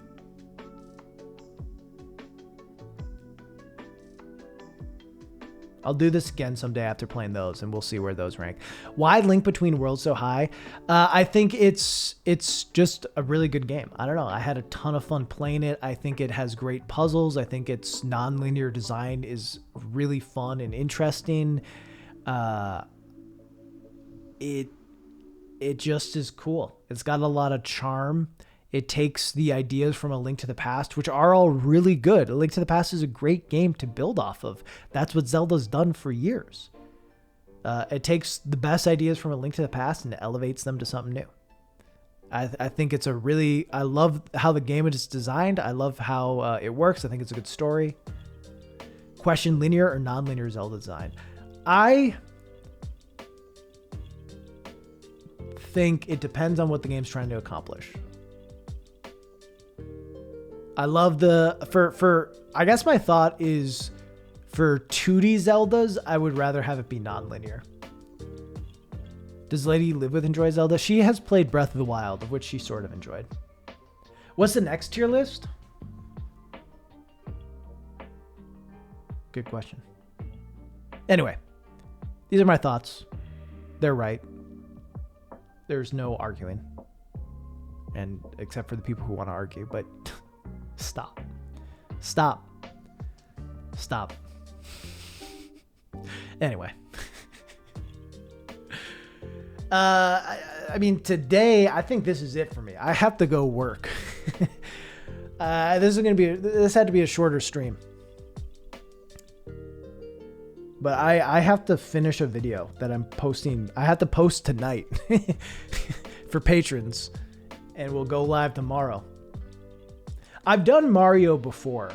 I'll do this again someday after playing those, and we'll see where those rank. Why Link Between Worlds so high? I think it's just a really good game. I don't know. I had a ton of fun playing it. I think it has great puzzles. I think its non-linear design is really fun and interesting. It just is cool. It's got a lot of charm. It takes the ideas from A Link to the Past, which are all really good. A Link to the Past is a great game to build off of. That's what Zelda's done for years. It takes the best ideas from A Link to the Past and elevates them to something new. I think it's I love how the game is designed. I love how it works. I think it's a good story. Question, linear or non-linear Zelda design? I think it depends on what the game's trying to accomplish. I love I guess my thought is for 2D Zeldas, I would rather have it be non-linear. Does Lady Live With enjoy Zelda? She has played Breath of the Wild, of which she sort of enjoyed. What's the next tier list? Good question. Anyway, these are my thoughts. They're right. There's no arguing. And except for the people who want to argue, but stop. Anyway. I mean, today, I think this is it for me. I have to go work. This had to be a shorter stream. But I have to finish a video that I'm posting. I have to post tonight for patrons, and we'll go live tomorrow. I've done Mario before.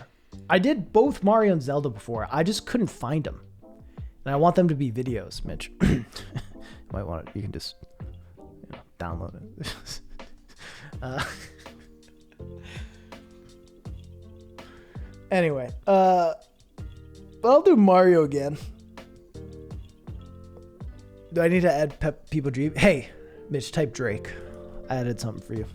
I did both Mario and Zelda before. I just couldn't find them. And I want them to be videos, Mitch. You might want it. You can just download it. Anyway, but I'll do Mario again. Do I need to add People Dream? Hey, Mitch, type Drake. I added something for you.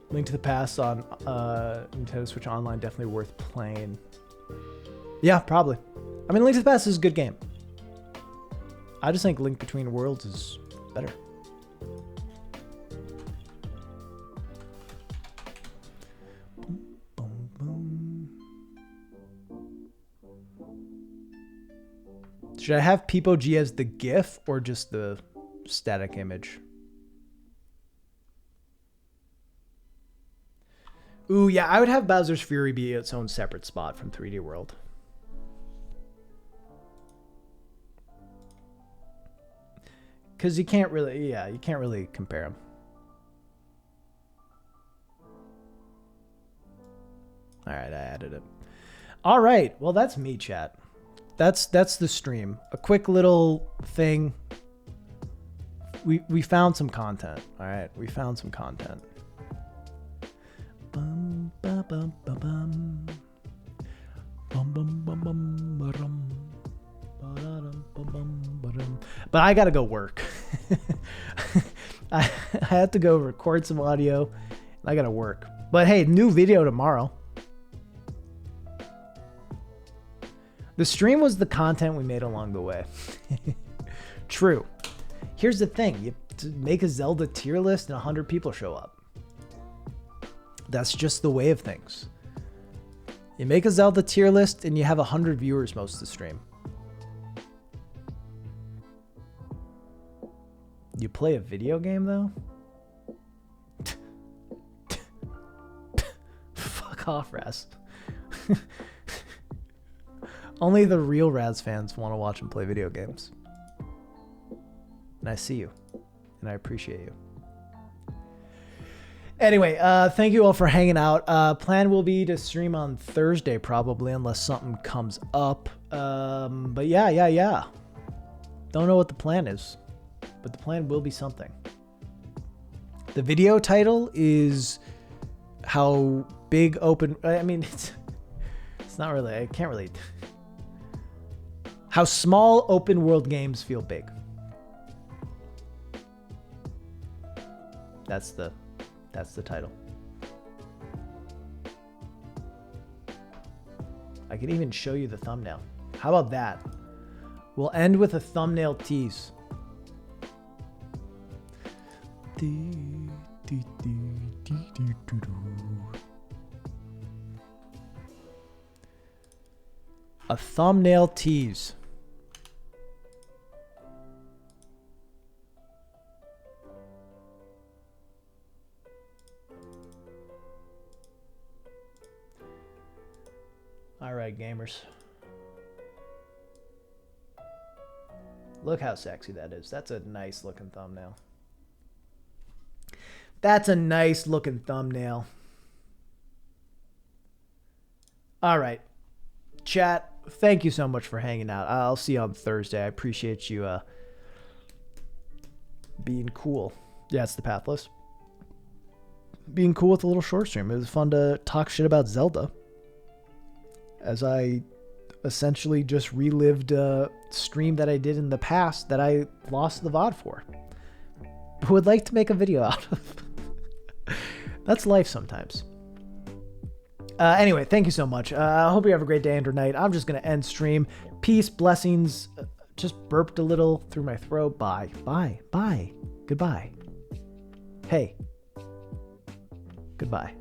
Link to the Past on Nintendo Switch Online, definitely worth playing. Yeah, probably. I mean, Link to the Past is a good game. I just think Link Between Worlds is better. Boom, boom, boom. Should I have Peepo G as the GIF or just the static image? Ooh, yeah, I would have Bowser's Fury be its own separate spot from 3D World. Because you can't really compare them. All right, I added it. All right, well, that's me, chat. That's the stream. A quick little thing. We found some content. All right, we found some content. Bum, ba, bum, ba, bum. Bum, bum, bum, bum, ba-dum. Ba-da-dum, ba-bum, ba-dum. But I gotta go work. I have to go record some audio. I gotta work. But hey, new video tomorrow. The stream was the content we made along the way. True. Here's the thing. You make a Zelda tier list and 100 people show up. That's just the way of things. You make a Zelda tier list and you have 100 viewers most of the stream. You play a video game though? Fuck off, Raz. Only the real Raz fans want to watch him play video games. And I see you. And I appreciate you. Anyway, thank you all for hanging out. Plan will be to stream on Thursday probably, unless something comes up. But yeah. Don't know what the plan is, but the plan will be something. The video title is how big open... I mean, it's not really... I can't really... How small open world games feel big. That's the title. I could even show you the thumbnail. How about that? We'll end with a thumbnail tease. A thumbnail tease. All right, gamers. Look how sexy that is. That's a nice looking thumbnail. That's a nice looking thumbnail. All right. Chat, thank you so much for hanging out. I'll see you on Thursday. I appreciate you being cool. Yeah, it's the Pathless. Being cool with a little short stream. It was fun to talk shit about Zelda. As I essentially just relived a stream that I did in the past that I lost the VOD for. Would like to make a video out of. That's life sometimes. Anyway, thank you so much. I hope you have a great day and or night. I'm just going to end stream. Peace, blessings. Just burped a little through my throat. Bye. Bye. Bye. Goodbye. Hey. Goodbye.